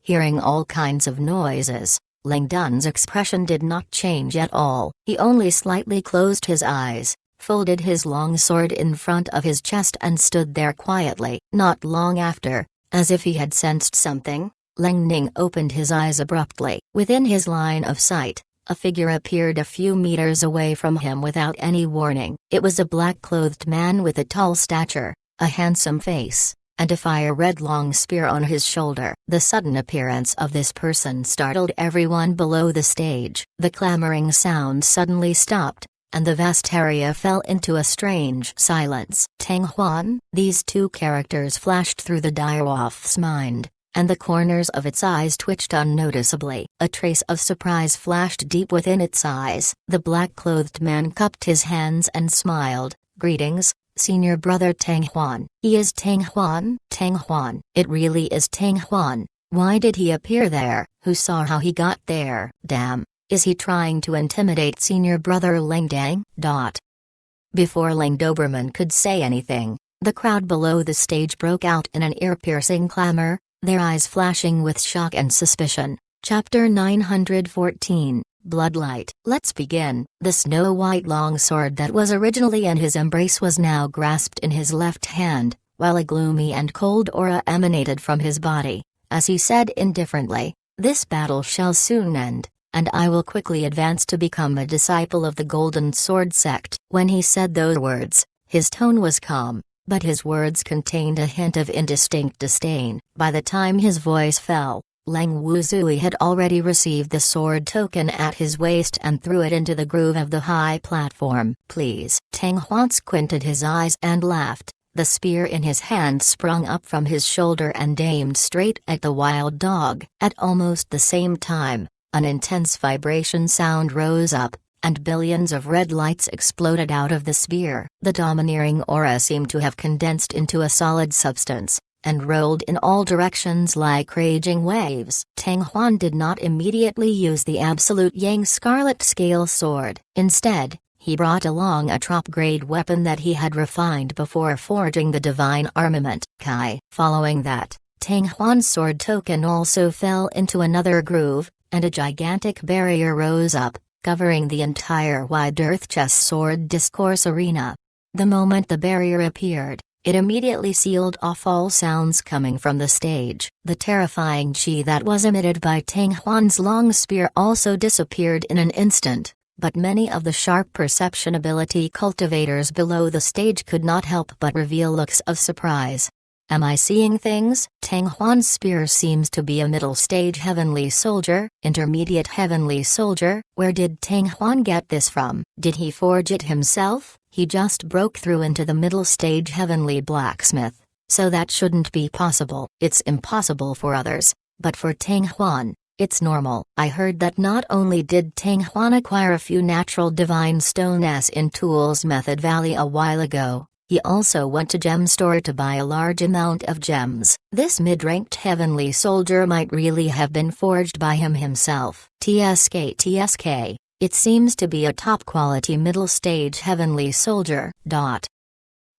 Hearing all kinds of noises, Langdon's expression did not change at all. He only slightly closed his eyes, folded his long sword in front of his chest and stood there quietly. Not long after, as if he had sensed something, Lang Ning opened his eyes abruptly. Within his line of sight, a figure appeared a few meters away from him without any warning. It was a black-clothed man with a tall stature, a handsome face, and a fire-red long spear on his shoulder. The sudden appearance of this person startled everyone below the stage. The clamoring sound suddenly stopped, and the vast area fell into a strange silence. Tang Huan? These two characters flashed through the direwolf's mind, and the corners of its eyes twitched unnoticeably. A trace of surprise flashed deep within its eyes. The black-clothed man cupped his hands and smiled. "Greetings, Senior Brother Tang Huan." "He is Tang Huan?" "Tang Huan. It really is Tang Huan. Why did he appear there? Who saw how he got there? Damn, is he trying to intimidate Senior Brother Langdang?" Before Lang Doberman could say anything, the crowd below the stage broke out in an ear-piercing clamor, their eyes flashing with shock and suspicion. Chapter 914, Bloodlight. Let's begin. The snow-white longsword that was originally in his embrace was now grasped in his left hand, while a gloomy and cold aura emanated from his body, as he said indifferently, "This battle shall soon end, and I will quickly advance to become a disciple of the Golden Sword Sect." When he said those words, his tone was calm, but his words contained a hint of indistinct disdain. By the time his voice fell, Lang Wuzui had already received the sword token at his waist and threw it into the groove of the high platform. "Please." Tang Huan squinted his eyes and laughed. The spear in his hand sprung up from his shoulder and aimed straight at the wild dog. At almost the same time, an intense vibration sound rose up, and billions of red lights exploded out of the spear. The domineering aura seemed to have condensed into a solid substance, and rolled in all directions like raging waves. Tang Huan did not immediately use the Absolute Yang Scarlet Scale Sword. Instead, he brought along a top-grade weapon that he had refined before forging the Divine Armament. Following that, Tang Huan's sword token also fell into another groove, and a gigantic barrier rose up, covering the entire wide Earth Chess Sword Discourse Arena. The moment the barrier appeared, it immediately sealed off all sounds coming from the stage. The terrifying chi that was emitted by Tang Huan's long spear also disappeared in an instant, but many of the sharp perception ability cultivators below the stage could not help but reveal looks of surprise. Am I seeing things? Tang Huan's spear seems to be a middle-stage heavenly soldier, intermediate heavenly soldier. Where did Tang Huan get this from? Did he forge it himself? He just broke through into the middle-stage heavenly blacksmith, so that shouldn't be possible. It's impossible for others, but for Tang Huan, it's normal. I heard that not only did Tang Huan acquire a few natural divine stones in Tools Method Valley a while ago, he also went to gem store to buy a large amount of gems. This mid-ranked heavenly soldier might really have been forged by him himself. TSK, it seems to be a top-quality middle-stage heavenly soldier.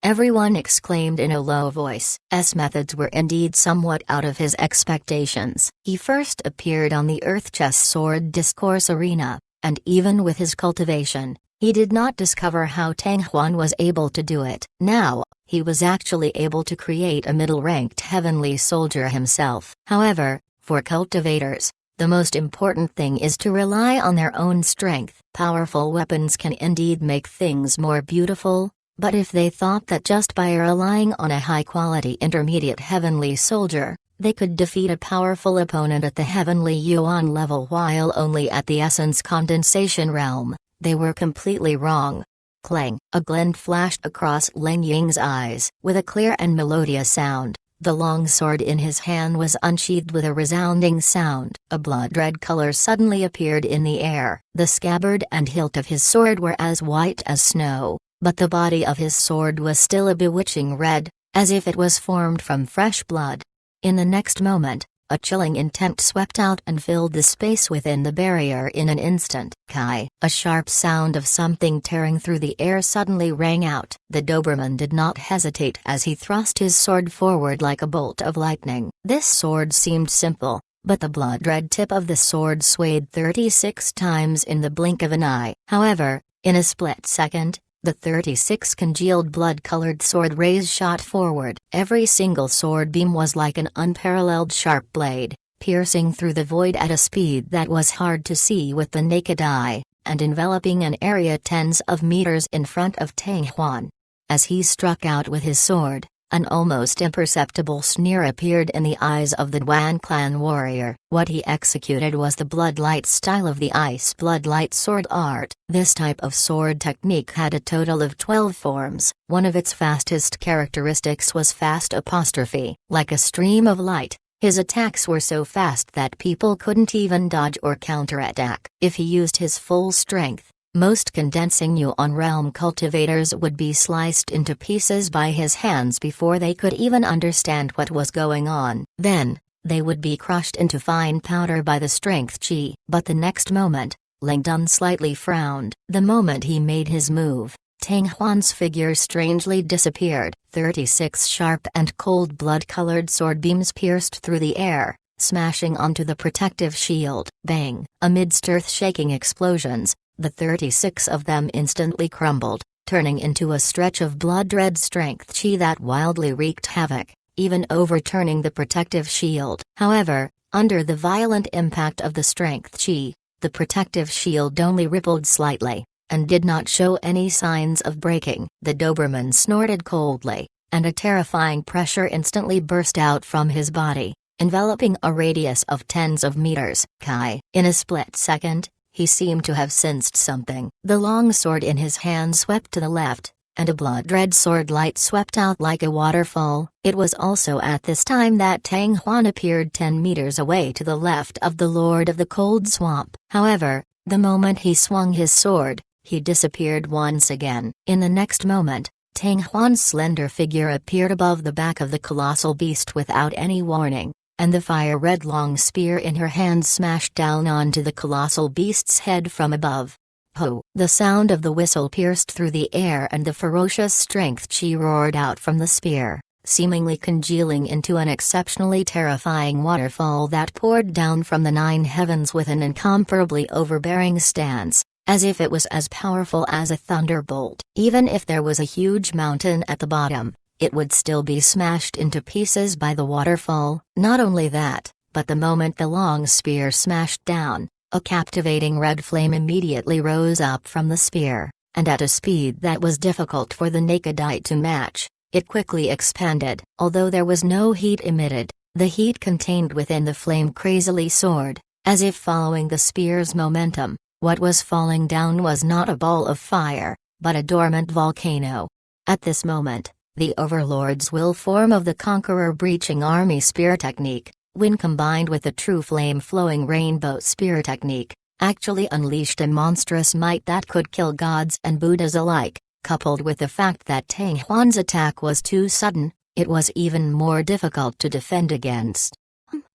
Everyone exclaimed in a low voice. S methods were indeed somewhat out of his expectations. He first appeared on the Earth Chess Sword Discourse Arena, and even with his cultivation, he did not discover how Tang Huan was able to do it. Now, he was actually able to create a middle-ranked heavenly soldier himself. However, for cultivators, the most important thing is to rely on their own strength. Powerful weapons can indeed make things more beautiful, but if they thought that just by relying on a high-quality intermediate heavenly soldier, they could defeat a powerful opponent at the heavenly Yuan level while only at the essence condensation realm, they were completely wrong. Clang! A glint flashed across Leng Ying's eyes. With a clear and melodious sound, the long sword in his hand was unsheathed with a resounding sound. A blood-red color suddenly appeared in the air. The scabbard and hilt of his sword were as white as snow, but the body of his sword was still a bewitching red, as if it was formed from fresh blood. In the next moment, a chilling intent swept out and filled the space within the barrier in an instant. Kai! A sharp sound of something tearing through the air suddenly rang out. The Doberman did not hesitate as he thrust his sword forward like a bolt of lightning. This sword seemed simple, but the blood-red tip of the sword swayed 36 times in the blink of an eye. However, in a split second, the 36 congealed blood-colored sword rays shot forward. Every single sword beam was like an unparalleled sharp blade, piercing through the void at a speed that was hard to see with the naked eye, and enveloping an area tens of meters in front of Tang Huan. As he struck out with his sword, an almost imperceptible sneer appeared in the eyes of the Duan clan warrior. What he executed was the bloodlight style of the ice bloodlight sword art. This type of sword technique had a total of 12 forms. One of its fastest characteristics was fast apostrophe. Like a stream of light, his attacks were so fast that people couldn't even dodge or counterattack. If he used his full strength, most condensing Yuan realm cultivators would be sliced into pieces by his hands before they could even understand what was going on. Then, they would be crushed into fine powder by the strength chi. But the next moment, Ling Dun slightly frowned. The moment he made his move, Tang Huan's figure strangely disappeared. 36 sharp and cold blood-colored sword beams pierced through the air, smashing onto the protective shield. Bang! Amidst earth-shaking explosions, the 36 of them instantly crumbled, turning into a stretch of blood-red strength chi that wildly wreaked havoc, even overturning the protective shield. However, under the violent impact of the strength chi, the protective shield only rippled slightly, and did not show any signs of breaking. The Doberman snorted coldly, and a terrifying pressure instantly burst out from his body, enveloping a radius of tens of meters. Kai! In a split second, he seemed to have sensed something. The long sword in his hand swept to the left, and a blood-red sword light swept out like a waterfall. It was also at this time that Tang Huan appeared 10 meters away to the left of the Lord of the Cold Swamp. However, the moment he swung his sword, he disappeared once again. In the next moment, Tang Huan's slender figure appeared above the back of the colossal beast without any warning, and the fire-red long spear in her hand smashed down onto the colossal beast's head from above. Ho! The sound of the whistle pierced through the air and the ferocious strength chi roared out from the spear, seemingly congealing into an exceptionally terrifying waterfall that poured down from the 9 heavens with an incomparably overbearing stance, as if it was as powerful as a thunderbolt. Even if there was a huge mountain at the bottom, it would still be smashed into pieces by the waterfall. Not only that, but the moment the long spear smashed down, a captivating red flame immediately rose up from the spear, and at a speed that was difficult for the naked eye to match, it quickly expanded. Although there was no heat emitted, the heat contained within the flame crazily soared, as if following the spear's momentum. What was falling down was not a ball of fire, but a dormant volcano. At this moment, the Overlord's will form of the Conqueror Breaching Army spear technique, when combined with the true flame-flowing rainbow spear technique, actually unleashed a monstrous might that could kill gods and Buddhas alike. Coupled with the fact that Tang Huan's attack was too sudden, it was even more difficult to defend against.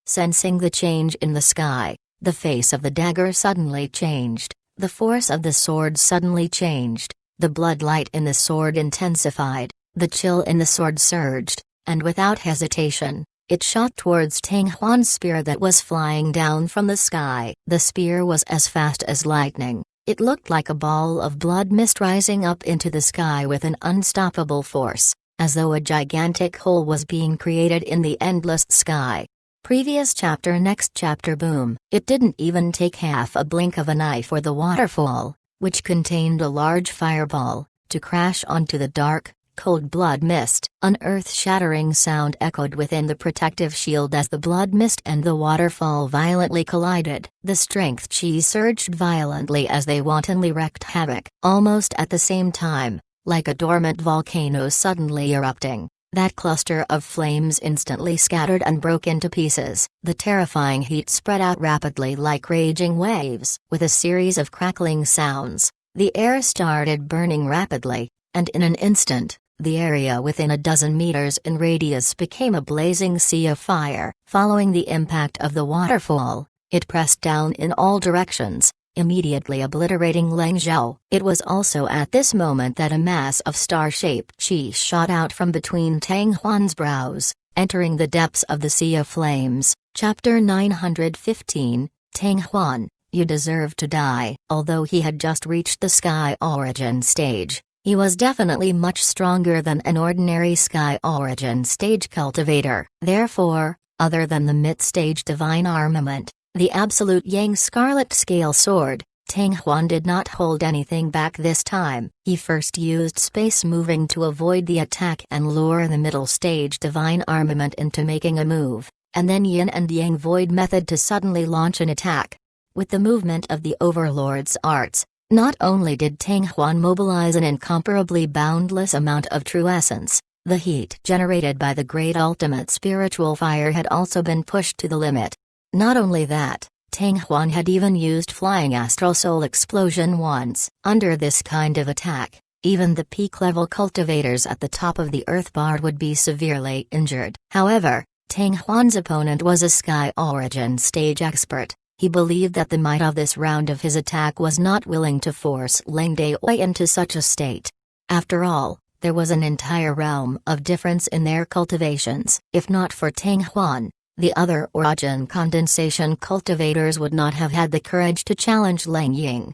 Sensing the change in the sky, the face of the dagger suddenly changed, the force of the sword suddenly changed, the blood light in the sword intensified, the chill in the sword surged, and without hesitation, it shot towards Tang Huan's spear that was flying down from the sky. The spear was as fast as lightning. It looked like a ball of blood mist rising up into the sky with an unstoppable force, as though a gigantic hole was being created in the endless sky. Previous chapter. Next chapter. Boom. It didn't even take half a blink of an eye for the waterfall, which contained a large fireball, to crash onto the dark, cold blood mist. An earth-shattering sound echoed within the protective shield as the blood mist and the waterfall violently collided. The strength chi surged violently as they wantonly wreaked havoc. Almost at the same time, like a dormant volcano suddenly erupting, that cluster of flames instantly scattered and broke into pieces. The terrifying heat spread out rapidly like raging waves. With a series of crackling sounds, the air started burning rapidly, and in an instant, the area within a dozen meters in radius became a blazing sea of fire. Following the impact of the waterfall, it pressed down in all directions, immediately obliterating Leng Zhao. It was also at this moment that a mass of star-shaped chi shot out from between Tang Huan's brows, entering the depths of the sea of flames. Chapter 915, Tang Huan, you deserve to die. Although he had just reached the Sky Origin stage, he was definitely much stronger than an ordinary Sky Origin stage cultivator. Therefore, other than the mid-stage divine armament, the absolute Yang Scarlet Scale Sword, Tang Huan did not hold anything back this time. He first used space moving to avoid the attack and lure the middle stage divine armament into making a move, and then Yin and Yang Void method to suddenly launch an attack. With the movement of the Overlord's arts, not only did Tang Huan mobilize an incomparably boundless amount of true essence, the heat generated by the great ultimate spiritual fire had also been pushed to the limit. Not only that, Tang Huan had even used Flying Astral Soul Explosion once. Under this kind of attack, even the peak-level cultivators at the top of the Earth Bar would be severely injured. However, Tang Huan's opponent was a Sky Origin stage expert. He believed that the might of this round of his attack was not willing to force Leng Daoi into such a state. After all, there was an entire realm of difference in their cultivations. If not for Tang Huan, the other Origin condensation cultivators would not have had the courage to challenge Leng Ying.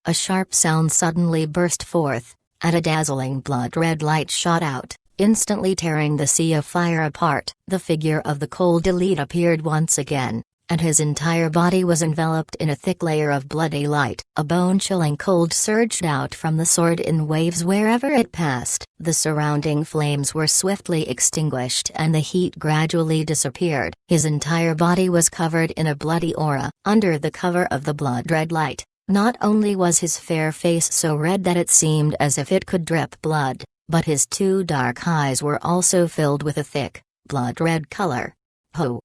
A sharp sound suddenly burst forth, and a dazzling blood-red light shot out, instantly tearing the sea of fire apart. The figure of the cold elite appeared once again, and his entire body was enveloped in a thick layer of bloody light. A bone-chilling cold surged out from the sword in waves wherever it passed. The surrounding flames were swiftly extinguished and the heat gradually disappeared. His entire body was covered in a bloody aura. Under the cover of the blood-red light, not only was his fair face so red that it seemed as if it could drip blood, but his two dark eyes were also filled with a thick, blood-red color.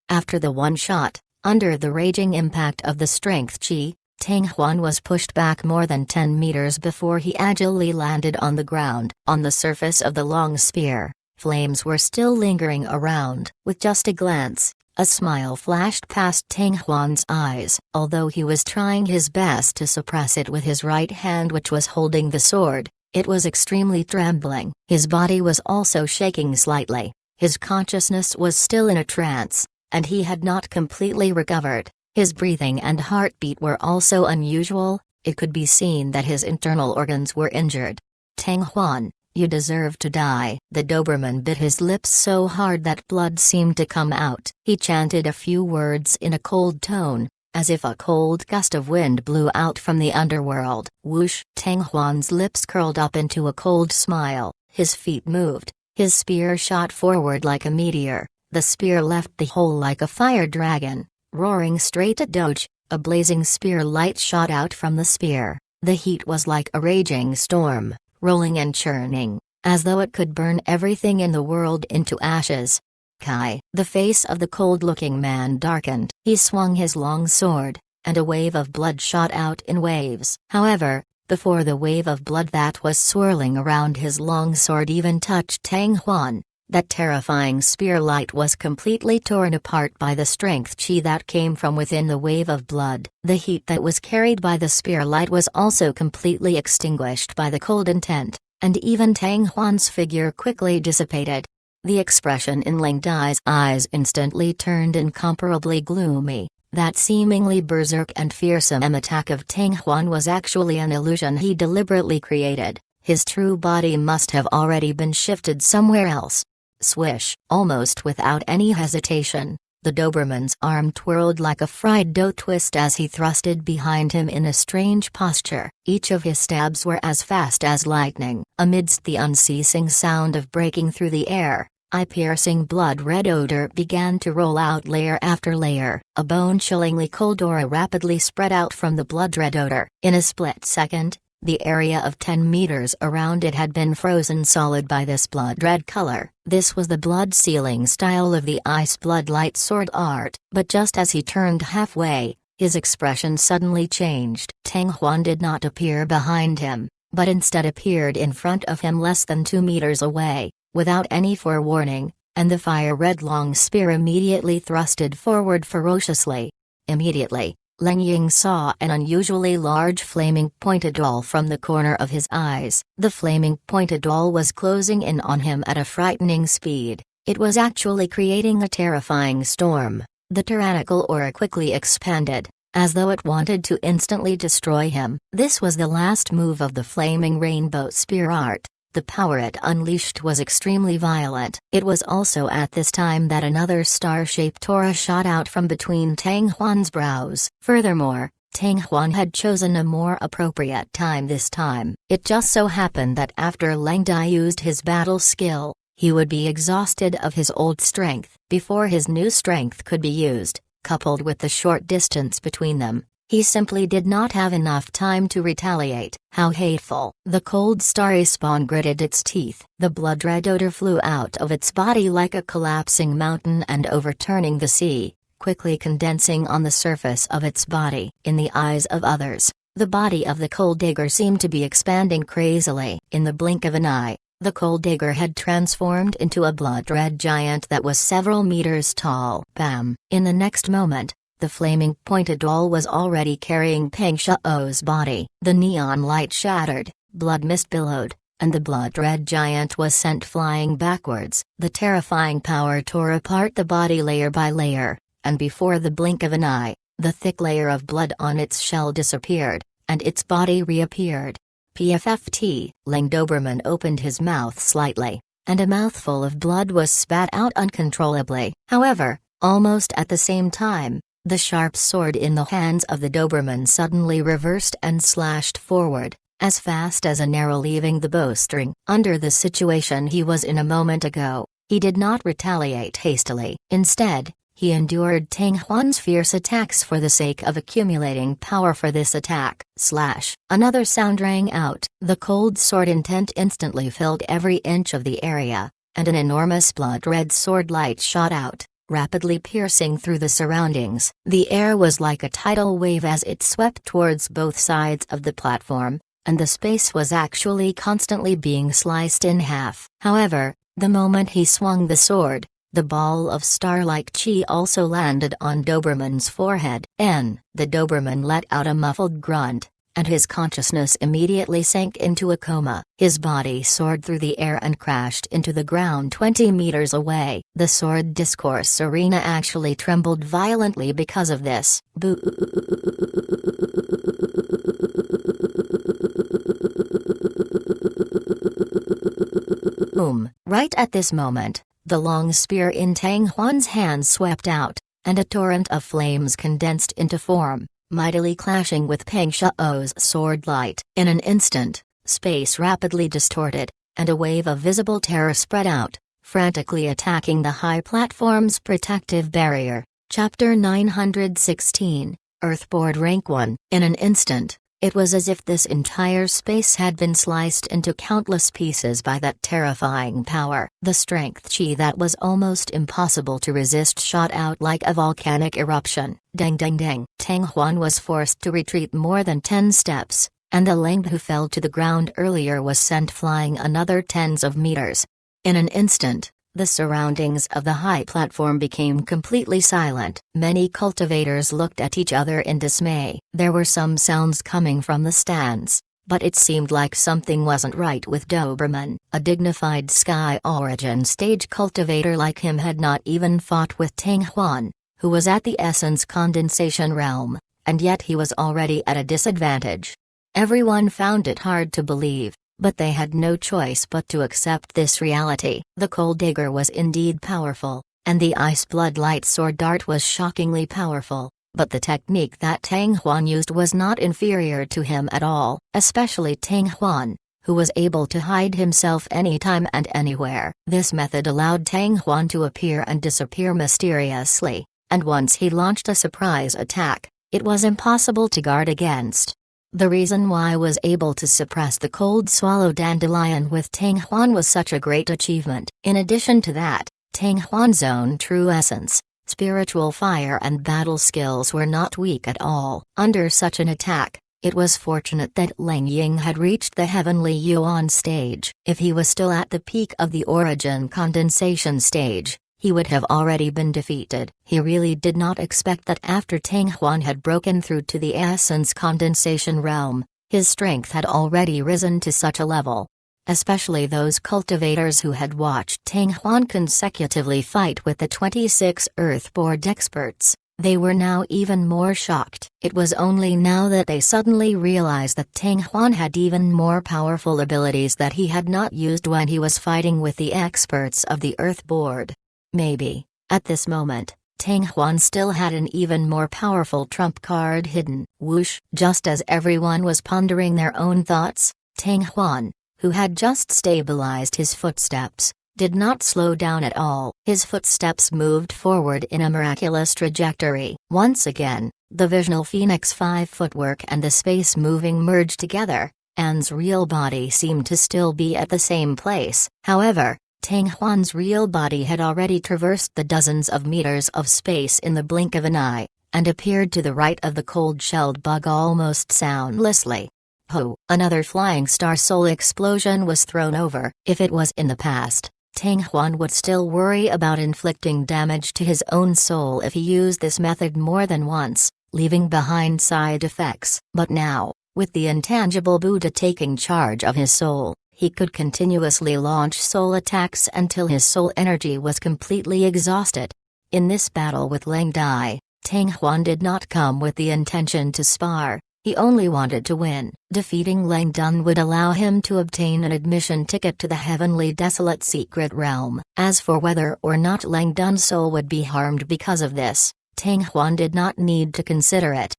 After the one shot, under the raging impact of the strength chi, Tang Huan was pushed back more than 10 meters before he agilely landed on the ground. On the surface of the long spear, flames were still lingering around. With just a glance, a smile flashed past Tang Huan's eyes. Although he was trying his best to suppress it with his right hand which was holding the sword, it was extremely trembling. His body was also shaking slightly. His consciousness was still in a trance, and he had not completely recovered. His breathing and heartbeat were also unusual. It could be seen that his internal organs were injured. Tang Huan, you deserve to die. The Doberman bit his lips so hard that blood seemed to come out. He chanted a few words in a cold tone, as if a cold gust of wind blew out from the underworld. Whoosh! Tang Huan's lips curled up into a cold smile, his feet moved, His spear shot forward like a meteor. The spear left the hole like a fire dragon, roaring straight at Doge. A blazing spear light shot out from the spear. The heat was like a raging storm, rolling and churning, as though it could burn everything in the world into ashes. Kai. The face of the cold-looking man darkened. He swung his long sword, and a wave of blood shot out in waves. However, before the wave of blood that was swirling around his long sword even touched Tang Huan, that terrifying spear light was completely torn apart by the strength chi that came from within the wave of blood. The heat that was carried by the spear light was also completely extinguished by the cold intent, and even Tang Huan's figure quickly dissipated. The expression in Ling Dai's eyes instantly turned incomparably gloomy. That seemingly berserk and fearsome attack of Tang Huan was actually an illusion he deliberately created. His true body must have already been shifted somewhere else. Swish! Almost without any hesitation, the Doberman's arm twirled like a fried dough twist as he thrusted behind him in a strange posture. Each of his stabs were as fast as lightning. Amidst the unceasing sound of breaking through the air, eye-piercing blood-red odor began to roll out layer after layer. A bone-chillingly cold aura rapidly spread out from the blood-red odor. In a split second, the area of 10 meters around it had been frozen solid by this blood-red color. This was the blood-sealing style of the ice-blood light sword art. But just as he turned halfway, his expression suddenly changed. Tang Huan did not appear behind him, but instead appeared in front of him less than 2 meters away, without any forewarning, and the fire-red long spear immediately thrusted forward ferociously. Immediately, Leng Ying saw an unusually large flaming pointed awl from the corner of his eyes. The flaming pointed awl was closing in on him at a frightening speed. It was actually creating a terrifying storm. The tyrannical aura quickly expanded, as though it wanted to instantly destroy him. This was the last move of the flaming rainbow spear art. The power it unleashed was extremely violent. It was also at this time that another star-shaped aura shot out from between Tang Huan's brows. Furthermore, Tang Huan had chosen a more appropriate time this time. It just so happened that after Leng Dai used his battle skill, he would be exhausted of his old strength. Before his new strength could be used, coupled with the short distance between them, he simply did not have enough time to retaliate. How hateful! The cold starry spawn gritted its teeth. The blood-red odor flew out of its body like a collapsing mountain and overturning the sea, quickly condensing on the surface of its body. In the eyes of others, the body of the cold digger seemed to be expanding crazily. In the blink of an eye, the cold digger had transformed into a blood-red giant that was several meters tall. Bam! In the next moment, the flaming pointed awl was already carrying Peng Shuo's body. The neon light shattered, blood mist billowed, and the blood-red giant was sent flying backwards. The terrifying power tore apart the body layer by layer, and before the blink of an eye, the thick layer of blood on its shell disappeared, and its body reappeared. PFFT. Leng Doberman opened his mouth slightly, and a mouthful of blood was spat out uncontrollably. However, almost at the same time, the sharp sword in the hands of the Doberman suddenly reversed and slashed forward, as fast as an arrow leaving the bowstring. Under the situation he was in a moment ago, he did not retaliate hastily. Instead, he endured Tang Huan's fierce attacks for the sake of accumulating power for this attack. Slash! Another sound rang out. The cold sword intent instantly filled every inch of the area, and an enormous blood-red sword light shot out, rapidly piercing through the surroundings. The air was like a tidal wave as it swept towards both sides of the platform, and the space was actually constantly being sliced in half. However, the moment he swung the sword, the ball of starlight chi also landed on Doberman's forehead. The Doberman let out a muffled grunt, and his consciousness immediately sank into a coma. His body soared through the air and crashed into the ground 20 meters away. The sword discourse arena actually trembled violently because of this. Boom! Right at this moment, the long spear in Tang Huan's hand swept out, and a torrent of flames condensed into form, mightily clashing with Peng Shuo's sword light. In an instant, space rapidly distorted, and a wave of visible terror spread out, frantically attacking the high platform's protective barrier. Chapter 916, Earthboard Rank 1. In an instant, it was as if this entire space had been sliced into countless pieces by that terrifying power. The strength chi that was almost impossible to resist shot out like a volcanic eruption. Dang dang dang. Tang Huan was forced to retreat more than 10 steps, and the Leng who fell to the ground earlier was sent flying another tens of meters. In an instant, the surroundings of the high platform became completely silent. Many cultivators looked at each other in dismay. There were some sounds coming from the stands, but it seemed like something wasn't right with Doberman. A dignified Sky Origin stage cultivator like him had not even fought with Tang Huan, who was at the Essence Condensation realm, and yet he was already at a disadvantage. Everyone found it hard to believe, but they had no choice but to accept this reality. The Coal Digger was indeed powerful, and the Ice Blood Light Sword Dart was shockingly powerful, but the technique that Tang Huan used was not inferior to him at all, especially Tang Huan, who was able to hide himself anytime and anywhere. This method allowed Tang Huan to appear and disappear mysteriously, and once he launched a surprise attack, it was impossible to guard against. The reason why I was able to suppress the Cold Swallow Dandelion with Tang Huan was such a great achievement. In addition to that, Tang Huan's own true essence, spiritual fire and battle skills were not weak at all. Under such an attack, it was fortunate that Leng Ying had reached the Heavenly Yuan stage. If he was still at the peak of the Origin Condensation stage, he would have already been defeated. He really did not expect that after Tang Huan had broken through to the Essence Condensation realm, his strength had already risen to such a level. Especially those cultivators who had watched Tang Huan consecutively fight with the 26 Earthboard experts, they were now even more shocked. It was only now that they suddenly realized that Tang Huan had even more powerful abilities that he had not used when he was fighting with the experts of the Earthboard. Maybe, at this moment, Tang Huan still had an even more powerful trump card hidden. Whoosh! Just as everyone was pondering their own thoughts, Tang Huan, who had just stabilized his footsteps, did not slow down at all. His footsteps moved forward in a miraculous trajectory. Once again, the Visional Phoenix 5 footwork and the space moving merged together, Anne's real body seemed to still be at the same place. However, Tang Huan's real body had already traversed the dozens of meters of space in the blink of an eye, and appeared to the right of the cold-shelled bug almost soundlessly. Ho! Another flying star soul explosion was thrown over. If it was in the past, Tang Huan would still worry about inflicting damage to his own soul if he used this method more than once, leaving behind side effects. But now, with the intangible Buddha taking charge of his soul, he could continuously launch soul attacks until his soul energy was completely exhausted. In this battle with Leng Dai, Tang Huan did not come with the intention to spar, he only wanted to win. Defeating Leng Dun would allow him to obtain an admission ticket to the Heavenly Desolate Secret Realm. As for whether or not Leng Dun's soul would be harmed because of this, Tang Huan did not need to consider it.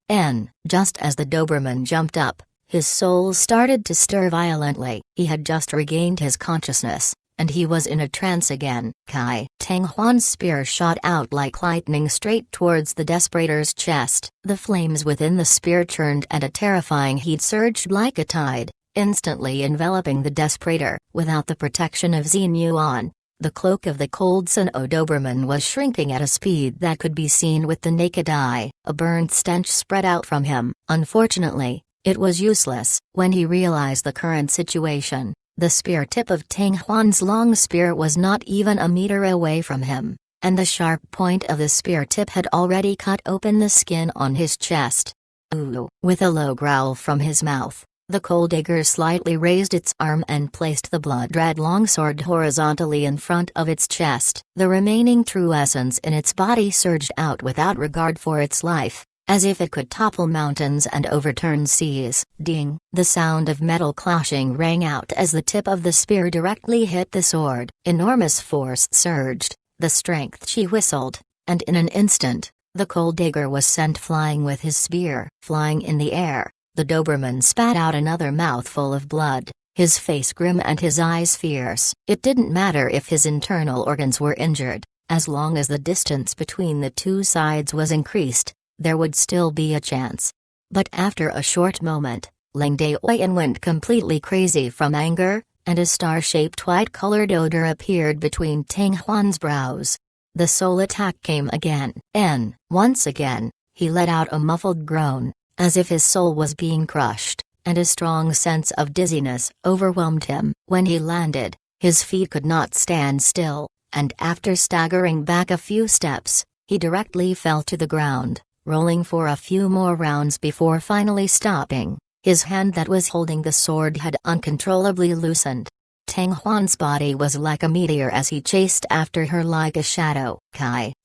Just as the Doberman jumped up, his soul started to stir violently. He had just regained his consciousness, and he was in a trance again. Kai! Tang Huan's spear shot out like lightning straight towards the Desperator's chest. The flames within the spear churned and a terrifying heat surged like a tide, instantly enveloping the Desperator. Without the protection of Xin Yuan, the cloak of the Cold Sun Doberman was shrinking at a speed that could be seen with the naked eye. A burnt stench spread out from him. Unfortunately, it was useless. When he realized the current situation, the spear tip of Tang Huan's long spear was not even a meter away from him, and the sharp point of the spear tip had already cut open the skin on his chest. Ooh! With a low growl from his mouth, the Coal Digger slightly raised its arm and placed the blood-red longsword horizontally in front of its chest. The remaining true essence in its body surged out without regard for its life, as if it could topple mountains and overturn seas. Ding! The sound of metal clashing rang out as the tip of the spear directly hit the sword. Enormous force surged, the strength chi whistled, and in an instant, the Coal Digger was sent flying with his spear. Flying in the air, the Doberman spat out another mouthful of blood. his face grim and his eyes fierce. It didn't matter if his internal organs were injured, as long as the distance between the two sides was increased, there would still be a chance. But after a short moment, Ling Daoyan went completely crazy from anger, and a star-shaped white-colored odor appeared between Tang Huan's brows. The soul attack came again, and, once again, he let out a muffled groan, as if his soul was being crushed, and a strong sense of dizziness overwhelmed him. When he landed, his feet could not stand still, and after staggering back a few steps, he directly fell to the ground, rolling for a few more rounds before finally stopping. His hand that was holding the sword had uncontrollably loosened. Tang Huan's body was like a meteor as he chased after her like a shadow.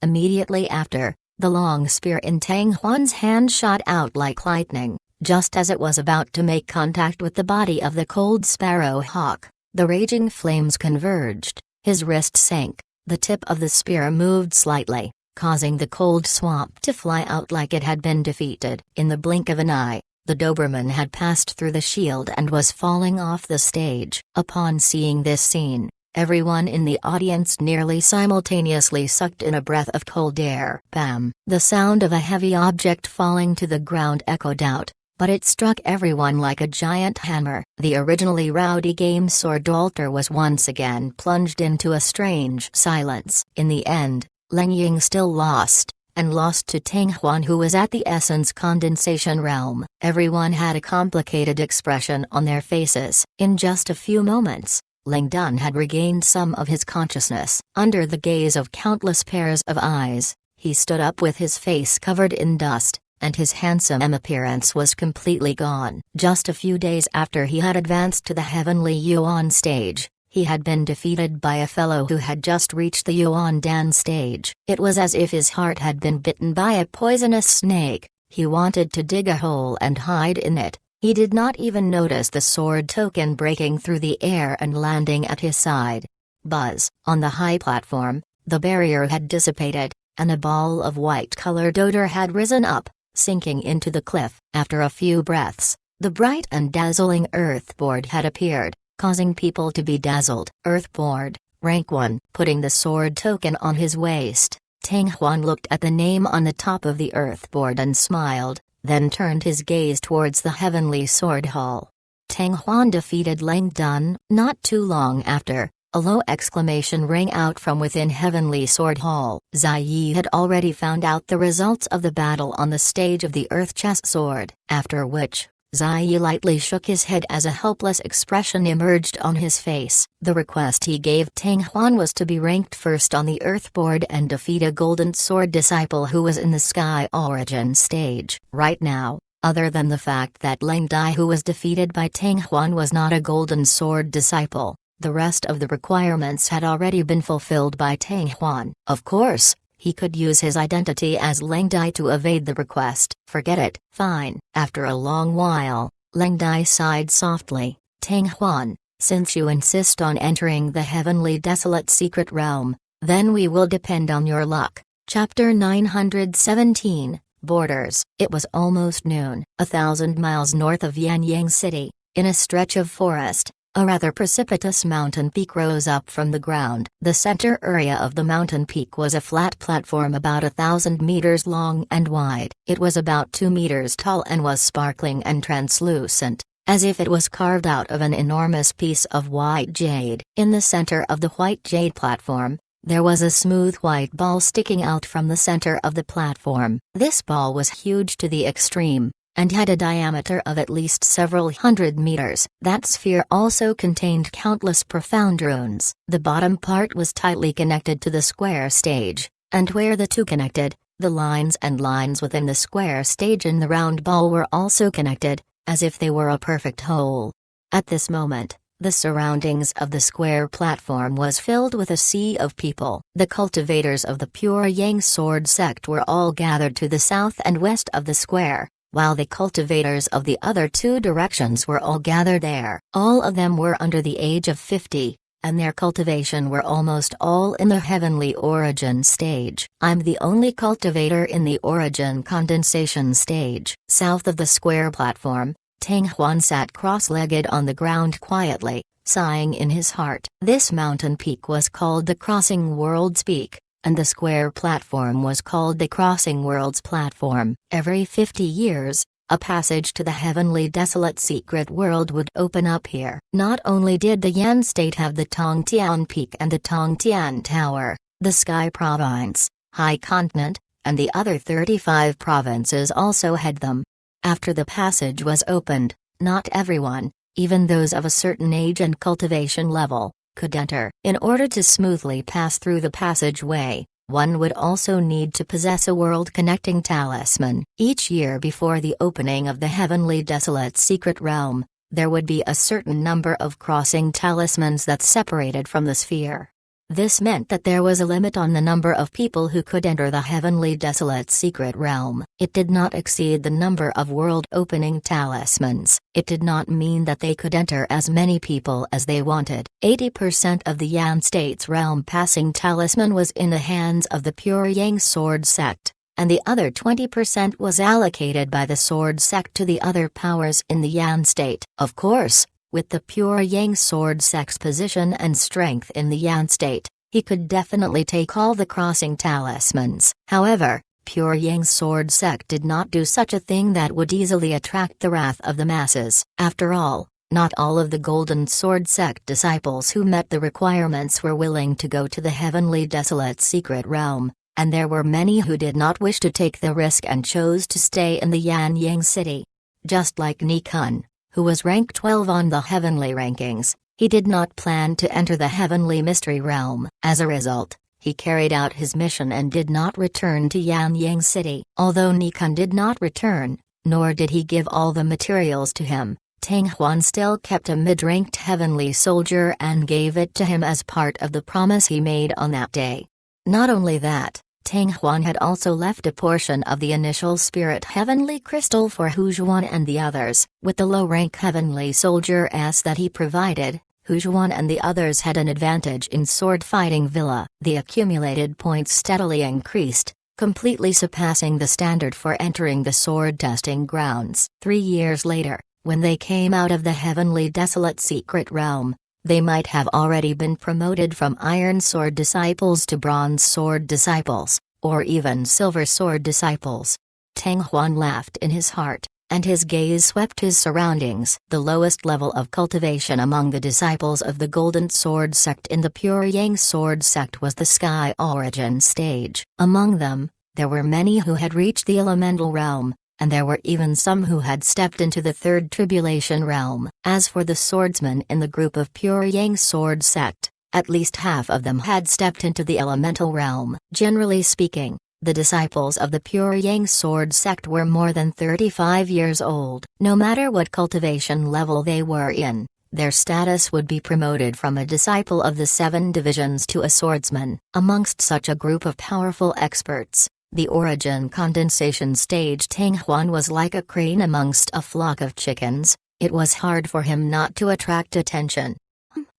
Immediately after, the long spear in Tang Huan's hand shot out like lightning. Just as it was about to make contact with the body of the cold sparrow hawk, the raging flames converged, his wrist sank, the tip of the spear moved slightly, causing the cold swamp to fly out like it had been defeated. In the blink of an eye, the Doberman had passed through the shield and was falling off the stage. Upon seeing this scene, everyone in the audience nearly simultaneously sucked in a breath of cold air. Bam! The sound of a heavy object falling to the ground echoed out, but it struck everyone like a giant hammer. The originally rowdy game sword altar was once again plunged into a strange silence. In the end, Leng Ying still lost, and lost to Tang Huan, who was at the essence condensation realm. Everyone had a complicated expression on their faces. In just a few moments, Ling Dun had regained some of his consciousness. Under the gaze of countless pairs of eyes, he stood up with his face covered in dust, and his handsome appearance was completely gone. Just a few days after he had advanced to the heavenly Yuan stage, he had been defeated by a fellow who had just reached the Yuan Dan stage. It was as if his heart had been bitten by a poisonous snake. He wanted to dig a hole and hide in it. He did not even notice the sword token breaking through the air and landing at his side. Buzz! On the high platform, the barrier had dissipated, and a ball of white-colored odor had risen up, sinking into the cliff. After a few breaths, the bright and dazzling earthboard had appeared, causing people to be dazzled. Earthboard, rank 1. Putting the sword token on his waist, Tang Huan looked at the name on the top of the earthboard and smiled, then turned his gaze towards the heavenly sword hall. Tang Huan defeated Leng Dun. Not too long after, a low exclamation rang out from within heavenly sword hall. Zai Yi had already found out the results of the battle on the stage of the earth chess sword, after which, Zai Yi lightly shook his head as a helpless expression emerged on his face. The request he gave Tang Huan was to be ranked first on the earthboard and defeat a golden sword disciple who was in the sky origin stage. Right now, other than the fact that Leng Dai, who was defeated by Tang Huan, was not a golden sword disciple, the rest of the requirements had already been fulfilled by Tang Huan. Of course, he could use his identity as Leng Dai to evade the request. Forget it. Fine. After a long while, Leng Dai sighed softly. Tang Huan, since you insist on entering the heavenly desolate secret realm, then we will depend on your luck. Chapter 917, Borders. It was almost noon. 1,000 miles north of Yanyang City, in a stretch of forest, a rather precipitous mountain peak rose up from the ground. The center area of the mountain peak was a flat platform about 1,000 meters long and wide. It was about 2 meters tall and was sparkling and translucent, as if it was carved out of an enormous piece of white jade. In the center of the white jade platform, there was a smooth white ball sticking out from the center of the platform. This ball was huge to the extreme, and had a diameter of at least several hundred meters. That sphere also contained countless profound runes. The bottom part was tightly connected to the square stage, and where the two connected, the lines and lines within the square stage in the round ball were also connected, as if they were a perfect whole. At this moment, the surroundings of the square platform was filled with a sea of people. The cultivators of the Pure Yang Sword sect were all gathered to the south and west of the square, while the cultivators of the other two directions were all gathered there. All of them were under the age of 50, and their cultivation were almost all in the heavenly origin stage. I'm the only cultivator in the origin condensation stage. South of the square platform, Tang Huan sat cross-legged on the ground quietly, sighing in his heart. This mountain peak was called the Crossing Worlds Peak, and the square platform was called the Crossing Worlds Platform. Every 50 years, a passage to the heavenly desolate secret world would open up here. Not only did the Yan state have the Tongtian Peak and the Tongtian Tower, the Sky Province, High Continent, and the other 35 provinces also had them. After the passage was opened, not everyone, even those of a certain age and cultivation level, could enter. In order to smoothly pass through the passageway, one would also need to possess a world-connecting talisman. Each year before the opening of the heavenly desolate secret realm, there would be a certain number of crossing talismans that separated from the sphere. This meant that there was a limit on the number of people who could enter the heavenly desolate secret realm. It did not exceed the number of world-opening talismans. It did not mean that they could enter as many people as they wanted. 80% of the Yan state's realm-passing talisman was in the hands of the Pure Yang Sword sect, and the other 20% was allocated by the Sword sect to the other powers in the Yan state. Of course, with the Pure Yang Sword sect's position and strength in the Yan state, he could definitely take all the crossing talismans. However, Pure Yang Sword sect did not do such a thing that would easily attract the wrath of the masses. After all, not all of the Golden Sword sect disciples who met the requirements were willing to go to the heavenly desolate secret realm, and there were many who did not wish to take the risk and chose to stay in the Yan Yang city. Just like Nikun, who was rank 12 on the heavenly rankings, he did not plan to enter the heavenly mystery realm. As a result, he carried out his mission and did not return to Yan Yang city. Although Nikun did not return, nor did he give all the materials to him, Tang Huan still kept a mid-ranked heavenly soldier and gave it to him as part of the promise he made on that day. Not only that, Tang Huan had also left a portion of the initial spirit heavenly crystal for Hu Zhuan and the others. With the low-rank heavenly soldier that he provided, Hu Zhuan and the others had an advantage in sword-fighting villa. The accumulated points steadily increased, completely surpassing the standard for entering the sword testing grounds. 3 years later, when they came out of the heavenly desolate secret realm, they might have already been promoted from Iron Sword disciples to Bronze Sword disciples, or even Silver Sword disciples. Tang Huan laughed in his heart, and his gaze swept his surroundings. The lowest level of cultivation among the disciples of the Golden Sword sect in the Pure Yang Sword sect was the Sky Origin stage. Among them, there were many who had reached the elemental realm, and there were even some who had stepped into the third tribulation realm. As for the swordsmen in the group of Pure Yang Sword sect, at least half of them had stepped into the elemental realm. Generally speaking, the disciples of the Pure Yang Sword sect were more than 35 years old. No matter what cultivation level they were in, their status would be promoted from a disciple of the 7 divisions to a swordsman. Amongst such a group of powerful experts, the origin condensation stage Tang Huan was like a crane amongst a flock of chickens. It was hard for him not to attract attention.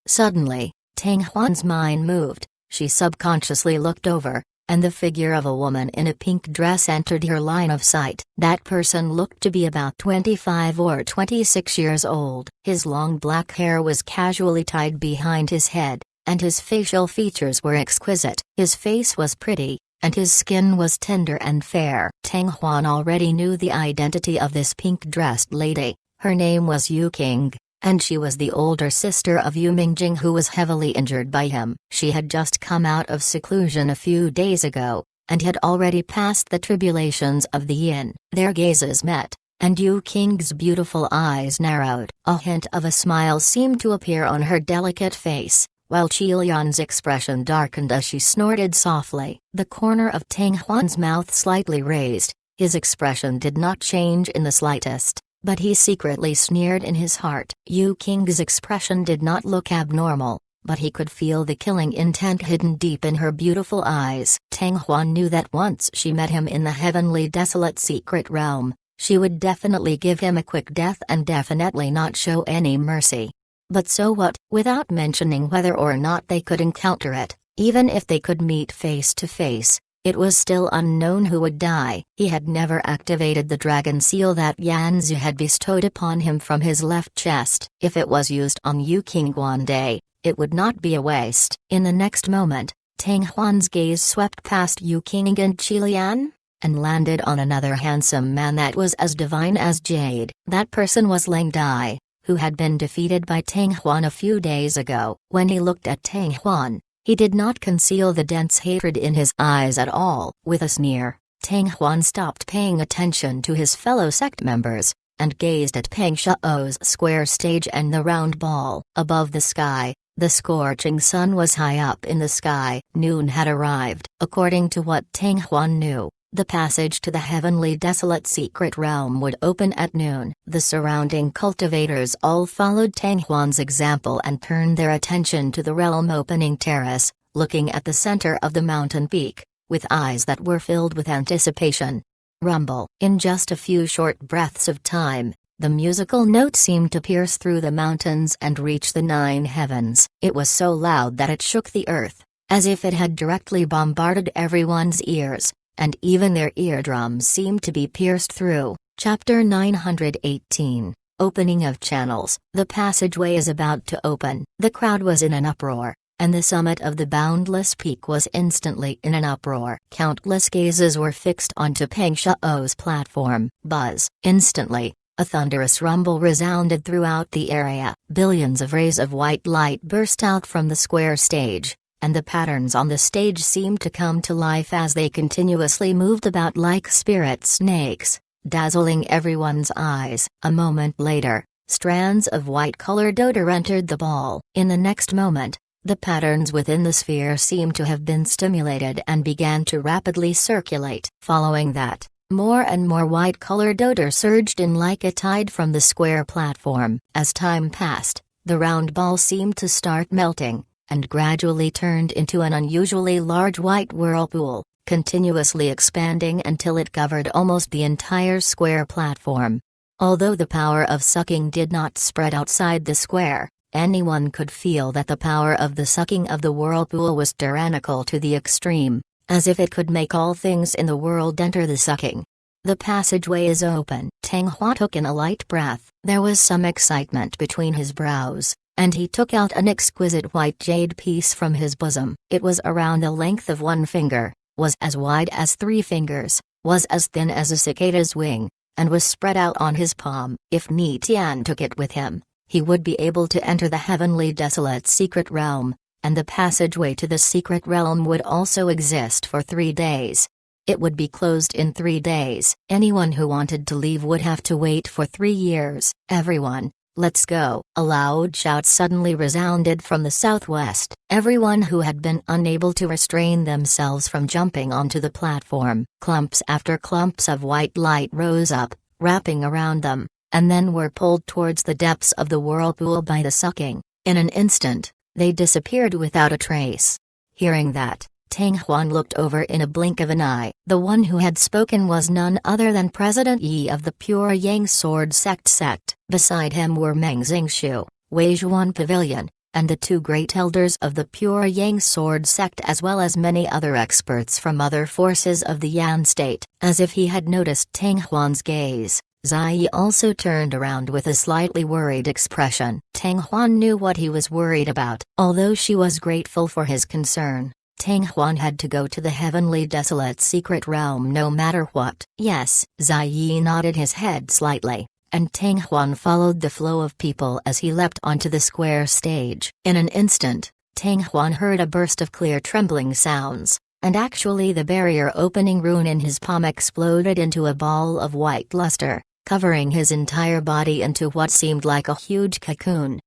Suddenly, Tang Huan's mind moved. She subconsciously looked over, and the figure of a woman in a pink dress entered her line of sight. That person looked to be about 25 or 26 years old. His long black hair was casually tied behind his head, and his facial features were exquisite. His face was pretty, and his skin was tender and fair. Tang Huan already knew the identity of this pink-dressed lady. Her name was Yu King, and she was the older sister of Yu Mingjing, who was heavily injured by him. She had just come out of seclusion a few days ago, and had already passed the tribulations of the yin. Their gazes met, and Yu King's beautiful eyes narrowed. A hint of a smile seemed to appear on her delicate face, while Qilian's expression darkened as she snorted softly. The corner of Tang Huan's mouth slightly raised. His expression did not change in the slightest, but he secretly sneered in his heart. Yu King's expression did not look abnormal, but he could feel the killing intent hidden deep in her beautiful eyes. Tang Huan knew that once she met him in the heavenly desolate secret realm, she would definitely give him a quick death and definitely not show any mercy. But so what? Without mentioning whether or not they could encounter it, even if they could meet face to face, It was still unknown who would die. He had never activated the dragon seal that Yanzu had bestowed upon him from his left chest. If it was used on Yu Qingguan, it would not be a waste. In the next moment, Tang Huan's gaze swept past Yu Qing and Qilian, and landed on another handsome man that was as divine as jade. That person was Leng Dai, who had been defeated by Tang Huan a few days ago. When he looked at Tang Huan, he did not conceal the dense hatred in his eyes at all. With a sneer, Tang Huan stopped paying attention to his fellow sect members, and gazed at Peng Shao's square stage and the round ball. Above the sky, the scorching sun was high up in the sky. Noon had arrived. According to what Tang Huan knew, the passage to the heavenly desolate secret realm would open at noon. The surrounding cultivators all followed Tang Huan's example and turned their attention to the realm opening terrace, looking at the center of the mountain peak, with eyes that were filled with anticipation. Rumble. In just a few short breaths of time, the musical note seemed to pierce through the mountains and reach the 9 heavens. It was so loud that it shook the earth, as if it had directly bombarded everyone's ears, and even their eardrums seemed to be pierced through. Chapter 918. Opening of Channels. The passageway is about to open. The crowd was in an uproar, and the summit of the boundless peak was instantly in an uproar. Countless gazes were fixed onto Peng Shao's platform. Buzz. Instantly, a thunderous rumble resounded throughout the area. Billions of rays of white light burst out from the square stage, and the patterns on the stage seemed to come to life as they continuously moved about like spirit snakes, dazzling everyone's eyes. A moment later, strands of white-colored odor entered the ball. In the next moment, the patterns within the sphere seemed to have been stimulated and began to rapidly circulate. Following that, more and more white-colored odor surged in like a tide from the square platform. As time passed, the round ball seemed to start melting, and gradually turned into an unusually large white whirlpool, continuously expanding until it covered almost the entire square platform. Although the power of sucking did not spread outside the square, anyone could feel that the power of the sucking of the whirlpool was tyrannical to the extreme, as if it could make all things in the world enter the sucking. The passageway is open. Tang Hua took in a light breath. There was some excitement between his brows, and he took out an exquisite white jade piece from his bosom. It was around the length of 1 finger, was as wide as 3 fingers, was as thin as a cicada's wing, and was spread out on his palm. If Ni Tian took it with him, he would be able to enter the heavenly desolate secret realm, and the passageway to the secret realm would also exist for 3 days. It would be closed in 3 days. Anyone who wanted to leave would have to wait for 3 years. Everyone, let's go. A loud shout suddenly resounded from the southwest. Everyone who had been unable to restrain themselves from jumping onto the platform. Clumps after clumps of white light rose up, wrapping around them, and then were pulled towards the depths of the whirlpool by the sucking. In an instant, they disappeared without a trace. Hearing that, Tang Huan looked over in a blink of an eye. The one who had spoken was none other than President Yi of the Pure Yang Sword Sect. Beside him were Meng Xingshu, Wei Zhuan Pavilion, and the 2 great elders of the Pure Yang Sword Sect, as well as many other experts from other forces of the Yan state. As if he had noticed Tang Huan's gaze, Zai also turned around with a slightly worried expression. Tang Huan knew what he was worried about. Although she was grateful for his concern, Tang Huan had to go to the heavenly desolate secret realm no matter what. Yes, Zai nodded his head slightly, and Tang Huan followed the flow of people as he leapt onto the square stage. In an instant, Tang Huan heard a burst of clear trembling sounds, and actually the barrier opening rune in his palm exploded into a ball of white luster, covering his entire body into what seemed like a huge cocoon.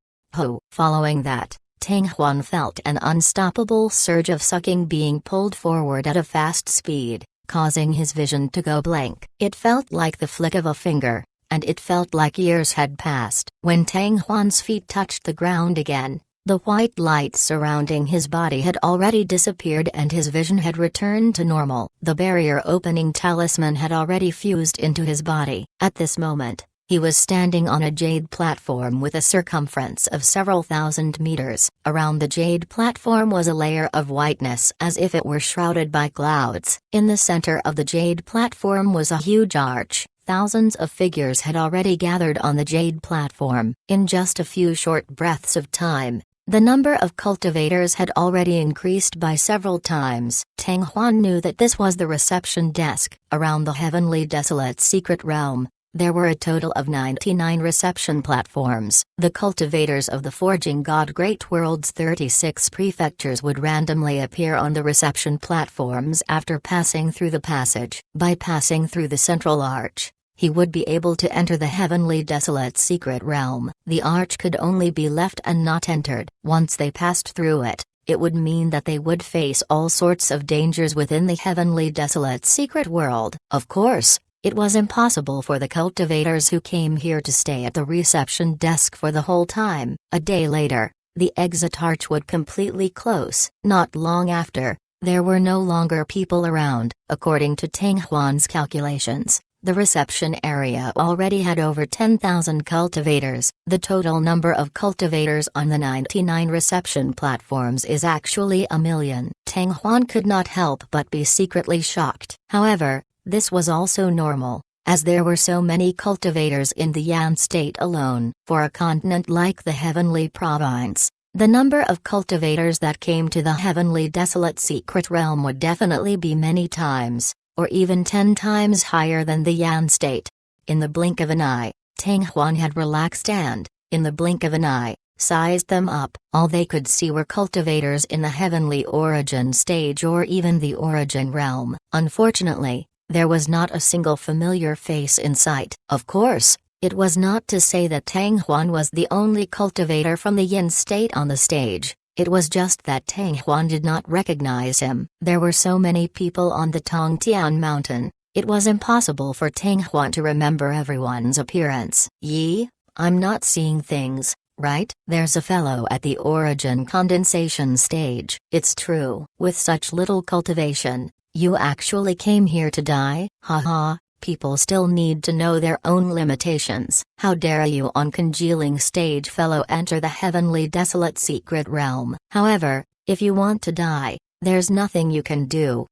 Following that, Tang Huan felt an unstoppable surge of sucking being pulled forward at a fast speed, causing his vision to go blank. It felt like the flick of a finger, and it felt like years had passed. When Tang Huan's feet touched the ground again, the white light surrounding his body had already disappeared and his vision had returned to normal. The barrier opening talisman had already fused into his body. At this moment, He was standing on a jade platform with a circumference of several thousand meters. Around the jade platform was a layer of whiteness as if it were shrouded by clouds. In the center of the jade platform was a huge arch. Thousands of figures had already gathered on the jade platform. In just a few short breaths of time, the number of cultivators had already increased by several times. Tang Huan knew that this was the reception desk. Around the heavenly desolate secret realm, there were a total of 99 reception platforms. The cultivators of the Forging God Great World's 36 prefectures would randomly appear on the reception platforms after passing through the passage. By passing through the central arch, he would be able to enter the heavenly desolate secret realm. The arch could only be left and not entered. Once they passed through it, it would mean that they would face all sorts of dangers within the heavenly desolate secret world. Of course, it was impossible for the cultivators who came here to stay at the reception desk for the whole time. A day later, the exit arch would completely close. Not long after, there were no longer people around. According to Tang Huan's calculations, the reception area already had over 10,000 cultivators. The total number of cultivators on the 99 reception platforms is actually 1,000,000. Tang Huan could not help but be secretly shocked. However, this was also normal, as there were so many cultivators in the Yan state alone. For a continent like the Heavenly Province, the number of cultivators that came to the Heavenly Desolate Secret Realm would definitely be many times, or even 10 times higher than the Yan state. In the blink of an eye, Tang Huan had relaxed and, in the blink of an eye, sized them up. All they could see were cultivators in the Heavenly Origin stage or even the Origin realm. Unfortunately, there was not a single familiar face in sight. Of course, it was not to say that Tang Huan was the only cultivator from the Yin state on the stage, it was just that Tang Huan did not recognize him. There were so many people on the Tongtian mountain, it was impossible for Tang Huan to remember everyone's appearance. Yi, I'm not seeing things, right? There's a fellow at the Origin condensation stage. It's true. With such little cultivation, you actually came here to die? Haha, people still need to know their own limitations. How dare you on congealing stage fellow enter the heavenly desolate secret realm. However, if you want to die, there's nothing you can do.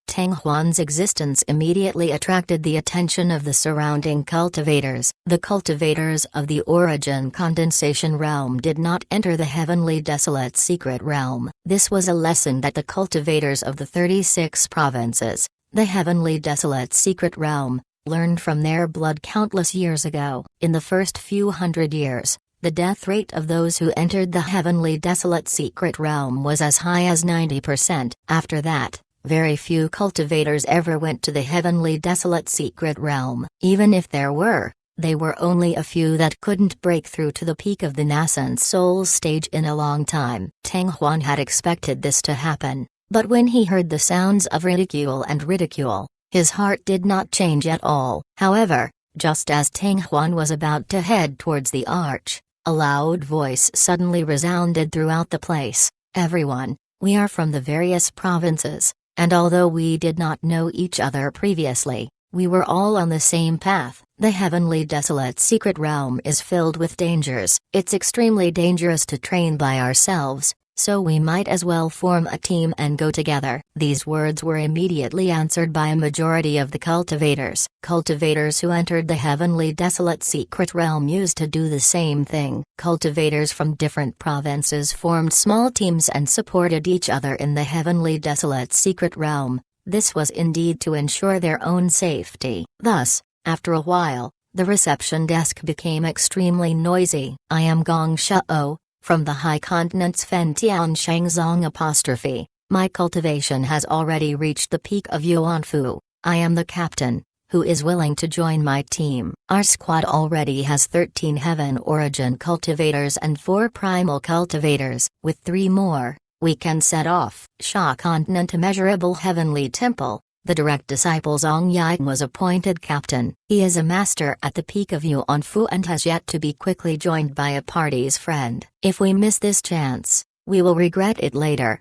Tang Huan's existence immediately attracted the attention of the surrounding cultivators. The cultivators of the Origin condensation realm did not enter the heavenly desolate secret realm. This was a lesson that the cultivators of the 36 provinces, the heavenly desolate secret realm, learned from their blood countless years ago. In the first few hundred years, the death rate of those who entered the heavenly desolate secret realm was as high as 90%. After that, very few cultivators ever went to the heavenly desolate secret realm. Even if there were, they were only a few that couldn't break through to the peak of the nascent soul stage in a long time. Tang Huan had expected this to happen, but when he heard the sounds of ridicule, his heart did not change at all. However, just as Tang Huan was about to head towards the arch, a loud voice suddenly resounded throughout the place. Everyone, we are from the various provinces. And although we did not know each other previously, we were all on the same path. The heavenly desolate secret realm is filled with dangers. It's extremely dangerous to train by ourselves, so we might as well form a team and go together. These words were immediately answered by a majority of the cultivators. Cultivators who entered the heavenly desolate secret realm used to do the same thing. Cultivators from different provinces formed small teams and supported each other in the heavenly desolate secret realm. This was indeed to ensure their own safety. Thus, after a while, the reception desk became extremely noisy. I am Gong Shao, from the High Continent's Fentian Shangzong apostrophe. My cultivation has already reached the peak of Yuanfu. I am the captain, who is willing to join my team. Our squad already has 13 Heaven Origin cultivators and 4 Primal cultivators. With 3 more, we can set off. Sha Continent Immeasurable Heavenly Temple. The direct disciple Zhong Yang was appointed captain. He is a master at the peak of Yuanfu and has yet to be quickly joined by a party's friend. If we miss this chance, we will regret it later.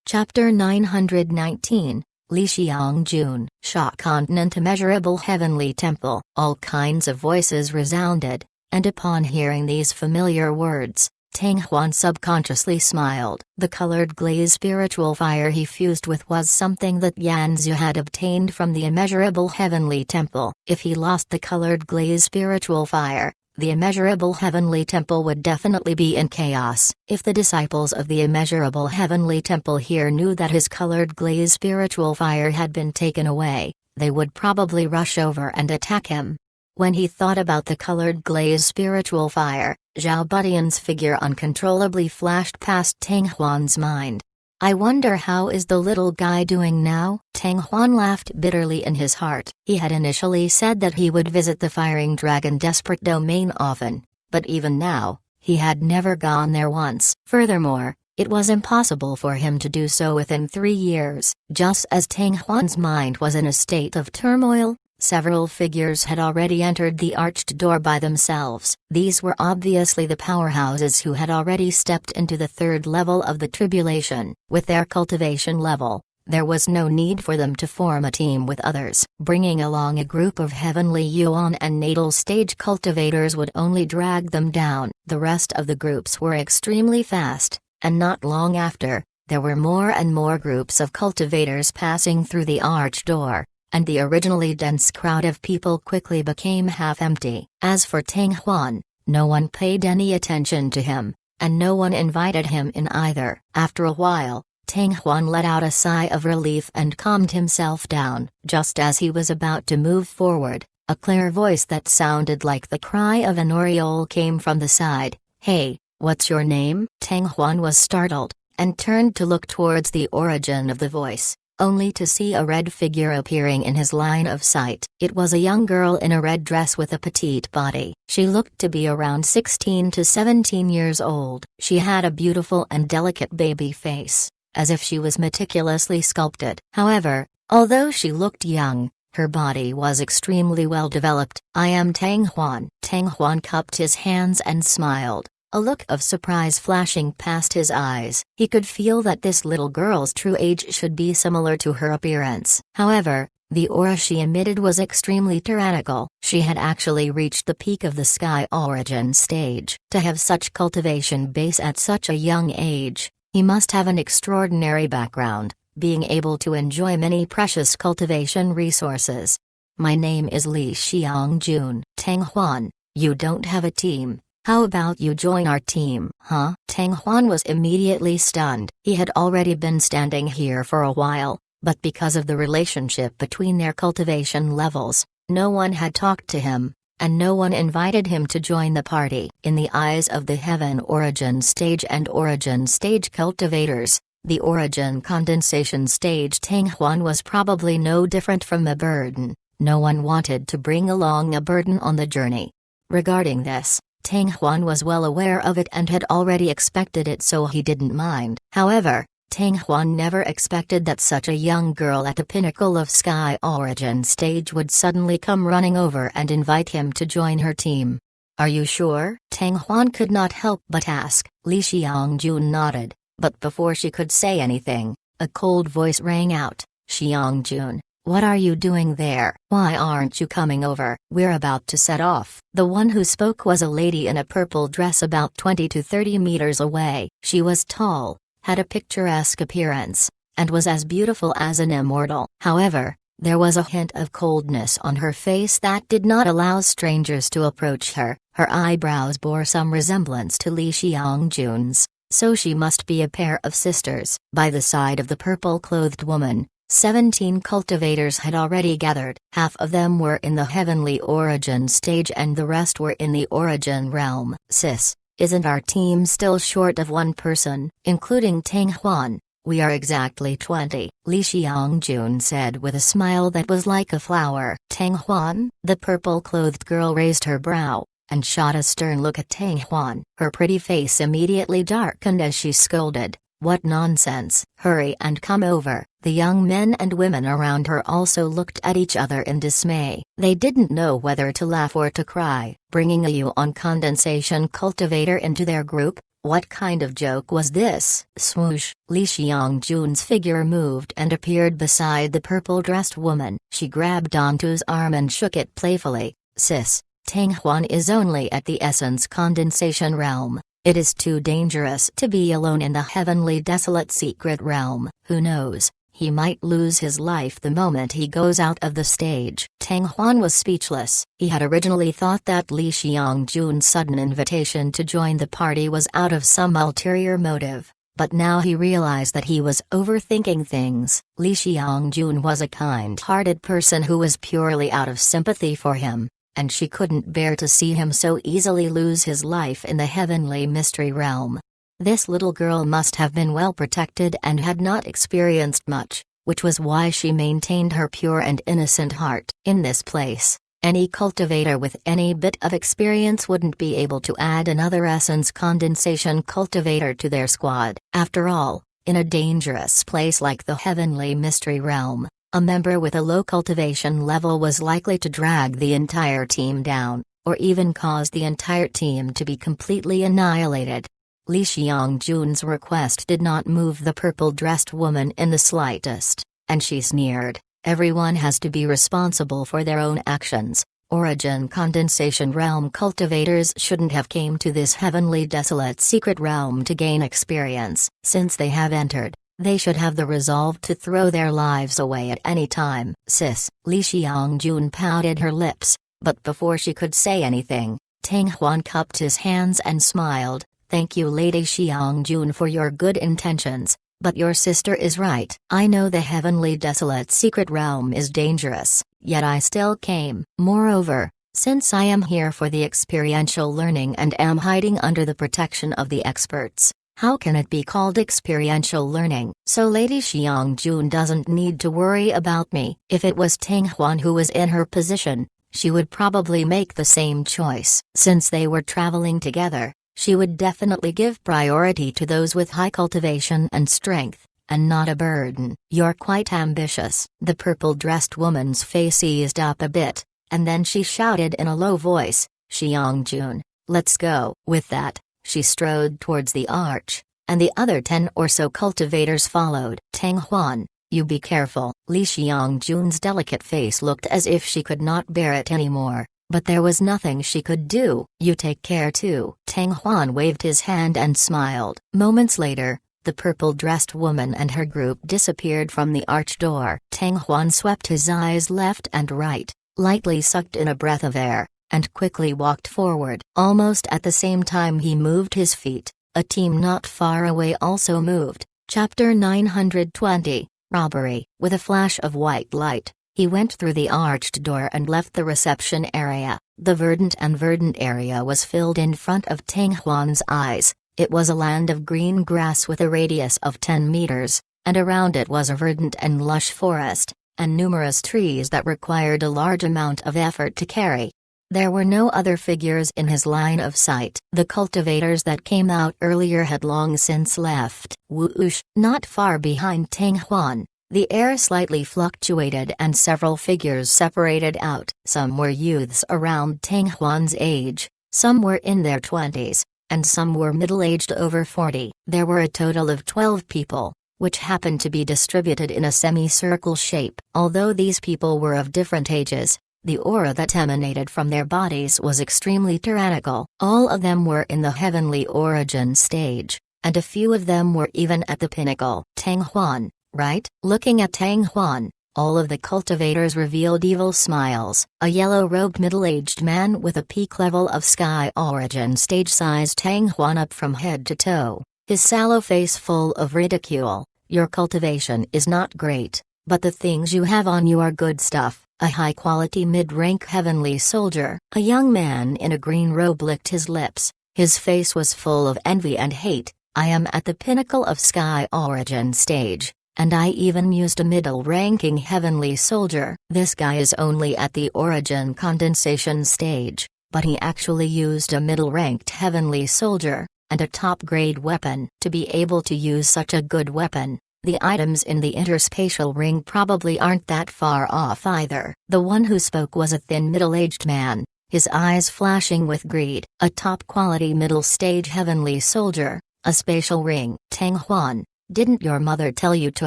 Chapter 919, Li Xiangjun, Sha Continent Immeasurable Heavenly Temple. All kinds of voices resounded, and upon hearing these familiar words, Tang Huan subconsciously smiled. The colored glaze spiritual fire he fused with was something that Yanzu had obtained from the Immeasurable Heavenly Temple. If he lost the colored glaze spiritual fire, the Immeasurable Heavenly Temple would definitely be in chaos. If the disciples of the Immeasurable Heavenly Temple here knew that his colored glaze spiritual fire had been taken away, they would probably rush over and attack him. When he thought about the colored glaze spiritual fire, Zhao Butian's figure uncontrollably flashed past Tang Huan's mind. I wonder how is the little guy doing now? Tang Huan laughed bitterly in his heart. He had initially said that he would visit the Firing Dragon Desperate Domain often, but even now, he had never gone there once. Furthermore, it was impossible for him to do so within 3 years. Just as Tang Huan's mind was in a state of turmoil, several figures had already entered the arched door by themselves. These were obviously the powerhouses who had already stepped into the 3rd level of the tribulation. With their cultivation level, there was no need for them to form a team with others. Bringing along a group of Heavenly Yuan and Natal Stage cultivators would only drag them down. The rest of the groups were extremely fast, and not long after, there were more and more groups of cultivators passing through the arched door, and the originally dense crowd of people quickly became half-empty. As for Tang Huan, no one paid any attention to him, and no one invited him in either. After a while, Tang Huan let out a sigh of relief and calmed himself down. Just as he was about to move forward, a clear voice that sounded like the cry of an oriole came from the side. "Hey, what's your name?" Tang Huan was startled, and turned to look towards the origin of the voice, only to see a red figure appearing in his line of sight. It was a young girl in a red dress with a petite body. She looked to be around 16 to 17 years old. She had a beautiful and delicate baby face, as if she was meticulously sculpted. However, although she looked young, her body was extremely well developed. "I am Tang Huan." Tang Huan cupped his hands and smiled, a look of surprise flashing past his eyes. He could feel that this little girl's true age should be similar to her appearance. However, the aura she emitted was extremely tyrannical. She had actually reached the peak of the Sky Origin stage. To have such cultivation base at such a young age, he must have an extraordinary background, being able to enjoy many precious cultivation resources. "My name is Li Xiangjun." "Tang Huan, you don't have a team. How about you join our team?" "Huh?" Tang Huan was immediately stunned. He had already been standing here for a while, but because of the relationship between their cultivation levels, no one had talked to him, and no one invited him to join the party. In the eyes of the Heaven Origin Stage and Origin Stage cultivators, the Origin Condensation Stage Tang Huan was probably no different from a burden. No one wanted to bring along a burden on the journey. Regarding this, Tang Huan was well aware of it and had already expected it, so he didn't mind. However, Tang Huan never expected that such a young girl at the pinnacle of Sky Origin Stage would suddenly come running over and invite him to join her team. "Are you sure?" Tang Huan could not help but ask. Li Xiangjun nodded, but before she could say anything, a cold voice rang out. "Xiangjun, what are you doing there? Why aren't you coming over? We're about to set off." The one who spoke was a lady in a purple dress about 20 to 30 meters away. She was tall, had a picturesque appearance, and was as beautiful as an immortal. However, there was a hint of coldness on her face that did not allow strangers to approach her. Her eyebrows bore some resemblance to Li Xiangjun's, so she must be a pair of sisters. By the side of the purple-clothed woman, 17 cultivators had already gathered. Half of them were in the Heavenly Origin Stage and the rest were in the Origin Realm. "Sis, isn't our team still short of one person?" "Including Tang Huan, we are exactly 20, Li Xiangjun said with a smile that was like a flower. "Tang Huan?" The purple-clothed girl raised her brow, and shot a stern look at Tang Huan. Her pretty face immediately darkened as she scolded. "What nonsense! Hurry and come over." The young men and women around her also looked at each other in dismay. They didn't know whether to laugh or to cry. Bringing a Yuan condensation cultivator into their group, What kind of joke was this? Swoosh! Li Xiangjun's figure moved and appeared beside the purple-dressed woman. She grabbed onto his arm and shook it playfully. Sis, Tang Huan is only at the essence condensation realm. It is too dangerous to be alone in the heavenly desolate secret realm. Who knows? He might lose his life the moment he goes out of the stage. Tang Huan was speechless. He had originally thought that Li Xiangjun's sudden invitation to join the party was out of some ulterior motive, but now he realized that he was overthinking things. Li Xiangjun was a kind-hearted person who was purely out of sympathy for him, and she couldn't bear to see him so easily lose his life in the heavenly mystery realm. This little girl must have been well protected and had not experienced much, which was why she maintained her pure and innocent heart. In this place, any cultivator with any bit of experience wouldn't be able to add another essence condensation cultivator to their squad. After all, in a dangerous place like the heavenly mystery realm, a member with a low cultivation level was likely to drag the entire team down, or even cause the entire team to be completely annihilated. Li Xiangjun's request did not move the purple-dressed woman in the slightest, and she sneered, "Everyone has to be responsible for their own actions. Origin condensation realm cultivators shouldn't have came to this heavenly desolate secret realm to gain experience. Since they have entered, they should have the resolve to throw their lives away at any time." Sis, Li Xiangjun pouted her lips, but before she could say anything, Tang Huan cupped his hands and smiled. "Thank you, Lady Xiangjun, for your good intentions, but your sister is right. I know the heavenly desolate secret realm is dangerous, yet I still came. Moreover, since I am here for the experiential learning and am hiding under the protection of the experts, how can it be called experiential learning? So Lady Xiangjun doesn't need to worry about me." If it was Tang Huan who was in her position, she would probably make the same choice. Since they were traveling together, she would definitely give priority to those with high cultivation and strength, and not a burden. "You're quite ambitious." The purple-dressed woman's face eased up a bit, and then she shouted in a low voice, "Xiangjun, let's go." With that, she strode towards the arch, and the other 10 or so cultivators followed. "Tang Huan, you be careful." Li Xiangjun's delicate face looked as if she could not bear it anymore. But there was nothing she could do. "You take care too." Tang Huan waved his hand and smiled. Moments later, the purple-dressed woman and her group disappeared from the arch door. Tang Huan swept his eyes left and right, lightly sucked in a breath of air, and quickly walked forward. Almost at the same time he moved his feet, a team not far away also moved. Chapter 920, Robbery. With a flash of white light, he went through the arched door and left the reception area. The verdant area was filled in front of Tang Huan's eyes. It was a land of green grass with a radius of 10 meters, and around it was a verdant and lush forest, and numerous trees that required a large amount of effort to carry. There were no other figures in his line of sight. The cultivators that came out earlier had long since left. Whoosh! Not far behind Tang Huan, the air slightly fluctuated and several figures separated out. Some were youths around Tang Huan's age, some were in their 20s, and some were middle-aged over 40. There were a total of 12 people, which happened to be distributed in a semicircle shape. Although these people were of different ages, the aura that emanated from their bodies was extremely tyrannical. All of them were in the heavenly origin stage, and a few of them were even at the pinnacle. Tang Huan, right? Looking at Tang Huan, all of the cultivators revealed evil smiles. A yellow-robed middle-aged man with a peak level of sky origin stage sized Tang Huan up from head to toe, his sallow face full of ridicule. "Your cultivation is not great, but the things you have on you are good stuff." A high-quality mid-rank heavenly soldier. A young man in a green robe licked his lips. His face was full of envy and hate. "I am at the pinnacle of sky origin stage, and I even used a middle-ranking heavenly soldier. This guy is only at the origin condensation stage, but he actually used a middle-ranked heavenly soldier, and a top-grade weapon. To be able to use such a good weapon, the items in the interspatial ring probably aren't that far off either." The one who spoke was a thin middle-aged man. his eyes flashing with greed. A top-quality middle-stage heavenly soldier, a spatial ring. Tang Huan, didn't your mother tell you to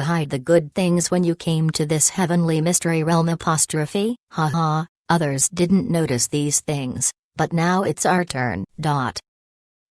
hide the good things when you came to this heavenly mystery realm apostrophe? Haha, others didn't notice these things, but now it's our turn.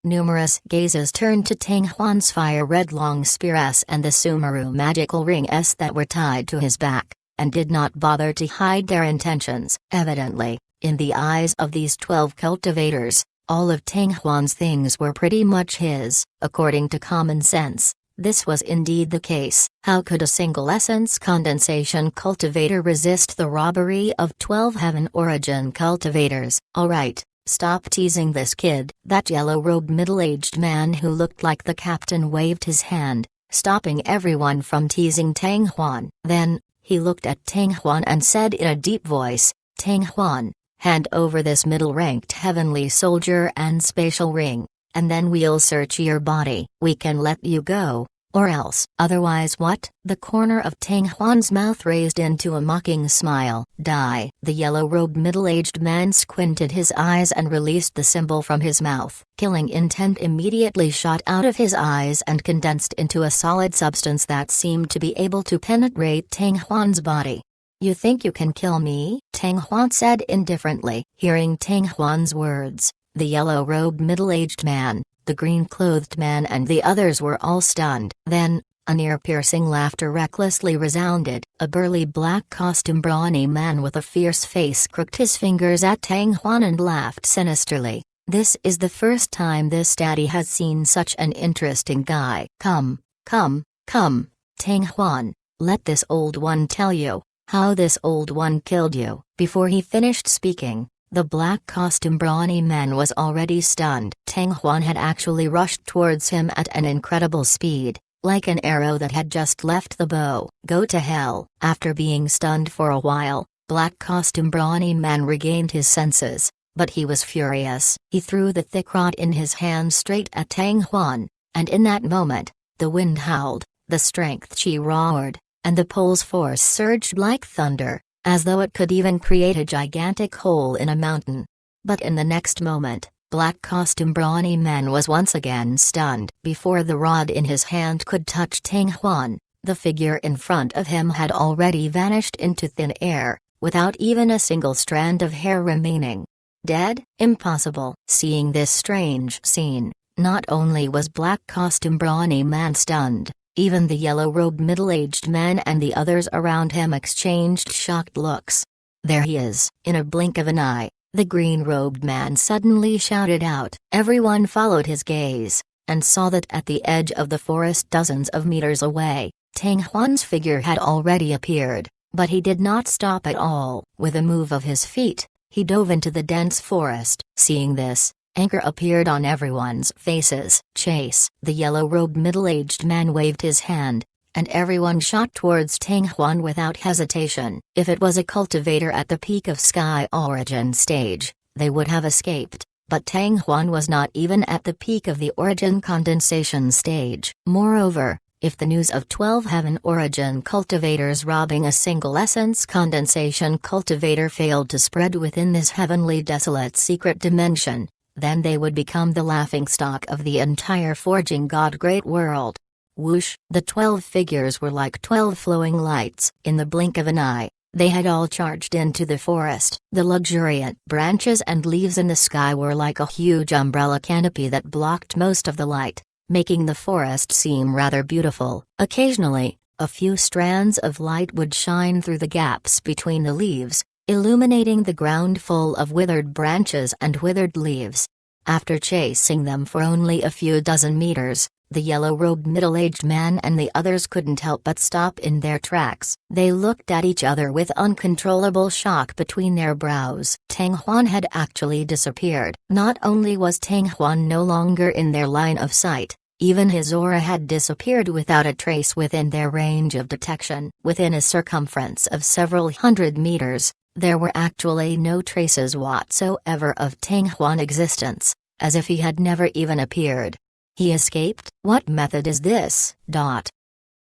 Numerous gazes turned to Tang Huan's fire-red long spear S and the Sumeru magical ring S that were tied to his back, and did not bother to hide their intentions. Evidently, in the eyes of these 12 cultivators, all of Tang Huan's things were pretty much his. According to common sense, this was indeed the case. How could a single essence condensation cultivator resist the robbery of 12 heaven origin cultivators? Alright, stop teasing this kid. That yellow-robed middle-aged man who looked like the captain waved his hand, stopping everyone from teasing Tang Huan. Then, he looked at Tang Huan and said in a deep voice, Tang Huan, hand over this middle-ranked heavenly soldier and spatial ring, and then we'll search your body. We can let you go, or else. Otherwise what? The corner of Tang Huan's mouth raised into a mocking smile. Die. The yellow-robed middle-aged man squinted his eyes and released the symbol from his mouth. Killing intent immediately shot out of his eyes and condensed into a solid substance that seemed to be able to penetrate Tang Huan's body. You think you can kill me? Tang Huan said indifferently. Hearing Tang Huan's words, the yellow-robed middle-aged man, the green-clothed man and the others were all stunned. Then, a near-piercing laughter recklessly resounded. A burly black-costumed brawny man with a fierce face crooked his fingers at Tang Huan and laughed sinisterly. This is the first time this daddy has seen such an interesting guy. Come, Tang Huan, let this old one tell you how this old one killed you. Before he finished speaking, the black-costumed brawny man was already stunned. Tang Huan had actually rushed towards him at an incredible speed, like an arrow that had just left the bow. Go to hell. After being stunned for a while, black-costumed brawny man regained his senses, but he was furious. He threw the thick rod in his hand straight at Tang Huan, and in that moment, the wind howled, the strength chi roared, and the pole's force surged like thunder, as though it could even create a gigantic hole in a mountain. But in the next moment, black-costumed brawny man was once again stunned. Before the rod in his hand could touch Tang Huan, the figure in front of him had already vanished into thin air, without even a single strand of hair remaining. Dead? Impossible. Seeing this strange scene, not only was black-costumed brawny man stunned, even the yellow-robed middle-aged man and the others around him exchanged shocked looks. There he is. In a blink of an eye, the green-robed man suddenly shouted out. Everyone followed his gaze, and saw that at the edge of the forest dozens of meters away, Tang Huan's figure had already appeared, but he did not stop at all. With a move of his feet, he dove into the dense forest. Seeing this, anger appeared on everyone's faces. Chase! The yellow-robed middle-aged man waved his hand, and everyone shot towards Tang Huan without hesitation. If it was a cultivator at the peak of Sky Origin stage, they would have escaped, but Tang Huan was not even at the peak of the Origin condensation stage. Moreover, if the news of 12 Heaven Origin cultivators robbing a single essence condensation cultivator failed to spread within this heavenly desolate secret dimension, then they would become the laughingstock of the entire Forging God Great World. Whoosh! The 12 figures were like 12 flowing lights. In the blink of an eye, they had all charged into the forest. The luxuriant branches and leaves in the sky were like a huge umbrella canopy that blocked most of the light, making the forest seem rather beautiful. Occasionally, a few strands of light would shine through the gaps between the leaves, illuminating the ground full of withered branches and withered leaves. After chasing them for only a few dozen meters, the yellow-robed middle-aged man and the others couldn't help but stop in their tracks. They looked at each other with uncontrollable shock between their brows. Tang Huan had actually disappeared. Not only was Tang Huan no longer in their line of sight, even his aura had disappeared without a trace within their range of detection. Within a circumference of several hundred meters, there were actually no traces whatsoever of Tang Huan's existence, as if he had never even appeared. He escaped? What method is this?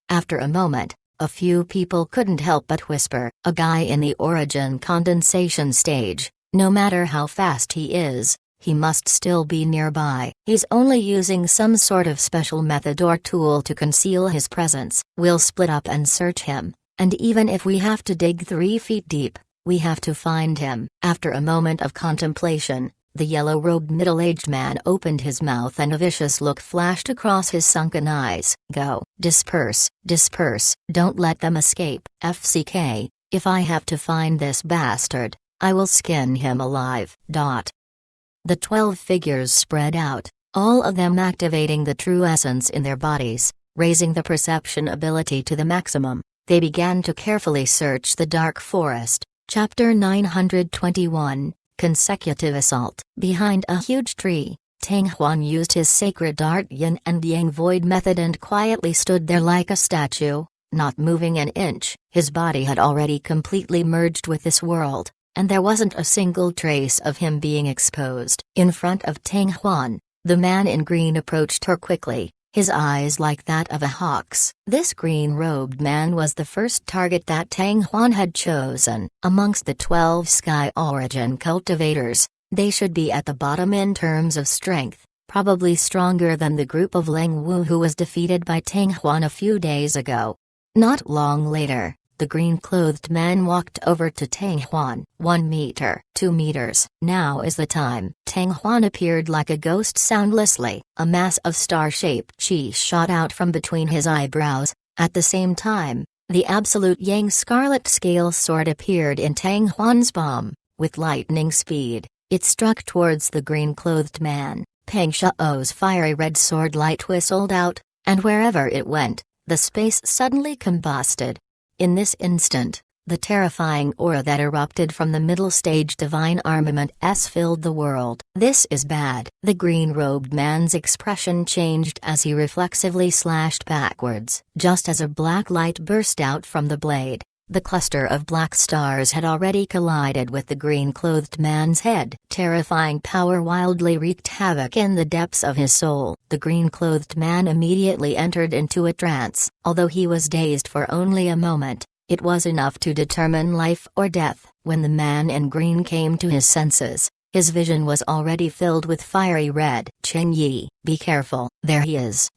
After a moment, a few people couldn't help but whisper. A guy in the Origin condensation stage, No matter how fast he is, he must still be nearby. He's only using some sort of special method or tool to conceal his presence. We'll split up and search him, and even if we have to dig 3 feet deep, we have to find him." After a moment of contemplation, the yellow-robed middle-aged man opened his mouth and a vicious look flashed across his sunken eyes. "Go. Disperse. Disperse. Don't let them escape. FCK, if I have to find this bastard, I will skin him alive." The 12 figures spread out, all of them activating the true essence in their bodies, raising the perception ability to the maximum. They began to carefully search the dark forest. Chapter 921, Consecutive Assault. Behind a huge tree, Tang Huan used his sacred art yin and yang void method and quietly stood there like a statue, not moving an inch. His body had already completely merged with this world, and there wasn't a single trace of him being exposed. In front of Tang Huan, the man in green approached her quickly, his eyes like that of a hawk's. This green-robed man was the first target that Tang Huan had chosen. Amongst the 12 Sky Origin cultivators, they should be at the bottom in terms of strength, probably stronger than the group of Leng Wu who was defeated by Tang Huan a few days ago. Not long later, the green-clothed man walked over to Tang Huan. 1 meter, 2 meters. Now is the time. Tang Huan appeared like a ghost soundlessly. A mass of star-shaped chi shot out from between his eyebrows. At the same time, the absolute Yang Scarlet Scale Sword appeared in Tang Huan's palm. With lightning speed, it struck towards the green-clothed man. Peng Shao's fiery red sword light whistled out, and wherever it went, the space suddenly combusted. In this instant, the terrifying aura that erupted from the middle stage divine armament filled the world. "This is bad." The green-robed man's expression changed as he reflexively slashed backwards. Just as a black light burst out from the blade, the cluster of black stars had already collided with the green-clothed man's head. Terrifying power wildly wreaked havoc in the depths of his soul. The green-clothed man immediately entered into a trance. Although he was dazed for only a moment, it was enough to determine life or death. When the man in green came to his senses, his vision was already filled with fiery red. "Cheng Yi, be careful, there he is."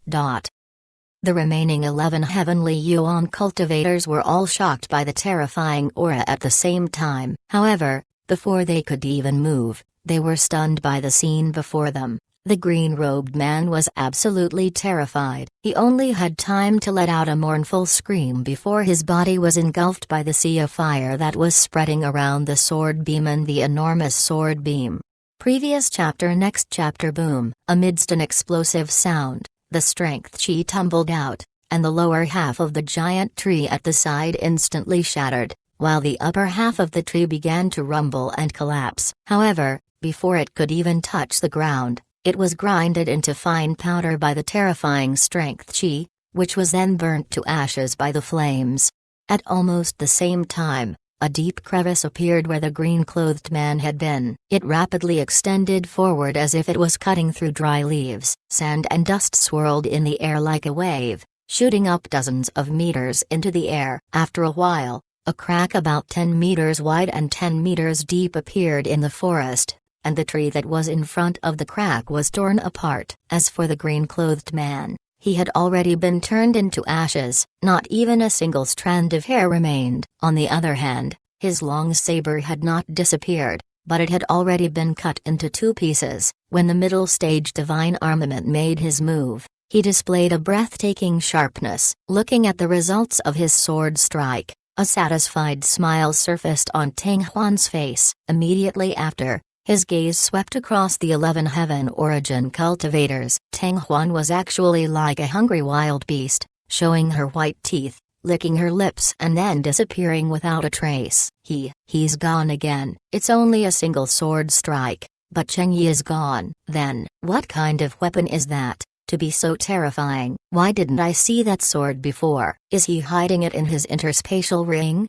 The remaining 11 Heavenly Yuan cultivators were all shocked by the terrifying aura at the same time. However, before they could even move, they were stunned by the scene before them. The green-robed man was absolutely terrified. He only had time to let out a mournful scream before his body was engulfed by the sea of fire that was spreading around the sword beam and the enormous sword beam. Previous chapter. Next chapter. Boom. Amidst an explosive sound, the strength chi tumbled out, and the lower half of the giant tree at the side instantly shattered, while the upper half of the tree began to rumble and collapse. However, before it could even touch the ground, it was grinded into fine powder by the terrifying strength chi, which was then burnt to ashes by the flames. At almost the same time, a deep crevice appeared where the green-clothed man had been. It rapidly extended forward as if it was cutting through dry leaves. Sand and dust swirled in the air like a wave, shooting up dozens of meters into the air. After a while, a crack about 10 meters wide and 10 meters deep appeared in the forest, and the tree that was in front of the crack was torn apart. As for the green-clothed man, he had already been turned into ashes. Not even a single strand of hair remained. On the other hand, his long saber had not disappeared, but it had already been cut into 2 pieces. When the middle stage divine armament made his move, he displayed a breathtaking sharpness. Looking at the results of his sword strike, a satisfied smile surfaced on Tang Huan's face. Immediately after, his gaze swept across the 11 Heaven Origin cultivators. Tang Huan was actually like a hungry wild beast, showing her white teeth, licking her lips and then disappearing without a trace. He's gone again. It's only a single sword strike, but Cheng Yi is gone. Then, what kind of weapon is that, to be so terrifying? Why didn't I see that sword before? Is he hiding it in his interspatial ring?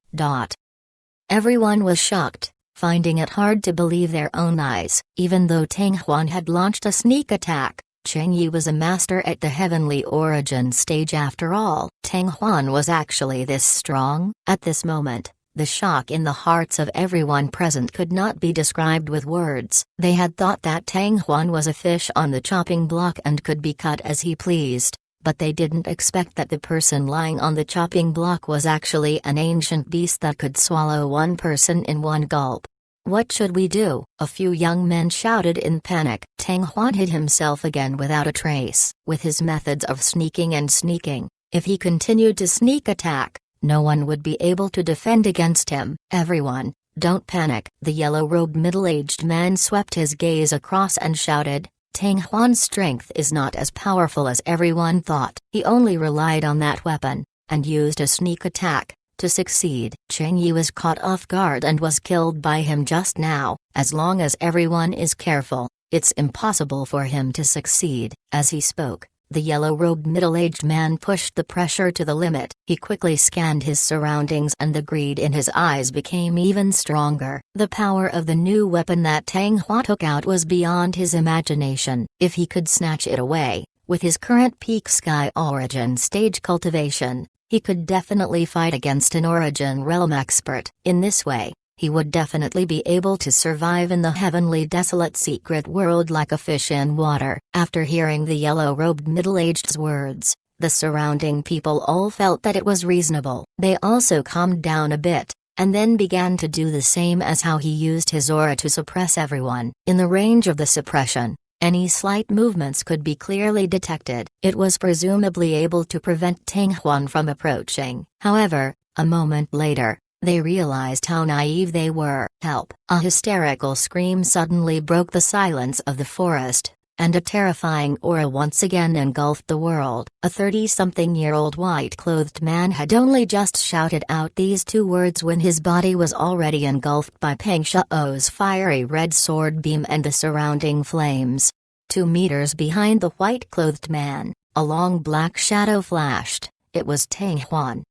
Everyone was shocked, finding it hard to believe their own eyes. Even though Tang Huan had launched a sneak attack, Cheng Yi was a master at the Heavenly Origin stage after all. Tang Huan was actually this strong? At this moment, The shock in the hearts of everyone present could not be described with words. They had thought that Tang Huan was a fish on the chopping block and could be cut as he pleased, but they didn't expect that the person lying on the chopping block was actually an ancient beast that could swallow one person in one gulp. "What should we do?" a few young men shouted in panic. Tang Huan hid himself again without a trace. With his methods of sneaking and sneaking, if he continued to sneak attack, no one would be able to defend against him. "Everyone, don't panic." The yellow-robed middle-aged man swept his gaze across and shouted, "Tang Huan's strength is not as powerful as everyone thought. He only relied on that weapon, and used a sneak attack to succeed." Cheng Yi was caught off guard and was killed by him just now. As long as everyone is careful, it's impossible for him to succeed. As he spoke, the yellow-robed middle-aged man pushed the pressure to the limit. He quickly scanned his surroundings and the greed in his eyes became even stronger. The power of the new weapon that Tang Hua took out was beyond his imagination. If he could snatch it away, with his current peak sky origin stage cultivation, he could definitely fight against an origin realm expert. In this way, he would definitely be able to survive in the heavenly desolate secret world like a fish in water. After hearing the yellow-robed middle-aged's words, the surrounding people all felt that it was reasonable. They also calmed down a bit, and then began to do the same as how he used his aura to suppress everyone. In the range of the suppression, any slight movements could be clearly detected. It was presumably able to prevent Tang Huan from approaching. However, a moment later, they realized how naive they were. "Help!" A hysterical scream suddenly broke the silence of the forest, and a terrifying aura once again engulfed the world. A 30-something-year-old white-clothed man had only just shouted out these two words when his body was already engulfed by Peng Shuo's fiery red sword beam and the surrounding flames. 2 meters behind the white-clothed man, a long black shadow flashed. It was Tang Huan.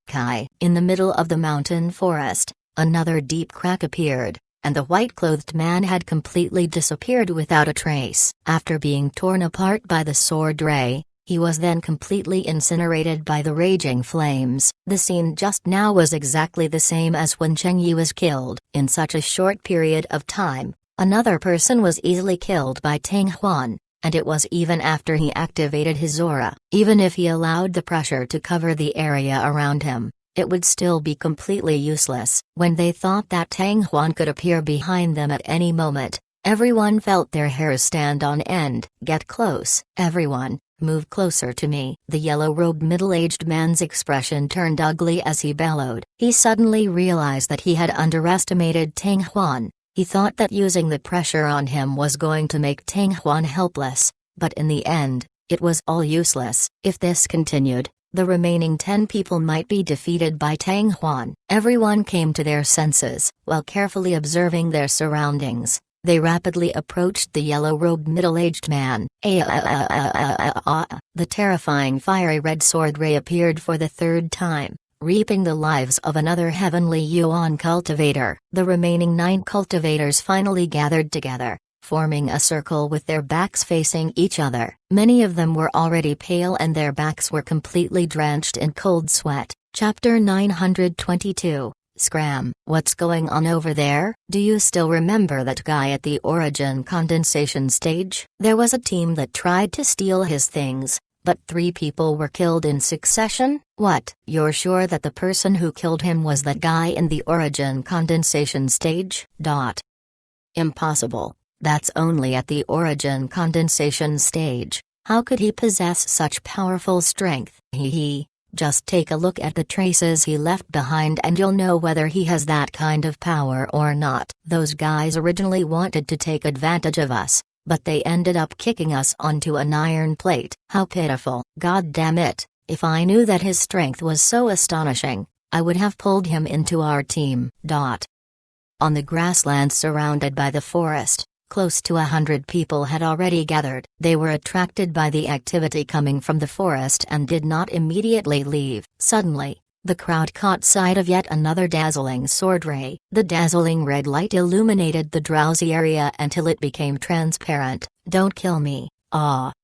In the middle of the mountain forest, another deep crack appeared, and the white-clothed man had completely disappeared without a trace. After being torn apart by the sword ray, he was then completely incinerated by the raging flames. The scene just now was exactly the same as when Cheng Yi was killed. In such a short period of time, another person was easily killed by Tang Huan. And it was even after he activated his aura. Even if he allowed the pressure to cover the area around him, it would still be completely useless. When they thought that Tang Huan could appear behind them at any moment, everyone felt their hairs stand on end. "Get close. Everyone, move closer to me." The yellow-robed middle-aged man's expression turned ugly as he bellowed. He suddenly realized that he had underestimated Tang Huan. He thought that using the pressure on him was going to make Tang Huan helpless, but in the end, it was all useless. If this continued, the remaining 10 people might be defeated by Tang Huan. Everyone came to their senses. While carefully observing their surroundings, they rapidly approached the yellow-robed middle-aged man. The terrifying fiery red sword ray appeared for the 3rd time, reaping the lives of another heavenly Yuan cultivator. The remaining 9 cultivators finally gathered together, forming a circle with their backs facing each other. Many of them were already pale and their backs were completely drenched in cold sweat. Chapter 922, Scram. "What's going on over there? Do you still remember that guy at the origin condensation stage? There was a team that tried to steal his things, but 3 people were killed in succession." "What? You're sure that the person who killed him was that guy in the origin condensation stage?" "Impossible. That's only at the origin condensation stage. How could he possess such powerful strength?" Just take a look at the traces he left behind and you'll know whether he has that kind of power or not. Those guys originally wanted to take advantage of us, but they ended up kicking us onto an iron plate. How pitiful. God damn it, if I knew that his strength was so astonishing, I would have pulled him into our team. On the grassland surrounded by the forest, close to 100 people had already gathered. They were attracted by the activity coming from the forest and did not immediately leave. Suddenly, the crowd caught sight of yet another dazzling sword ray. The dazzling red light illuminated the drowsy area until it became transparent. "Don't kill me."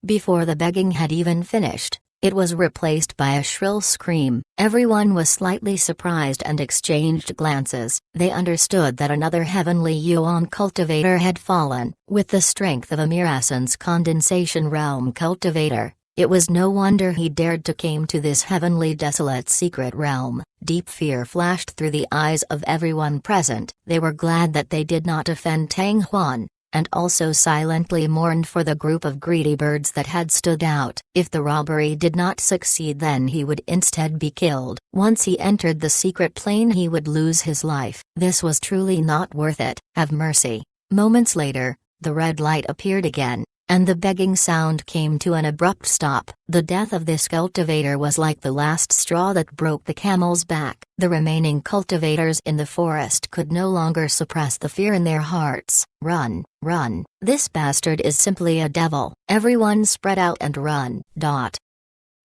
Before the begging had even finished, It was replaced by a shrill scream. Everyone was slightly surprised and exchanged glances. They understood that another heavenly Yuan cultivator had fallen. With the strength of a Mirason's condensation realm cultivator, it was no wonder he dared to came to this heavenly desolate secret realm. Deep fear flashed through the eyes of everyone present. They were glad that they did not offend Tang Huan, and also silently mourned for the group of greedy birds that had stood out. If the robbery did not succeed, then he would instead be killed. Once he entered the secret plane, he would lose his life. This was truly not worth it. Have mercy. Moments later, the red light appeared again, and the begging sound came to an abrupt stop. The death of this cultivator was like the last straw that broke the camel's back. The remaining cultivators in the forest could no longer suppress the fear in their hearts. Run, run. This bastard is simply a devil. Everyone spread out and run.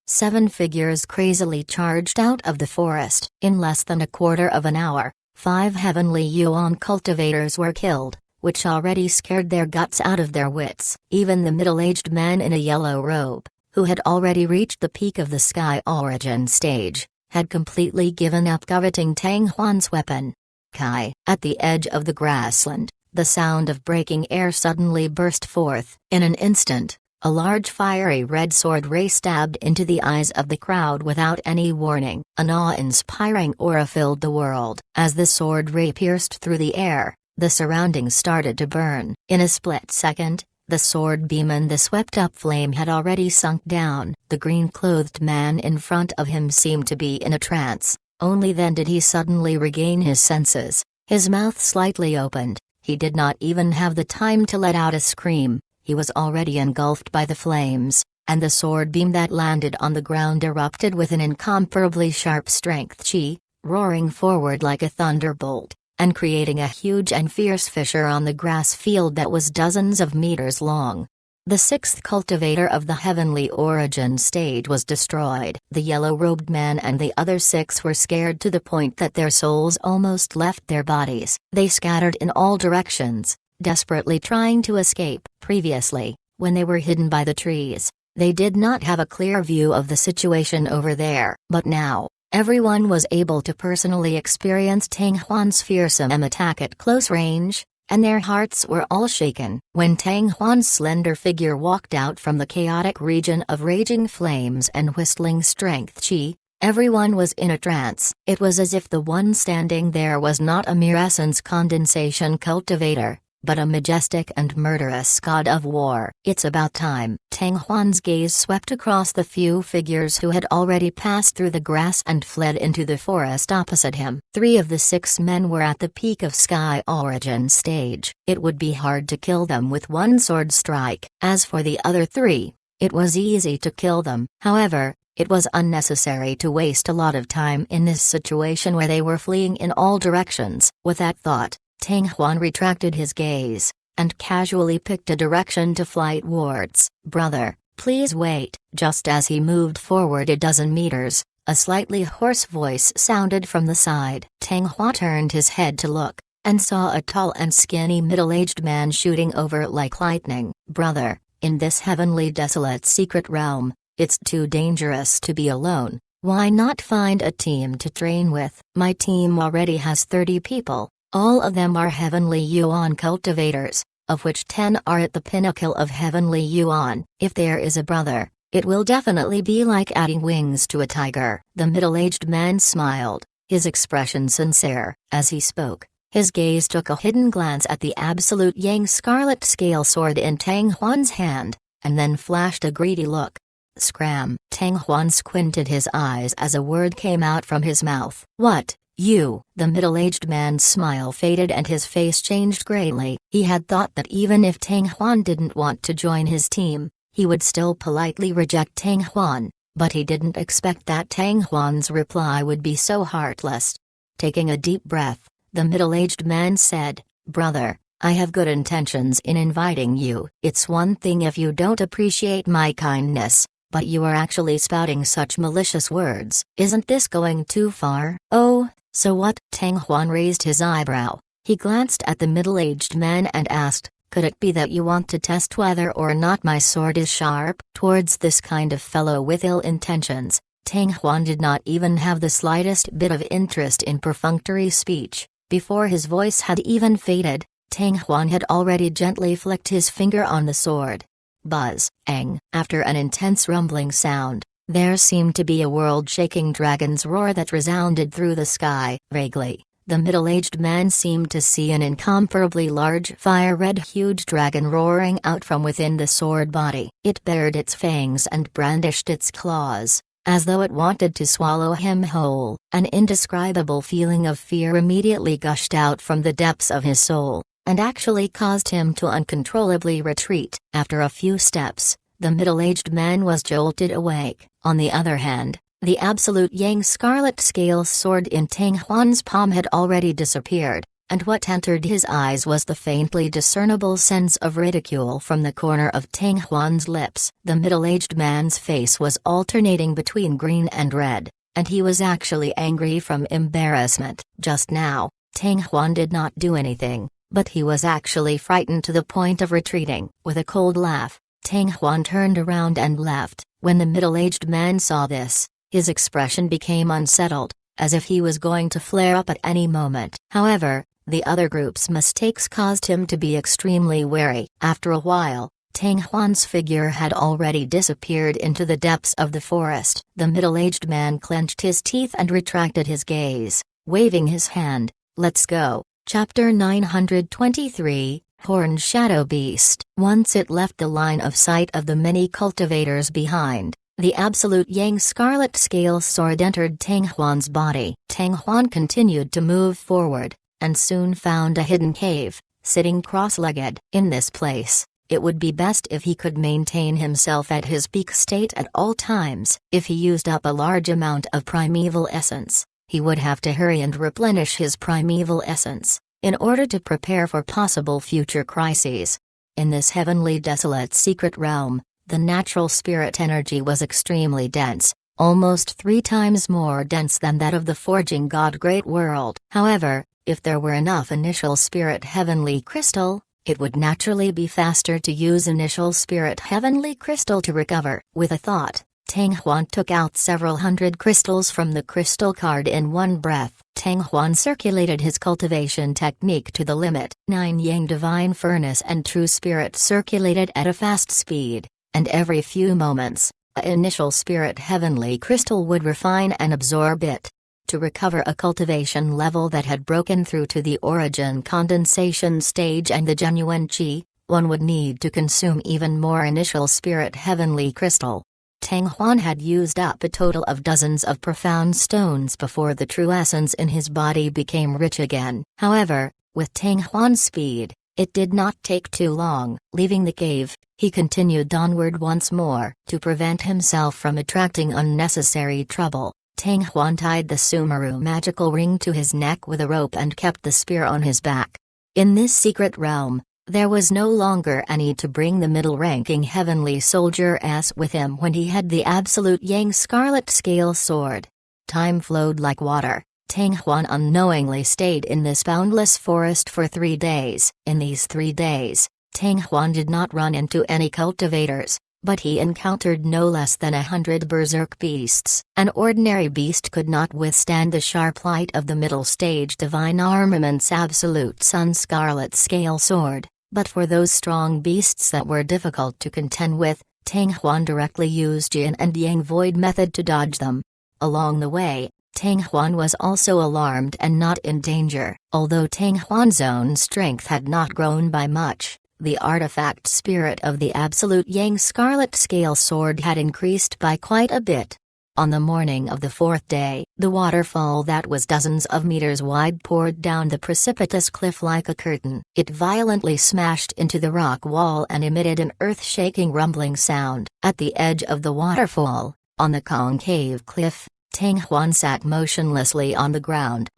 7 figures crazily charged out of the forest. In less than a quarter of an hour, 5 heavenly Yuan cultivators were killed, which already scared their guts out of their wits. Even the middle-aged man in a yellow robe, who had already reached the peak of the Sky Origin stage, had completely given up coveting Tang Huan's weapon. Kai. At the edge of the grassland, the sound of breaking air suddenly burst forth. In an instant, a large fiery red sword ray stabbed into the eyes of the crowd without any warning. An awe-inspiring aura filled the world. As the sword ray pierced through the air, the surroundings started to burn. In a split second, the sword beam and the swept-up flame had already sunk down. The green-clothed man in front of him seemed to be in a trance. Only then did he suddenly regain his senses. His mouth slightly opened. He did not even have the time to let out a scream. He was already engulfed by the flames, and the sword beam that landed on the ground erupted with an incomparably sharp strength chi, roaring forward like a thunderbolt, and creating a huge and fierce fissure on the grass field that was dozens of meters long. The 6th cultivator of the heavenly origin stage was destroyed. The yellow-robed man and the other 6 were scared to the point that their souls almost left their bodies. They scattered in all directions, desperately trying to escape. Previously, when they were hidden by the trees, they did not have a clear view of the situation over there. But now, everyone was able to personally experience Tang Huan's fearsome attack at close range, and their hearts were all shaken. When Tang Huan's slender figure walked out from the chaotic region of raging flames and whistling strength chi, everyone was in a trance. It was as if the one standing there was not a mere essence condensation cultivator, but a majestic and murderous god of war. It's about time. Tang Huan's gaze swept across the few figures who had already passed through the grass and fled into the forest opposite him. 3 of the 6 men were at the peak of Sky Origin stage. It would be hard to kill them with one sword strike. As for the other 3, it was easy to kill them. However, it was unnecessary to waste a lot of time in this situation where they were fleeing in all directions. With that thought, Tang Huan retracted his gaze, and casually picked a direction to fly towards. Brother, please wait. Just as he moved forward a dozen meters, a slightly hoarse voice sounded from the side. Tang Huan turned his head to look, and saw a tall and skinny middle-aged man shooting over like lightning. Brother, in this heavenly desolate secret realm, it's too dangerous to be alone. Why not find a team to train with? My team already has 30 people. All of them are heavenly Yuan cultivators, of which 10 are at the pinnacle of heavenly Yuan. If there is a brother, it will definitely be like adding wings to a tiger. The middle-aged man smiled, his expression sincere. As he spoke, his gaze took a hidden glance at the absolute Yang scarlet scale sword in Tang Huan's hand, and then flashed a greedy look. Scram! Tang Huan squinted his eyes as a word came out from his mouth. What? You. The middle-aged man's smile faded and his face changed greatly. He had thought that even if Tang Huan didn't want to join his team, he would still politely reject Tang Huan, but he didn't expect that Tang Huan's reply would be so heartless. Taking a deep breath, the middle-aged man said, Brother, I have good intentions in inviting you. It's one thing if you don't appreciate my kindness, but you are actually spouting such malicious words. Isn't this going too far? Oh, so what? Tang Huan raised his eyebrow. He glanced at the middle-aged man and asked, Could it be that you want to test whether or not my sword is sharp? Towards this kind of fellow with ill intentions, Tang Huan did not even have the slightest bit of interest in perfunctory speech. Before his voice had even faded, Tang Huan had already gently flicked his finger on the sword. Buzz, ang. After an intense rumbling sound, there seemed to be a world-shaking dragon's roar that resounded through the sky. Vaguely, the middle-aged man seemed to see an incomparably large fire-red huge dragon roaring out from within the sword body. It bared its fangs and brandished its claws, as though it wanted to swallow him whole. An indescribable feeling of fear immediately gushed out from the depths of his soul, and actually caused him to uncontrollably retreat. After a few steps, the middle-aged man was jolted awake. On the other hand, the Absolute Yang scarlet scale sword in Tang Huan's palm had already disappeared, and what entered his eyes was the faintly discernible sense of ridicule from the corner of Tang Huan's lips. The middle-aged man's face was alternating between green and red, and he was actually angry from embarrassment. Just now, Tang Huan did not do anything, but he was actually frightened to the point of retreating. With a cold laugh, Tang Huan turned around and left. When the middle-aged man saw this, his expression became unsettled, as if he was going to flare up at any moment. However, the other group's mistakes caused him to be extremely wary. After a while, Tang Huan's figure had already disappeared into the depths of the forest. The middle-aged man clenched his teeth and retracted his gaze, waving his hand. Let's go. Chapter 923, Horned Shadow Beast. Once it left the line of sight of the many cultivators behind, the Absolute Yang scarlet scale sword entered Tang Huan's body. Tang Huan continued to move forward, and soon found a hidden cave, sitting cross-legged. In this place, it would be best if he could maintain himself at his peak state at all times. If he used up a large amount of primeval essence, he would have to hurry and replenish his primeval essence, in order to prepare for possible future crises. In this heavenly desolate secret realm, the natural spirit energy was extremely dense, almost 3 times more dense than that of the forging god Great World. However, if there were enough initial spirit heavenly crystal, it would naturally be faster to use initial spirit heavenly crystal to recover. With a thought, Tang Huan took out several hundred crystals from the crystal card in one breath. Tang Huan circulated his cultivation technique to the limit. 9 Yang Divine Furnace and True Spirit circulated at a fast speed, and every few moments, an initial spirit heavenly crystal would refine and absorb it. To recover a cultivation level that had broken through to the origin condensation stage and the genuine Qi, one would need to consume even more initial spirit heavenly crystal. Tang Huan had used up a total of dozens of profound stones before the true essence in his body became rich again. However, with Tang Huan's speed, it did not take too long. Leaving the cave, he continued onward once more. To prevent himself from attracting unnecessary trouble, Tang Huan tied the Sumeru magical ring to his neck with a rope and kept the spear on his back. In this secret realm, there was no longer a need to bring the middle-ranking heavenly soldier S with him when he had the Absolute Yang scarlet scale sword. Time flowed like water. Tang Huan unknowingly stayed in this boundless forest for 3 days. In these 3 days, Tang Huan did not run into any cultivators, but he encountered no less than 100 berserk beasts. An ordinary beast could not withstand the sharp light of the middle stage divine armament's Absolute Sun scarlet scale sword. But for those strong beasts that were difficult to contend with, Tang Huan directly used Yin and Yang void method to dodge them. Along the way, Tang Huan was also alarmed and not in danger. Although Tang Huan's own strength had not grown by much, the artifact spirit of the Absolute Yang scarlet scale sword had increased by quite a bit. On the morning of the 4th day, the waterfall that was dozens of meters wide poured down the precipitous cliff like a curtain. It violently smashed into the rock wall and emitted an earth-shaking rumbling sound. At the edge of the waterfall, on the concave cliff, Tang Huan sat motionlessly on the ground.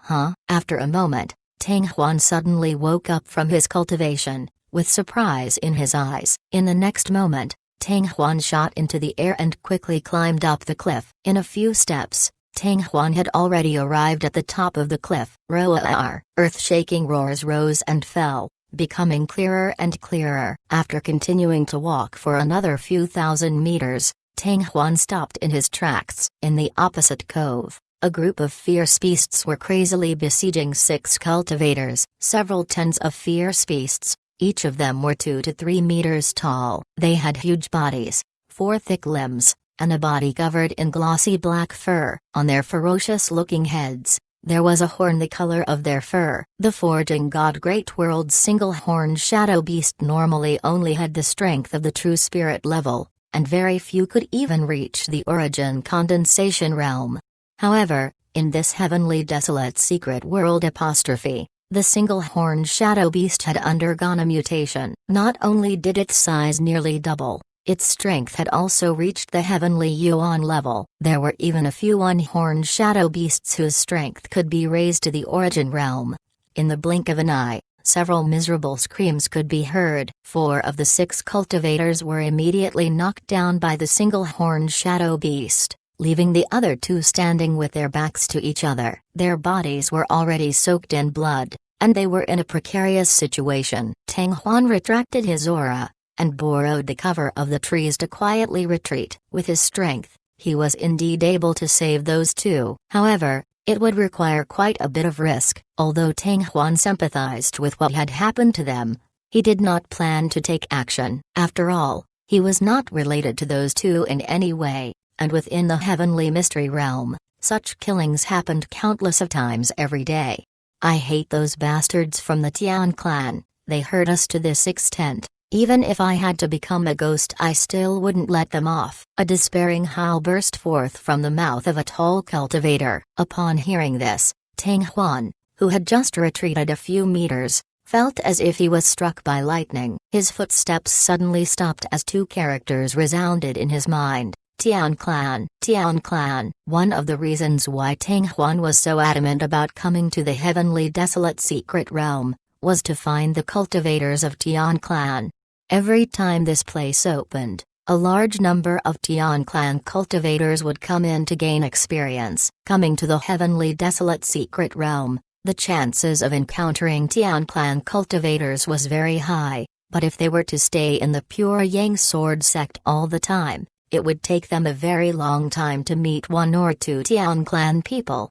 After a moment, Tang Huan suddenly woke up from his cultivation, with surprise in his eyes. In the next moment, Tang Huan shot into the air and quickly climbed up the cliff. In a few steps, Tang Huan had already arrived at the top of the cliff. Roar! Earth-shaking roars rose and fell, becoming clearer and clearer. After continuing to walk for another few thousand meters, Tang Huan stopped in his tracks. In the opposite cove, a group of fierce beasts were crazily besieging 6 cultivators. Several tens of fierce beasts, each of them were 2 to 3 meters tall. They had huge bodies, 4 thick limbs, and a body covered in glossy black fur. On their ferocious-looking heads, there was a horn the color of their fur. The forging god Great World's single-horned shadow beast normally only had the strength of the true spirit level, and very few could even reach the origin condensation realm. However, in this heavenly desolate secret world apostrophe, the single-horned shadow beast had undergone a mutation. Not only did its size nearly double, its strength had also reached the heavenly yuan level. There were even a few one-horned shadow beasts whose strength could be raised to the origin realm. In the blink of an eye, several miserable screams could be heard. 4 of the 6 cultivators were immediately knocked down by the single-horned shadow beast, leaving the other 2 standing with their backs to each other. Their bodies were already soaked in blood, and they were in a precarious situation. Tang Huan retracted his aura, and borrowed the cover of the trees to quietly retreat. With his strength, he was indeed able to save those 2. However, it would require quite a bit of risk. Although Tang Huan sympathized with what had happened to them, he did not plan to take action. After all, he was not related to those 2 in any way, and within the heavenly mystery realm, such killings happened countless of times every day. I hate those bastards from the Tian clan. They hurt us to this extent. Even if I had to become a ghost, I still wouldn't let them off. A despairing howl burst forth from the mouth of a tall cultivator. Upon hearing this, Tang Huan, who had just retreated a few meters, felt as if he was struck by lightning. His footsteps suddenly stopped as 2 characters resounded in his mind. Tian Clan. Tian Clan. One of the reasons why Tang Huan was so adamant about coming to the heavenly desolate secret realm was to find the cultivators of Tian Clan. Every time this place opened, a large number of Tian Clan cultivators would come in to gain experience. Coming to the heavenly desolate secret realm, the chances of encountering Tian Clan cultivators was very high, but if they were to stay in the pure Yang Sword sect all the time, it would take them a very long time to meet 1 or 2 Tian Clan people.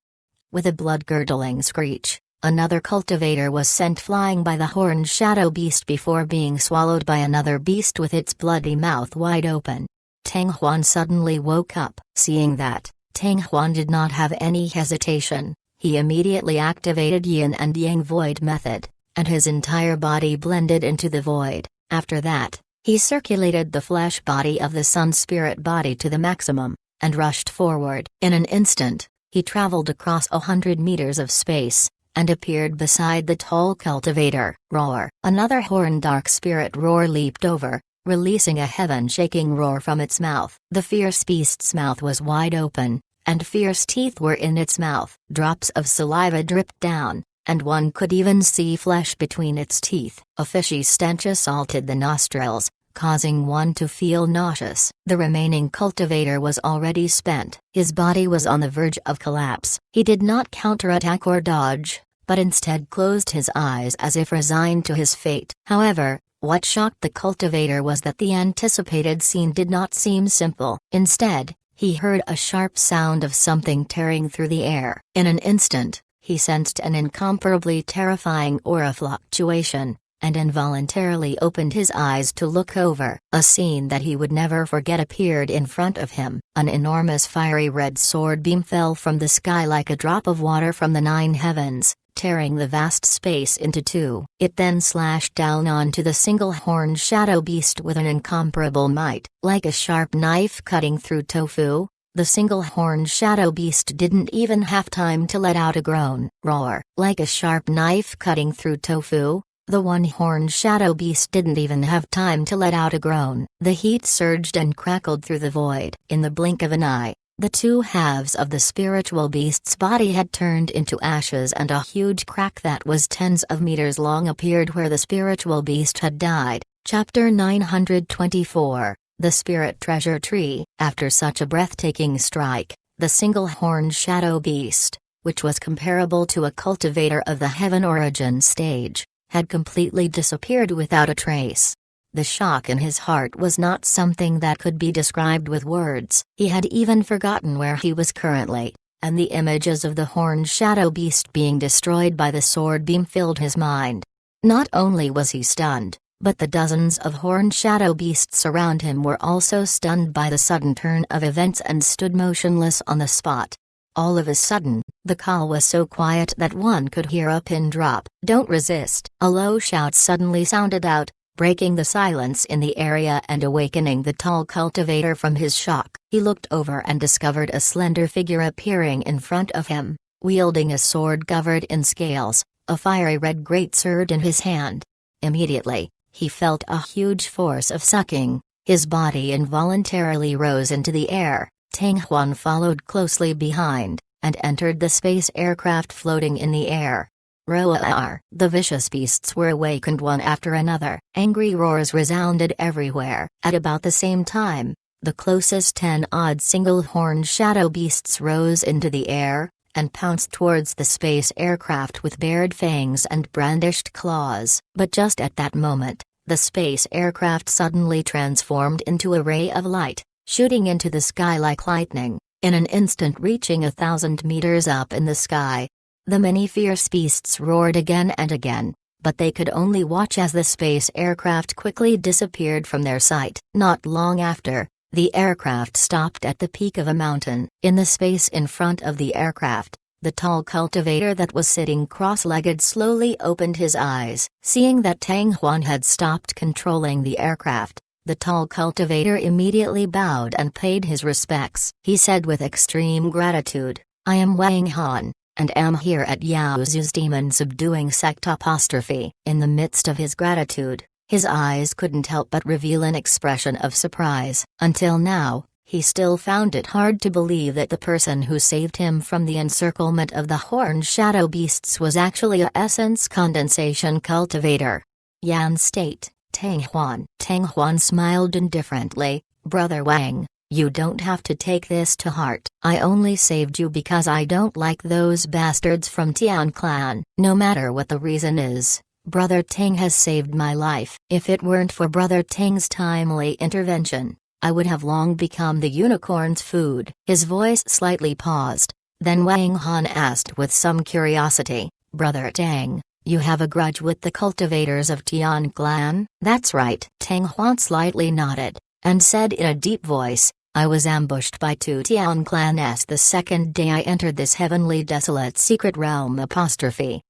With a blood-curdling screech, another cultivator was sent flying by the horned shadow beast before being swallowed by another beast with its bloody mouth wide open. Tang Huan suddenly woke up. Seeing that, Tang Huan did not have any hesitation. He immediately activated Yin and Yang Void method, and his entire body blended into the void. After that, he circulated the flesh body of the sun spirit body to the maximum, and rushed forward. In an instant, he traveled across 100 meters of space, and appeared beside the tall cultivator. Roar! Another horned dark spirit roar leaped over, releasing a heaven-shaking roar from its mouth. The fierce beast's mouth was wide open, and fierce teeth were in its mouth. Drops of saliva dripped down, and one could even see flesh between its teeth. A fishy stench assaulted the nostrils, causing one to feel nauseous. The remaining cultivator was already spent. His body was on the verge of collapse. He did not counterattack or dodge, but instead closed his eyes as if resigned to his fate. However, what shocked the cultivator was that the anticipated scene did not seem simple. Instead, he heard a sharp sound of something tearing through the air. In an instant, he sensed an incomparably terrifying aura fluctuation, and involuntarily opened his eyes to look over. A scene that he would never forget appeared in front of him. An enormous fiery red sword beam fell from the sky like a drop of water from the 9 heavens, tearing the vast space into 2. It then slashed down onto the single-horned shadow beast with an incomparable might. Like a sharp knife cutting through tofu, the single-horned shadow beast didn't even have time to let out a groan. Roar! Like a sharp knife cutting through tofu, the one-horned shadow beast didn't even have time to let out a groan. The heat surged and crackled through the void. In the blink of an eye, the 2 halves of the spiritual beast's body had turned into ashes, and a huge crack that was tens of meters long appeared where the spiritual beast had died. Chapter 924, The Spirit Treasure Tree. After such a breathtaking strike, the single-horned shadow beast, which was comparable to a cultivator of the heaven origin stage, had completely disappeared without a trace. The shock in his heart was not something that could be described with words. He had even forgotten where he was currently, and the images of the horned shadow beast being destroyed by the sword beam filled his mind. Not only was he stunned, but the dozens of horned shadow beasts around him were also stunned by the sudden turn of events and stood motionless on the spot. All of a sudden, the call was so quiet that one could hear a pin drop. "Don't resist!" A low shout suddenly sounded out, breaking the silence in the area and awakening the tall cultivator from his shock. He looked over and discovered a slender figure appearing in front of him, wielding a sword covered in scales, a fiery red greatsword in his hand. Immediately, he felt a huge force of sucking. His body involuntarily rose into the air. Tang Huan followed closely behind, and entered the space aircraft floating in the air. Roar! The vicious beasts were awakened one after another. Angry roars resounded everywhere. At about the same time, the closest 10-odd single-horned shadow beasts rose into the air, and pounced towards the space aircraft with bared fangs and brandished claws. But just at that moment, the space aircraft suddenly transformed into a ray of light, shooting into the sky like lightning, in an instant reaching 1,000 meters up in the sky. The many fierce beasts roared again and again, but they could only watch as the space aircraft quickly disappeared from their sight. Not long after, the aircraft stopped at the peak of a mountain. In the space in front of the aircraft, the tall cultivator that was sitting cross-legged slowly opened his eyes. Seeing that Tang Huan had stopped controlling the aircraft, the tall cultivator immediately bowed and paid his respects. He said with extreme gratitude, "I am Wang Han, and am here at Yaozu's demon-subduing sect." In the midst of his gratitude, his eyes couldn't help but reveal an expression of surprise. Until now, he still found it hard to believe that the person who saved him from the encirclement of the horned shadow beasts was actually a essence condensation cultivator. Yan State, Tang Huan. Tang Huan smiled indifferently. "Brother Wang, you don't have to take this to heart. I only saved you because I don't like those bastards from Tian clan. No matter what the reason is, Brother Tang has saved my life. If it weren't for Brother Tang's timely intervention, I would have long become the unicorn's food." His voice slightly paused. Then Wang Han asked with some curiosity, "Brother Tang, you have a grudge with the cultivators of Tian clan?" "That's right." Tang Huan slightly nodded, and said in a deep voice, "I was ambushed by 2 Tian clans the second day I entered this heavenly desolate secret realm."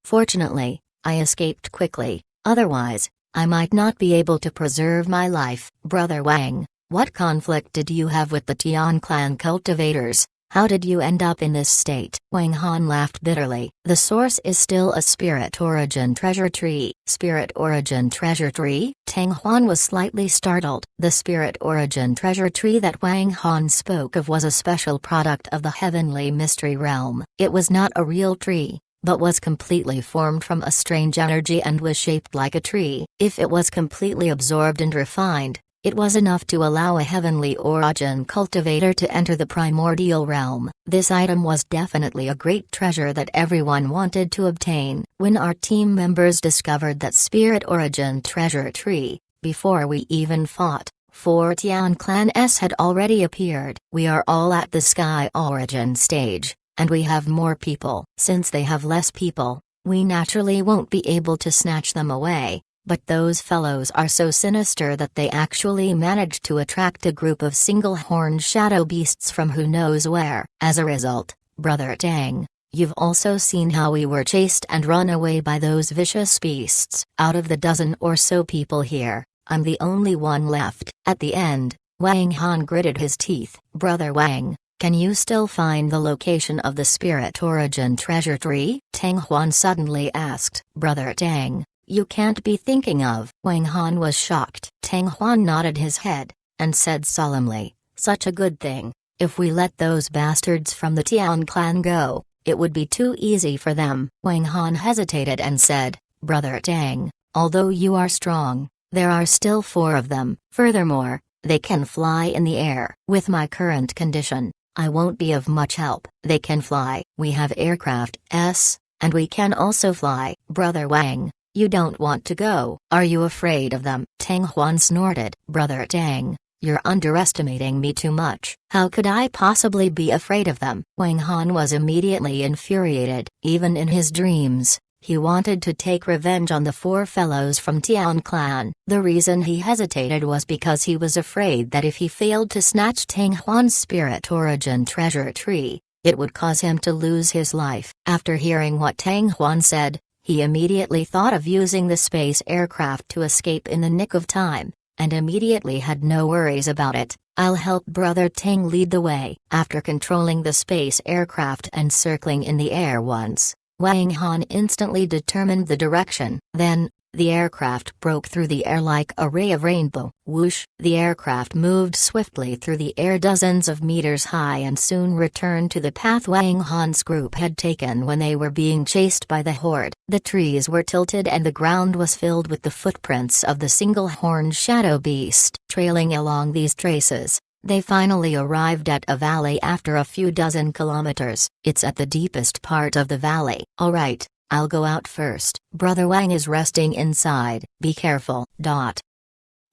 Fortunately, I escaped quickly, otherwise, I might not be able to preserve my life. Brother Wang, what conflict did you have with the Tian clan cultivators? How did you end up in this state?" Wang Han laughed bitterly. "The source is still a spirit origin treasure tree." "Spirit origin treasure tree?" Tang Huan was slightly startled. The spirit origin treasure tree that Wang Han spoke of was a special product of the heavenly mystery realm. It was not a real tree, but was completely formed from a strange energy and was shaped like a tree. If it was completely absorbed and refined, it was enough to allow a heavenly origin cultivator to enter the primordial realm. This item was definitely a great treasure that everyone wanted to obtain. When our team members discovered that spirit origin treasure tree, before we even fought, 4 Tian clans had already appeared. We are all at the sky origin stage, and we have more people. Since they have less people, we naturally won't be able to snatch them away. But those fellows are so sinister that they actually managed to attract a group of single-horned shadow beasts from who knows where. As a result, Brother Tang, you've also seen how we were chased and run away by those vicious beasts. Out of the dozen or so people here, I'm the only one left." At the end, Wang Han gritted his teeth. "Brother Wang, can you still find the location of the spirit origin treasure tree?" Tang Huan suddenly asked. "Brother Tang, you can't be thinking of." Wang Han was shocked. Tang Huan nodded his head, and said solemnly, "Such a good thing. If we let those bastards from the Tian clan go, it would be too easy for them." Wang Han hesitated and said, "Brother Tang, although you are strong, there are still 4 of them. Furthermore, they can fly in the air. With my current condition, I won't be of much help." "They can fly. We have aircraft, and we can also fly." "Brother Wang, You don't want to go. Are you afraid of them? Tang Huan snorted. Brother Tang, you're underestimating me too much. How could I possibly be afraid of them? Wang Han was immediately infuriated. Even in his dreams, he wanted to take revenge on the four fellows from Tian clan. The reason he hesitated was because he was afraid that if he failed to snatch Tang Huan's spirit origin treasure tree, it would cause him to lose his life. After hearing what Tang Huan said, he immediately thought of using the space aircraft to escape in the nick of time, and immediately had no worries about it. I'll help Brother Tang lead the way. After controlling the space aircraft and circling in the air once, Wang Han instantly determined the direction. Then, the aircraft broke through the air like a ray of rainbow. Whoosh! The aircraft moved swiftly through the air dozens of meters high and soon returned to the path Wang Han's group had taken when they were being chased by the horde. The trees were tilted and the ground was filled with the footprints of the single-horned shadow beast. Trailing along these traces, they finally arrived at a valley after a few dozen kilometers. It's at the deepest part of the valley. Alright, I'll go out first. Brother Wang is resting inside. Be careful.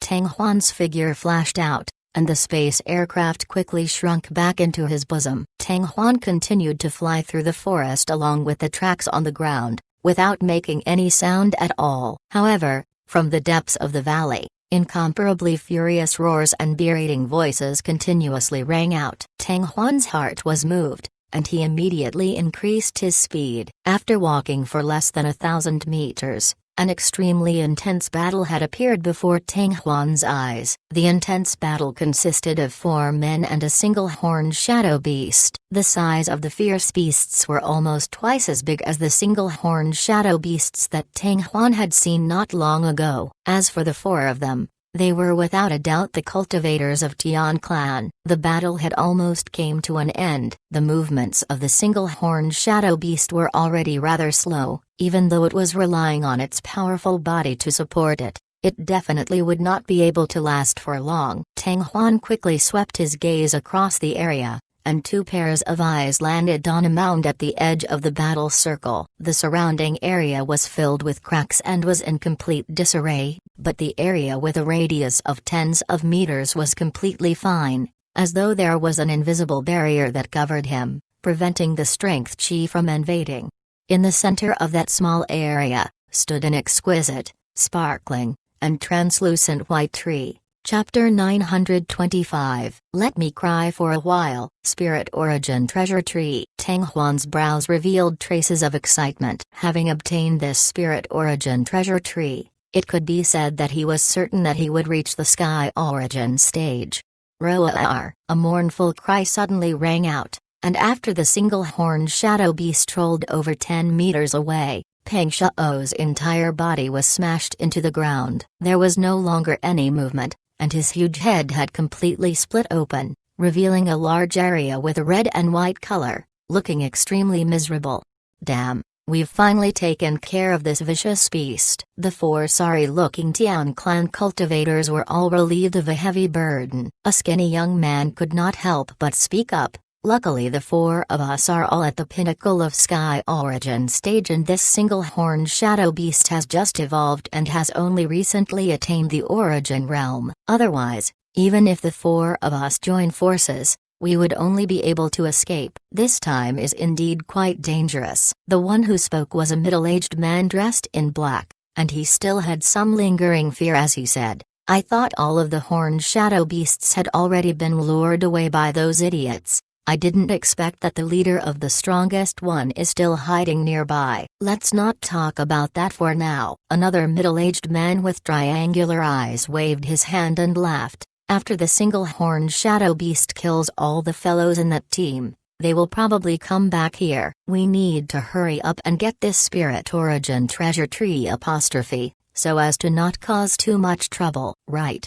Tang Huan's figure flashed out, and the space aircraft quickly shrunk back into his bosom. Tang Huan continued to fly through the forest along with the tracks on the ground, without making any sound at all. However, from the depths of the valley, incomparably furious roars and berating voices continuously rang out. Tang Huan's heart was moved, and he immediately increased his speed. After walking for less than 1,000 meters, an extremely intense battle had appeared before Tang Huan's eyes. The intense battle consisted of 4 men and a single-horned shadow beast. The size of the fierce beasts were almost twice as big as the single-horned shadow beasts that Tang Huan had seen not long ago. As for the 4 of them, they were without a doubt the cultivators of Tian clan. The battle had almost came to an end. The movements of the single-horned shadow beast were already rather slow. Even though it was relying on its powerful body to support it, it definitely would not be able to last for long. Tang Huan quickly swept his gaze across the area, and 2 pairs of eyes landed on a mound at the edge of the battle circle. The surrounding area was filled with cracks and was in complete disarray, but the area with a radius of tens of meters was completely fine, as though there was an invisible barrier that covered him, preventing the strength chi from invading. In the center of that small area, stood an exquisite, sparkling, and translucent white tree. Chapter 925. Let me cry for a while. Spirit Origin Treasure Tree. Tang Huan's brows revealed traces of excitement. Having obtained this Spirit Origin Treasure Tree, it could be said that he was certain that he would reach the Sky Origin stage. Roar! A mournful cry suddenly rang out, and after the single-horned shadow beast trolled over 10 meters away, Peng Shao's entire body was smashed into the ground. There was no longer any movement, and his huge head had completely split open, revealing a large area with a red and white color, looking extremely miserable. Damn, we've finally taken care of this vicious beast. The 4 sorry-looking Tian clan cultivators were all relieved of a heavy burden. A skinny young man could not help but speak up. Luckily the 4 of us are all at the pinnacle of Sky Origin stage, and this single-horned shadow beast has just evolved and has only recently attained the Origin realm. Otherwise, even if the 4 of us join forces, we would only be able to escape. This time is indeed quite dangerous. The one who spoke was a middle-aged man dressed in black, and he still had some lingering fear as he said, I thought all of the horned shadow beasts had already been lured away by those idiots. I didn't expect that the leader of the strongest one is still hiding nearby. Let's not talk about that for now. Another middle-aged man with triangular eyes waved his hand and laughed. After the single-horned shadow beast kills all the fellows in that team, they will probably come back here. We need to hurry up and get this Spirit Origin Treasure Tree apostrophe, so as to not cause too much trouble. Right.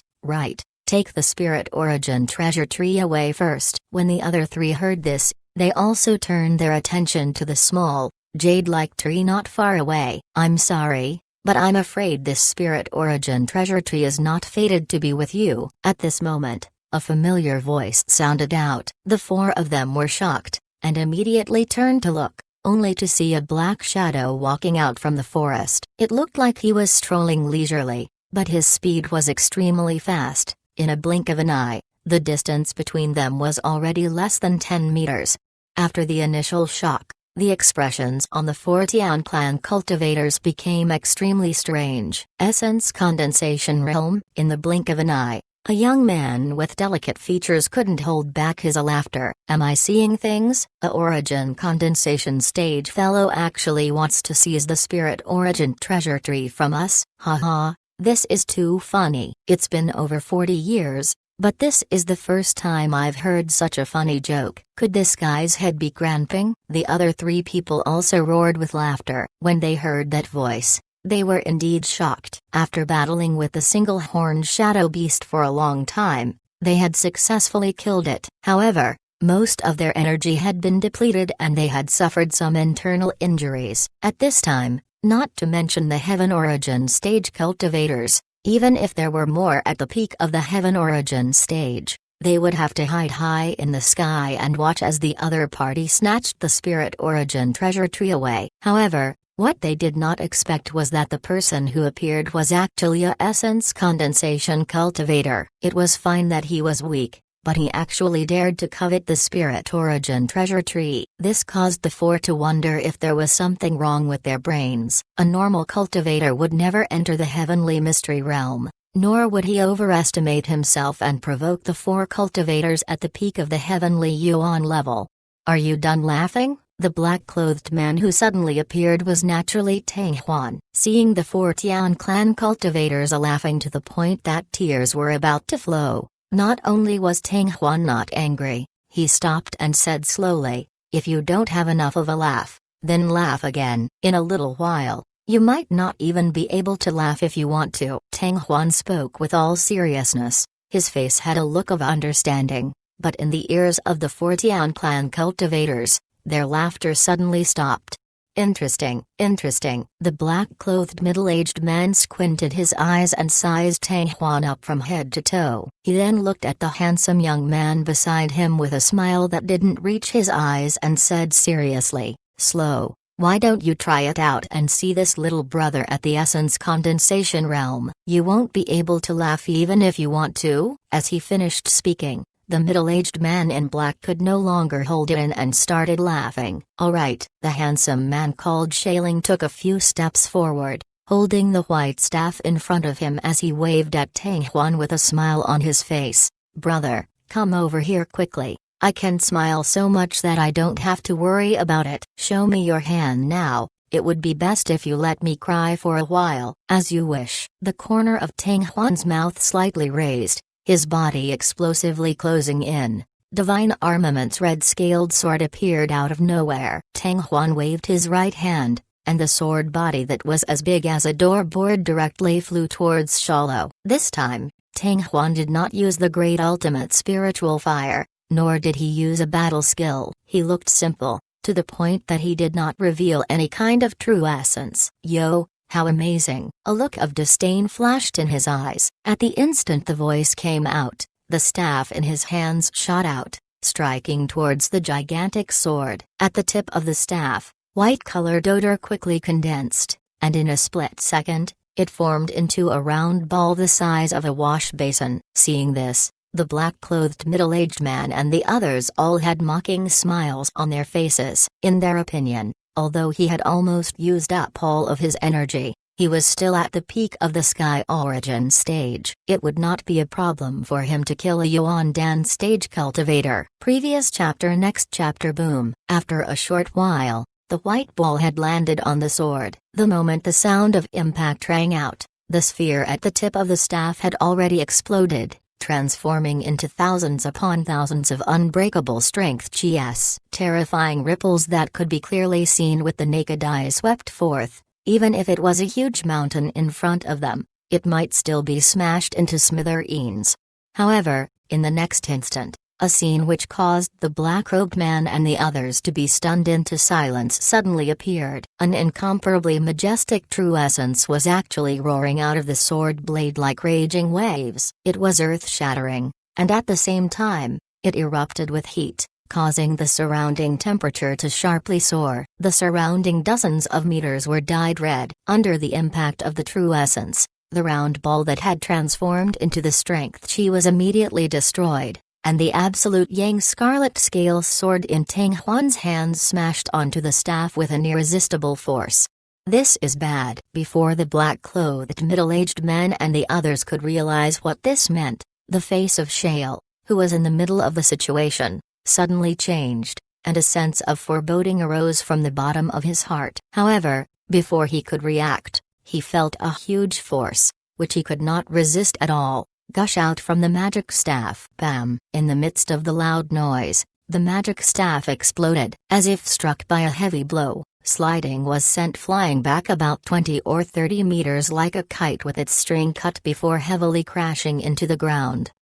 Take the Spirit Origin Treasure Tree away first. When the other 3 heard this, they also turned their attention to the small, jade-like tree not far away. I'm sorry, but I'm afraid this Spirit Origin Treasure Tree is not fated to be with you. At this moment, a familiar voice sounded out. The 4 of them were shocked, and immediately turned to look. only to see a black shadow walking out from the forest. It looked like he was strolling leisurely, but his speed was extremely fast. In a blink of an eye, the distance between them was already less than 10 meters. After the initial shock, the expressions on the Fortean clan cultivators became extremely strange. Essence condensation realm. In the blink of an eye, a young man with delicate features couldn't hold back his laughter. Am I seeing things? A origin condensation stage fellow actually wants to seize the spirit origin treasure tree from us? Haha, this is too funny. It's been over 40 years, but this is the first time I've heard such a funny joke. Could this guy's head be Granping? The other three people also roared with laughter. When they heard that voice, they were indeed shocked. After battling with the single-horned shadow beast for a long time, they had successfully killed it. However, most of their energy had been depleted and they had suffered some internal injuries. At this time, not to mention the Heaven Origin stage cultivators, even if there were more at the peak of the Heaven Origin stage, they would have to hide high in the sky and watch as the other party snatched the Spirit Origin treasure tree away. However, what they did not expect was that the person who appeared was actually a essence condensation cultivator. It was fine that he was weak, but he actually dared to covet the Spirit Origin treasure tree. This caused the four to wonder if there was something wrong with their brains. A normal cultivator would never enter the heavenly mystery realm, nor would he overestimate himself and provoke the four cultivators at the peak of the heavenly yuan level. Are you done laughing? The black-clothed man who suddenly appeared was naturally Tang Huan. Seeing the Fortean clan cultivators laughing to the point that tears were about to flow, not only was Tang Huan not angry, he stopped and said slowly, "If you don't have enough of a laugh, then laugh again. In a little while, you might not even be able to laugh if you want to." Tang Huan spoke with all seriousness. His face had a look of understanding, but in the ears of the Fortean clan cultivators, their laughter suddenly stopped. Interesting. The black-clothed middle-aged man squinted his eyes and sized Tang Huan up from head to toe. He then looked at the handsome young man beside him with a smile that didn't reach his eyes and said seriously, "Slow, why don't you try it out and see this little brother at the essence condensation realm? You won't be able to laugh even if you want to." As he finished speaking, the middle-aged man in black could no longer hold it in and started laughing. "Alright." The handsome man called Shailing took a few steps forward, holding the white staff in front of him as he waved at Tang Huan with a smile on his face. "Brother, come over here quickly. I can smile so much that I don't have to worry about it." "Show me your hand now. It would be best if you let me cry for a while." "As you wish." The corner of Tang Huan's mouth slightly raised, his body explosively closing in. Divine Armament's red-scaled sword appeared out of nowhere. Tang Huan waved his right hand, and the sword body that was as big as a doorboard directly flew towards Shallow. This time, Tang Huan did not use the great ultimate spiritual fire, nor did he use a battle skill. He looked simple, to the point that he did not reveal any kind of true essence. "Yo, how amazing." A look of disdain flashed in his eyes. At the instant the voice came out, the staff in his hands shot out, striking towards the gigantic sword. At the tip of the staff, white-colored odor quickly condensed, and in a split second, it formed into a round ball the size of a wash basin. Seeing this, the black-clothed middle-aged man and the others all had mocking smiles on their faces. In their opinion, although he had almost used up all of his energy, he was still at the peak of the Sky Origin stage. It would not be a problem for him to kill a Yuan Dan stage cultivator. Previous chapter. Next chapter. Boom. After a short while, the white ball had landed on the sword. The moment the sound of impact rang out, the sphere at the tip of the staff had already exploded, transforming into thousands upon thousands of unbreakable strength GS. Terrifying ripples that could be clearly seen with the naked eye swept forth. Even if it was a huge mountain in front of them, it might still be smashed into smithereens. However, in the next instant, a scene which caused the black-robed man and the others to be stunned into silence suddenly appeared. An incomparably majestic true essence was actually roaring out of the sword blade like raging waves. It was earth-shattering, and at the same time, it erupted with heat, causing the surrounding temperature to sharply soar. The surrounding dozens of meters were dyed red. Under the impact of the true essence, the round ball that had transformed into the strength chi was immediately destroyed, and the absolute yang scarlet scale sword in Tang Huan's hands smashed onto the staff with an irresistible force. This is bad. Before the black-clothed middle-aged men and the others could realize what this meant, the face of Shale, who was in the middle of the situation, suddenly changed, and a sense of foreboding arose from the bottom of his heart. However, before he could react, he felt a huge force, which he could not resist at all, gush out from the magic staff. Bam! In the midst of the loud noise, the magic staff exploded. As if struck by a heavy blow, Sliding was sent flying back about 20 or 30 meters like a kite with its string cut before heavily crashing into the ground.